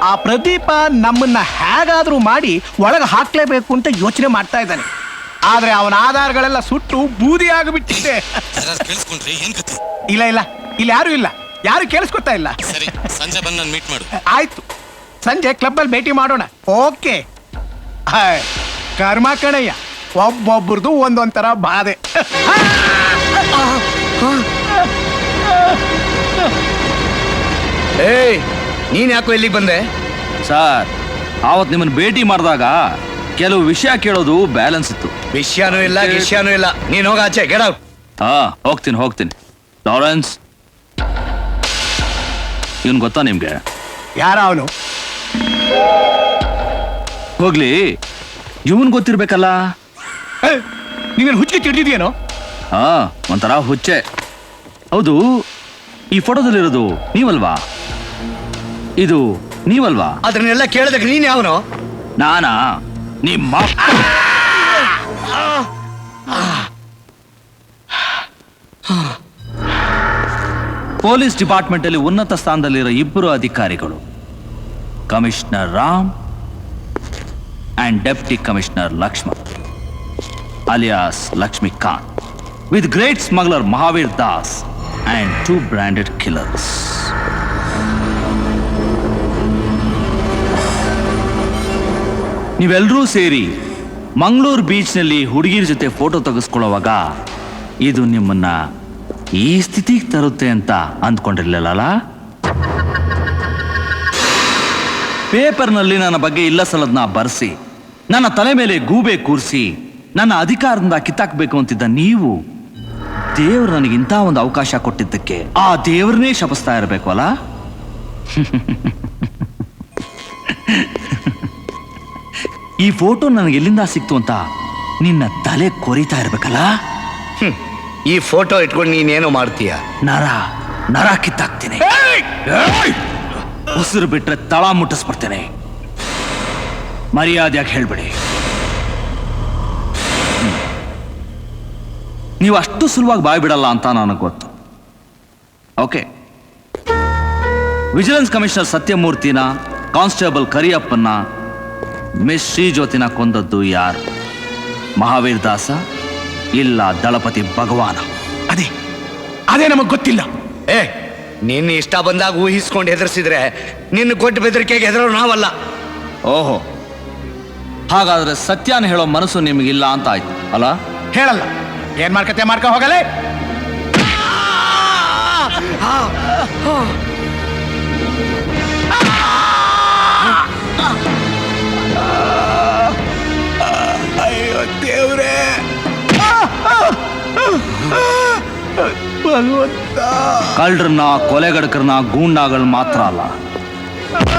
ಆ ಪ್ರದೀಪ ನಮ್ಮನ್ನ ಹೇಗಾದ್ರೂ ಮಾಡಿ ಒಳಗೆ ಹಾಕ್ಲೇಬೇಕು ಅಂತ ಯೋಚನೆ ಮಾಡ್ತಾ ಇದ್ದಾನೆ. ಆದ್ರೆ ಅವನ ಆಧಾರಗಳೆಲ್ಲ ಸುಟ್ಟು ಬೂದಿ ಆಗಿಬಿಟ್ಟಿದೆ. ಇಲ್ಲ, ಇಲ್ಲಿ ಯಾರು ಕೇಳಿಸ್ಕೊತಾ ಇಲ್ಲ. ಸರಿ, ಸಂಜೆ ಬಂದು ನಾನು ಮೀಟ್ ಮಾಡು. ಆಯ್ತು, ಸಂಜೆ ಕ್ಲಬ್ಬಲ್ಲಿ ಭೇಟಿ ಮಾಡೋಣ. ಓಕೆ. ಕರ್ಮ ಕಣಯ್ಯ, ಒಬ್ಬೊಬ್ರದು ಒಂದೊಂಥರ ಬಾಧೆ. ಏಯ್, ನೀನ್ ಯಾಕೋ ಇಲ್ಲಿಗೆ ಬಂದೆ? ಸರ್, ಆವತ್ ನಿಮ್ಮನ್ನ ಭೇಟಿ ಮಾಡಿದಾಗ ಕೆಲವು ವಿಷಯ ಕೇಳೋದು ಬ್ಯಾಲೆನ್ಸ್ ಇತ್ತು. ವಿಷಯನೂ ಇಲ್ಲ ಗಿಷ್ಯಾನೂ ಇಲ್ಲ. ನೀನ್ ಹೋಗ ಆಚೆ, ಗೆಟ್ ಔಟ್. ಹಾ, ಹೋಗ್ತೀನಿ. ಲಾರೆನ್ಸ್, ಇವನ್ ಗೊತ್ತಾ ನಿಮ್ಗೆ? ಯಾರ ಅವನು? ಹೋಗ್ಲಿ, ಇವನ್ ಗೊತ್ತಿರ್ಬೇಕಲ್ಲ. ನೀವೇನು ಹುಚ್ಚಿಗೆ ತಿಳ್ದಿದ್ಯೇನೋ? ಹಾ, ಒಂಥರ ಹುಚ್ಚೆ. ಹೌದು, ಈ ಫೋಟೋದಲ್ಲಿರೋದು ನೀವಲ್ವಾ? ಇದು ನೀವಲ್ವಾ? ಅದನ್ನೆಲ್ಲ ಕೇಳದಕ್ಕೆ ನೀನ್ ಯಾವನು? ನಾನಾ? ನಿಮ್ಮ ಪೊಲೀಸ್ ಡಿಪಾರ್ಟ್ಮೆಂಟ್ ಅಲ್ಲಿ ಉನ್ನತ ಸ್ಥಾನದಲ್ಲಿರೋ ಇಬ್ಬರು ಅಧಿಕಾರಿಗಳು, commissioner Ram and deputy commissioner Lakshman alias Lakshmikant, with great smuggler Mahavir Das and 2 branded killers. ನೀವೆಲ್ಲರೂ ಸೇರಿ ಮಂಗಳೂರು ಬೀಚ್ನಲ್ಲಿ ಹುಡುಗಿರ ಜೊತೆ ಫೋಟೋ ತೆಗೆಸ್ಕೊಳ್ಳುವಾಗ ಇದು ನಿಮ್ಮನ್ನ ಈ ಸ್ಥಿತಿಗೆ ತರುತ್ತೆ ಅಂತ ಅಂದ್ಕೊಂಡಿರ್ಲಿಲ್ಲ. ಪೇಪರ್ನಲ್ಲಿ ನನ್ನ ಬಗ್ಗೆ ಇಲ್ಲ ಸಲದ್ನ ಬರೆಸಿ ನನ್ನ ತಲೆ ಮೇಲೆ ಗೂಬೆ ಕೂರಿಸಿ ನನ್ನ ಅಧಿಕಾರದಿಂದ ಕಿತ್ತಾಕ್ಬೇಕು ಅಂತಿದ್ದ ನೀವು, ದೇವರು ನನಗಿಂತ ಒಂದು ಅವಕಾಶ ಕೊಟ್ಟಿದ್ದಕ್ಕೆ ಆ ದೇವ್ರನ್ನೇ ಶಪಿಸ್ತಾ ಇರಬೇಕು ಅಲ್ಲ? ಈ ಫೋಟೋ ನನಗೆ ಎಲ್ಲಿಂದ ಸಿಕ್ತು ಅಂತ ನಿನ್ನ ತಲೆ ಕೊರಿತಾ ಇರ್ಬೇಕಲ್ಲ? ಈ ಫೋಟೋ ಇಟ್ಕೊಂಡು ನೀನೇನು ಮಾಡ್ತೀಯ? ನರ ಕಿತ್ತಾಕ್ತೀನಿ. ಉಸಿರು ಬಿಟ್ರೆ ತಳ ಮುಟ್ಟಿಸ್ಬಿಡ್ತೇನೆ. ಮರ್ಯಾದೆಯಾಗಿ ಹೇಳ್ಬಿಡಿ. ನೀವು ಅಷ್ಟು ಸುಲಭವಾಗಿ ಬಾಯ್ ಬಿಡಲ್ಲ ಅಂತ ನನಗೆ ಗೊತ್ತು. ಓಕೆ, ವಿಜಿಲೆನ್ಸ್ ಕಮಿಷನರ್ ಸತ್ಯಮೂರ್ತಿನ, ಕಾನ್ಸ್ಟೇಬಲ್ ಕರಿಯಪ್ಪನ್ನ, ಮಿಸ್ ಶ್ರೀಜ್ಯೋತಿನ ಕೊಂದದ್ದು ಯಾರು? ಮಹಾವೀರ್ ದಾಸ ಇಲ್ಲ ದಳಪತಿ ಭಗವಾನ? ಅದೇ ನಮಗ್ ಗೊತ್ತಿಲ್ಲ. ನಿನ್ನ ಇಷ್ಟ ಬಂದಾಗ ಊಹಿಸ್ಕೊಂಡು ಹೆದರ್ಸಿದ್ರೆ ನಿನ್ನ ಕೊಟ್ಟು ಬೆದರಿಕೆಗೆ ಹೆದರೋರು ನಾವಲ್ಲ. ಓಹೋ, ಹಾಗಾದ್ರೆ ಸತ್ಯನ ಹೇಳೋ ಮನಸ್ಸು ನಿಮಗಿಲ್ಲ ಅಂತ ಆಯ್ತು ಅಲ್ಲ? ಹೇಳಲ್ಲ. ಏನ್ ಮಾಡ್ಕ ಹೋಗಲೇ. ಅಯ್ಯೋ ದೇವ್ರೇ, ಭಗವಂತ. ಕಳ್ಳರನ್ನ, ಕೊಲೆಗಡಕರನ್ನ, ಗೂಂಡಾಗಳು ಮಾತ್ರ ಅಲ್ಲ,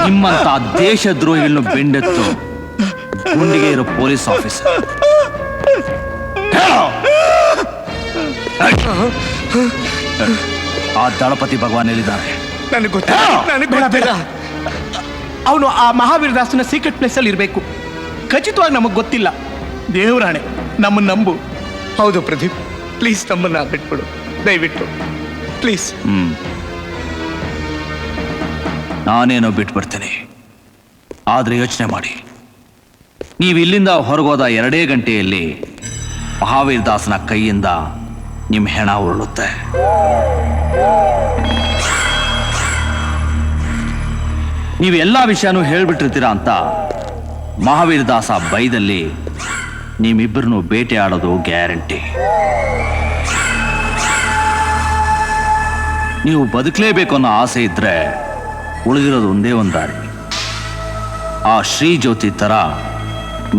ನಿಮ್ಮಂತ ದೇಶದ್ರೋಹಿಗಳನ್ನು ಬೆಂಡೆತ್ತು ಗುಂಡಿಗೆ ಇರೋ ಪೊಲೀಸ್ ಆಫೀಸರ್. ಆ ದಳಪತಿ ಭಗವಾನ್ ಎಲ್ಲಿದ್ದಾರೆ? ನನಗೆ ಗೊತ್ತಿಲ್ಲ. ಅವನು ಆ ಮಹಾವೀರ್ ದಾಸನ ಸೀಕ್ರೆಟ್ ಪ್ಲೇಸ್ ಅಲ್ಲಿ ಇರಬೇಕು. ಖಚಿತವಾಗಿ ನಮಗ್ ಗೊತ್ತಿಲ್ಲ. ದೇವರಾಣೆ, ನಮ್ಮನ್ನ ನಂಬು. ಹೌದು ಪ್ರದೀಪ್, ಪ್ಲೀಸ್ ನಮ್ಮನ್ನ ಬಿಟ್ಬಿಡು, ದಯವಿಟ್ಟು ಪ್ಲೀಸ್. ನಾನೇನೋ ಬಿಟ್ಬಿಡ್ತೇನೆ, ಆದ್ರೆ ಯೋಚನೆ ಮಾಡಿ, ನೀವು ಇಲ್ಲಿಂದ ಹೊರಗೋದ 2 ಗಂಟೆಯಲ್ಲಿ ಮಹಾವೀರ್ ದಾಸನ ಕೈಯಿಂದ ನಿಮ್ಮ ಹೆಣ ಉರುಳುತ್ತೆ. ನೀವೆಲ್ಲ ವಿಷಯನೂ ಹೇಳ್ಬಿಟ್ಟಿರ್ತೀರಾ ಅಂತ ಮಹಾವೀರ್ ದಾಸ ಬೈದಲ್ಲಿ ನಿಮ್ಮಿಬ್ಬರನ್ನು ಬೇಟೆ ಆಡೋದು ಗ್ಯಾರಂಟಿ. ನೀವು ಬದುಕಲೇಬೇಕು ಅನ್ನೋ ಆಸೆ ಇದ್ರೆ ಉಳಿದಿರೋದು ಒಂದೇ ಒಂದು ದಾರಿ. ಆ ಶ್ರೀ ಜ್ಯೋತಿ ತರ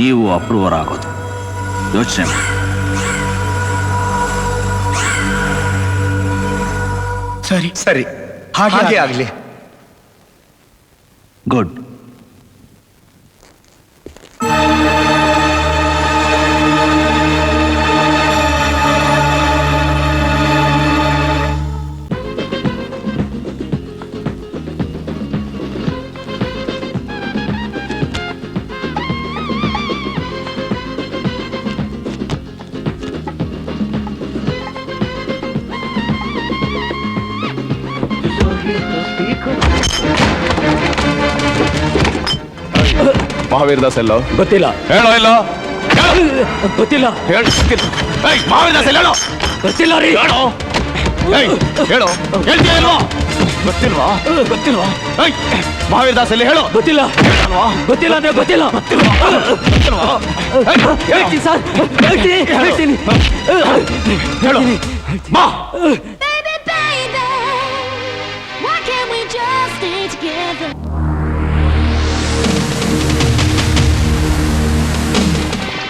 ನೀವು ಅಪ್ರೂವರ್ ಆಗೋದು. ಯೋಚನೆ ಮಾಡಿ. ಸರಿ, ಹಾಗೆ ಆಗ್ಲಿ. ಗುಡ್. ಮಹಾವೀರ್ ದಾಸ್ ಎಲ್ಲೋ? ಗೊತ್ತಿಲ್ಲ. ಹೇಳೋ ಇಲ್ಲ. ಗೊತ್ತಿಲ್ಲ. ಮಹಾವೀರ್ ದಾಸ್ ಎಲ್ಲೋ? ಗೊತ್ತಿಲ್ಲ ರೀ. ಹೇಳೋ. ಹೇಳ್ತೀಯ ಗೊತ್ತಿಲ್ವಾ ಗೊತ್ತಿಲ್ವಾ ಮಹಾವೀರ್ ದಾಸ್ ಎಲ್ಲಿ ಹೇಳು ಗೊತ್ತಿಲ್ಲ ಗೊತ್ತಿಲ್ಲ ಅಂದ್ರೆ ಗೊತ್ತಿಲ್ಲ ಹೇಳ್ತೀನಿ ಸರ್ ಹೇಳ್ತೀನಿ ಹೇಳು ಬಾ Baby, baby, why can't we just stay together?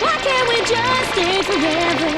Why can't we just stay forever?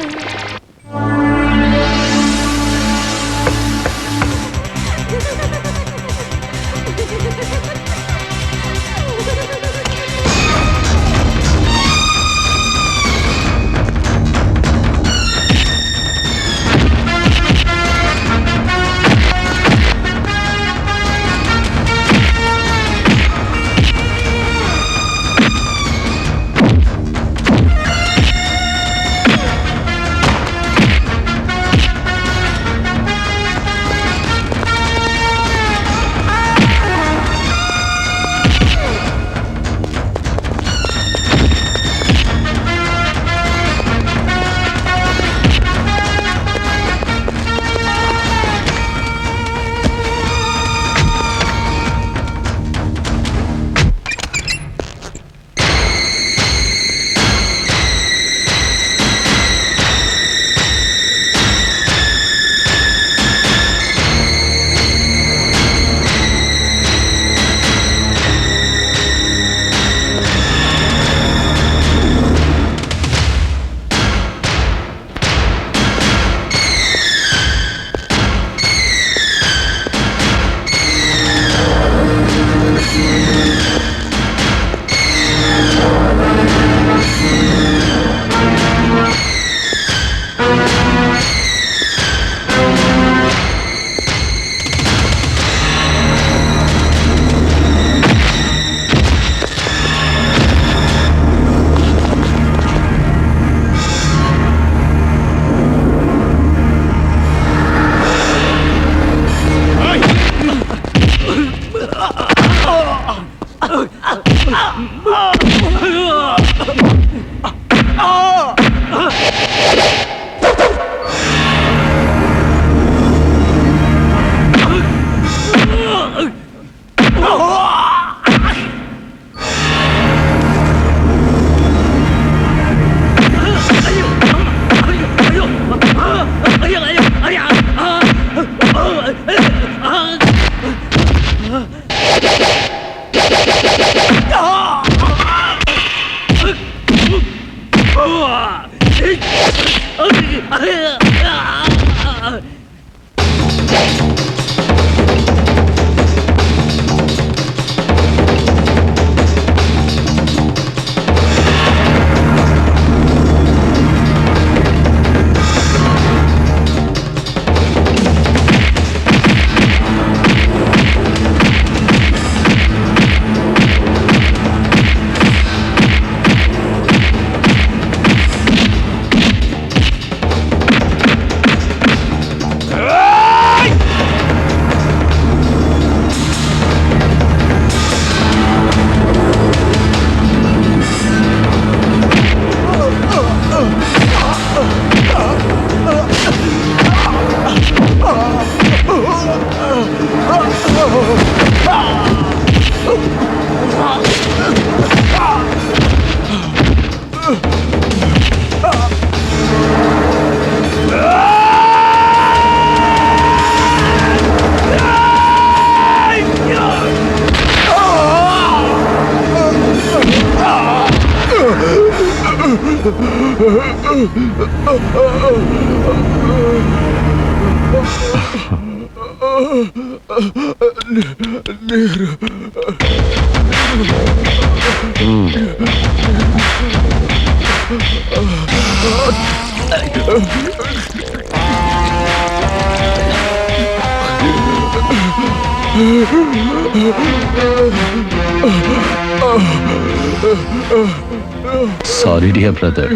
Sorry, dear brother.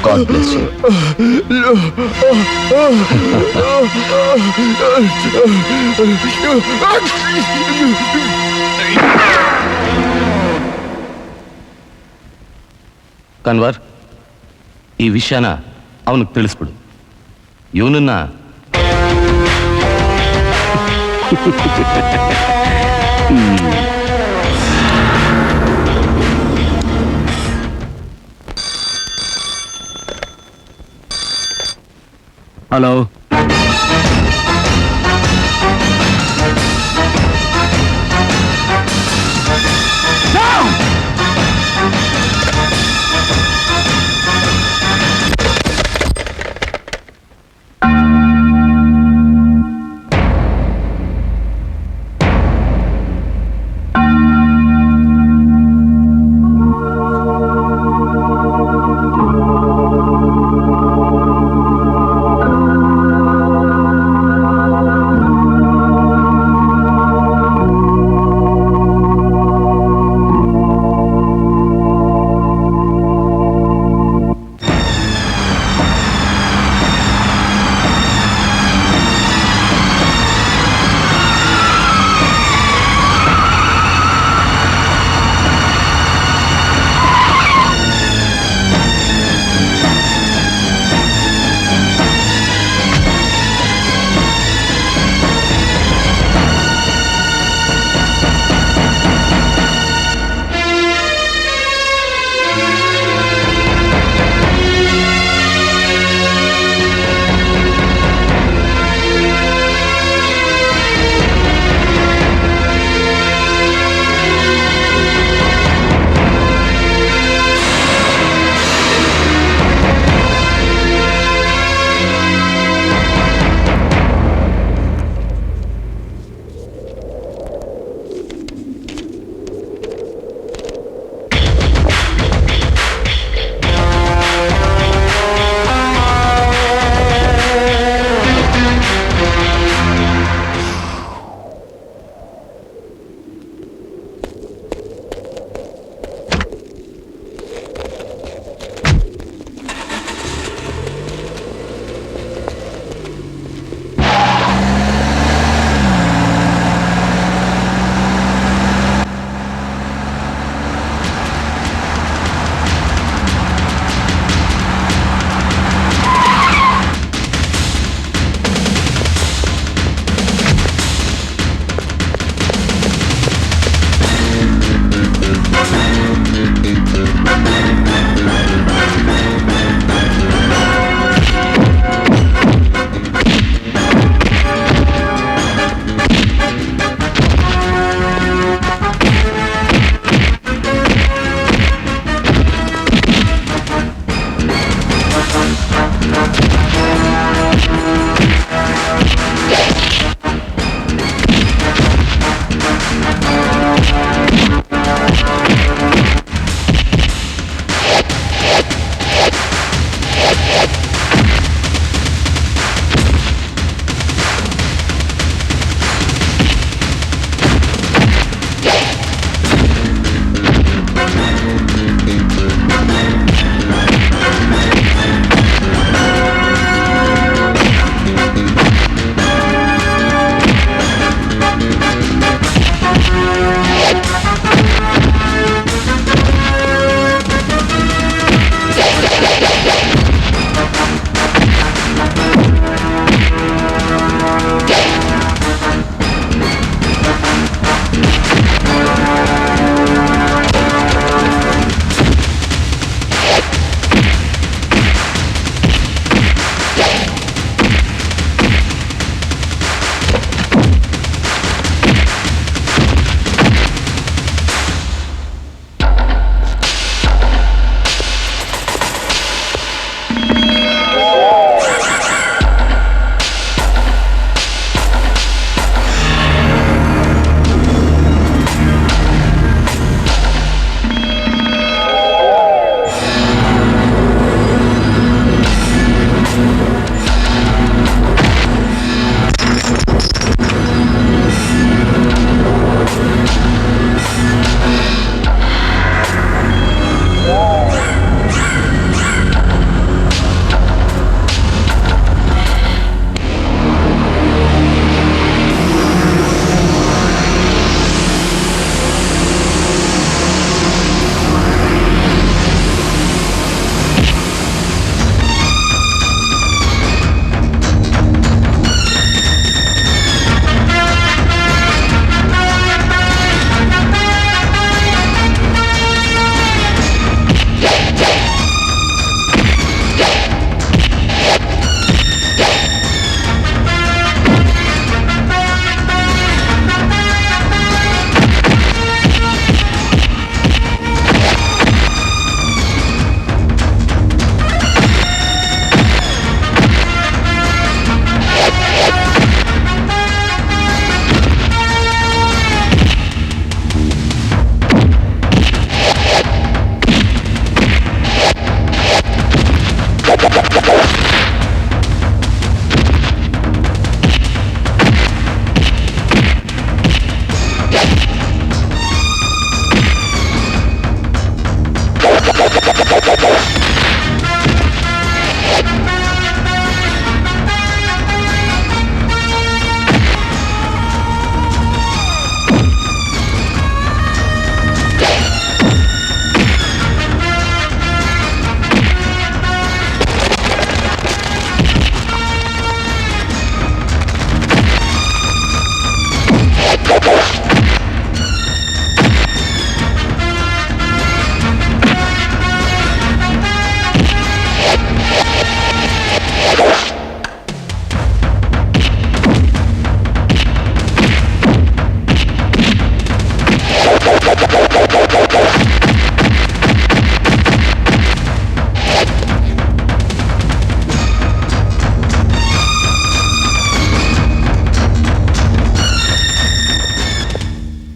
God bless you. Kanwar, ಈ ವಿಷಯನ ಅವನಿಗೆ ತಿಳಿಸ್ಬಿಡು. ಇವನನ್ನ ಹಲೋ,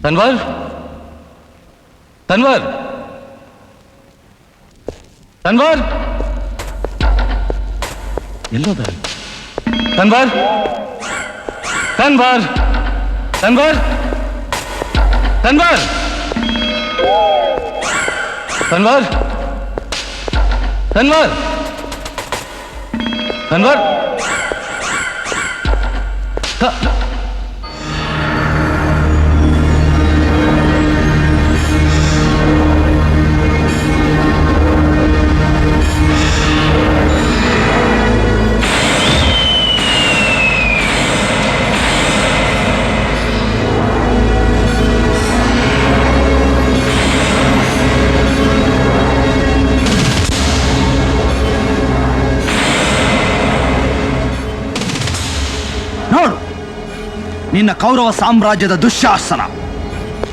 ತನ್ವರ್ ತನ್ವರ್ ತನ್ವರ್ ಎಲ್ಲೋದ ತನ್ವರ್ ತನ್ವರ್ ತನ್ವರ್ ತನ್ವರ್ ತನ್ವರ್ ತನ್ವರ್ ತನ್ವರ್ ನೋಡು, ನಿನ್ನ ಕೌರವ ಸಾಮ್ರಾಜ್ಯದ ದುಶ್ಯಾಸನ.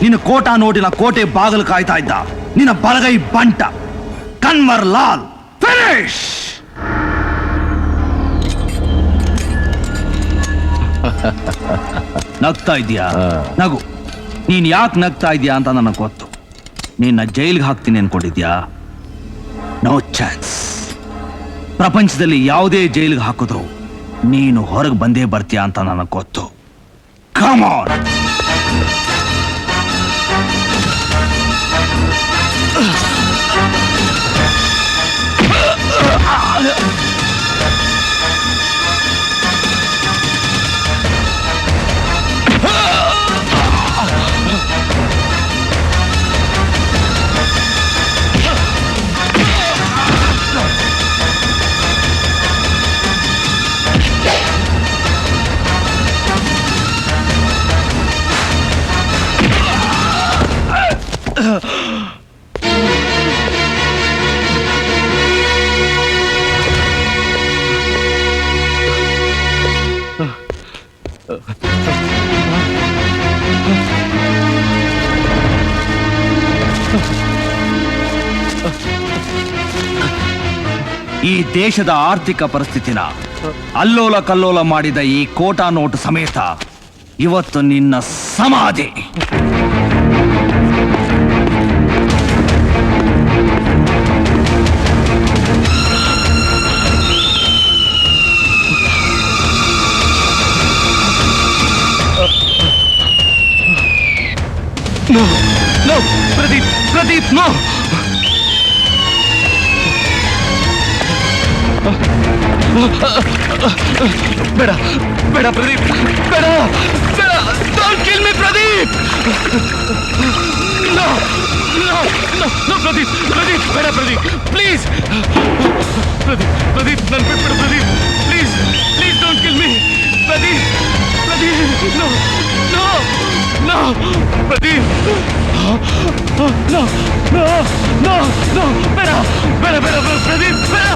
ನಿನ್ನ ಕೋಟಾ ನೋಟಿನ ಕೋಟೆ ಬಾಗಿಲು ಕಾಯ್ತಾ ಇದ್ದ ನಿನ್ನ ಬಲಗೈ ಬಂಟ ಕನ್ವರ್ ಲಾಲ್. ಫಿನಿಶ್! ನಗ್ತಾ ಇದೀಯಾ? ನಗು. ನೀನ್ ಯಾಕೆ ನಗ್ತಾ ಇದೀಯಾ ಅಂತ ನನಗೆ ಗೊತ್ತು. ನಿನ್ನ ಜೈಲ್ಗೆ ಹಾಕ್ತೀನಿ ಅನ್ಕೊಂಡಿದ್ಯಾ? No chance. ಪ್ರಪಂಚದಲ್ಲಿ ಯಾವುದೇ ಜೈಲಿಗೆ ಹಾಕಿದ್ರು ನೀನು ಹೊರಗೆ ಬಂದೇ ಬರ್ತೀಯ ಅಂತ ನನಗೆ ಗೊತ್ತು. Come on. ಈ ದೇಶದ ಆರ್ಥಿಕ ಪರಿಸ್ಥಿತಿನ ಅಲ್ಲೋಲ ಕಲ್ಲೋಲ ಮಾಡಿದ ಈ ಕೋಟಾ ನೋಟು ಸಮೇತ ಇವತ್ತು ನಿನ್ನ ಸಮಾಧಿ. No, Pradeep, Pradeep, no! ಬೇಡ ಬೇಡ ಪ್ರದೀಪ್, ಬೇಡ ಬೇಡ, don't kill me Pradeep. No no no no Pradeep, Pradeep ಬೇಡ ಪ್ರದೀಪ್, ಪ್ಲೀಸ್ ಪ್ರದೀಪ್, ಪ್ರದೀಪ್ ನನ್ನ ಬಿಟ್ಬಿಡು Pradeep, please please don't kill me Pradeep, Pradeep no no no Pradeep, no no no no ಬೇಡ ಬೇಡ ಬೇಡ ಪ್ರದೀಪ್ ಬೇಡ.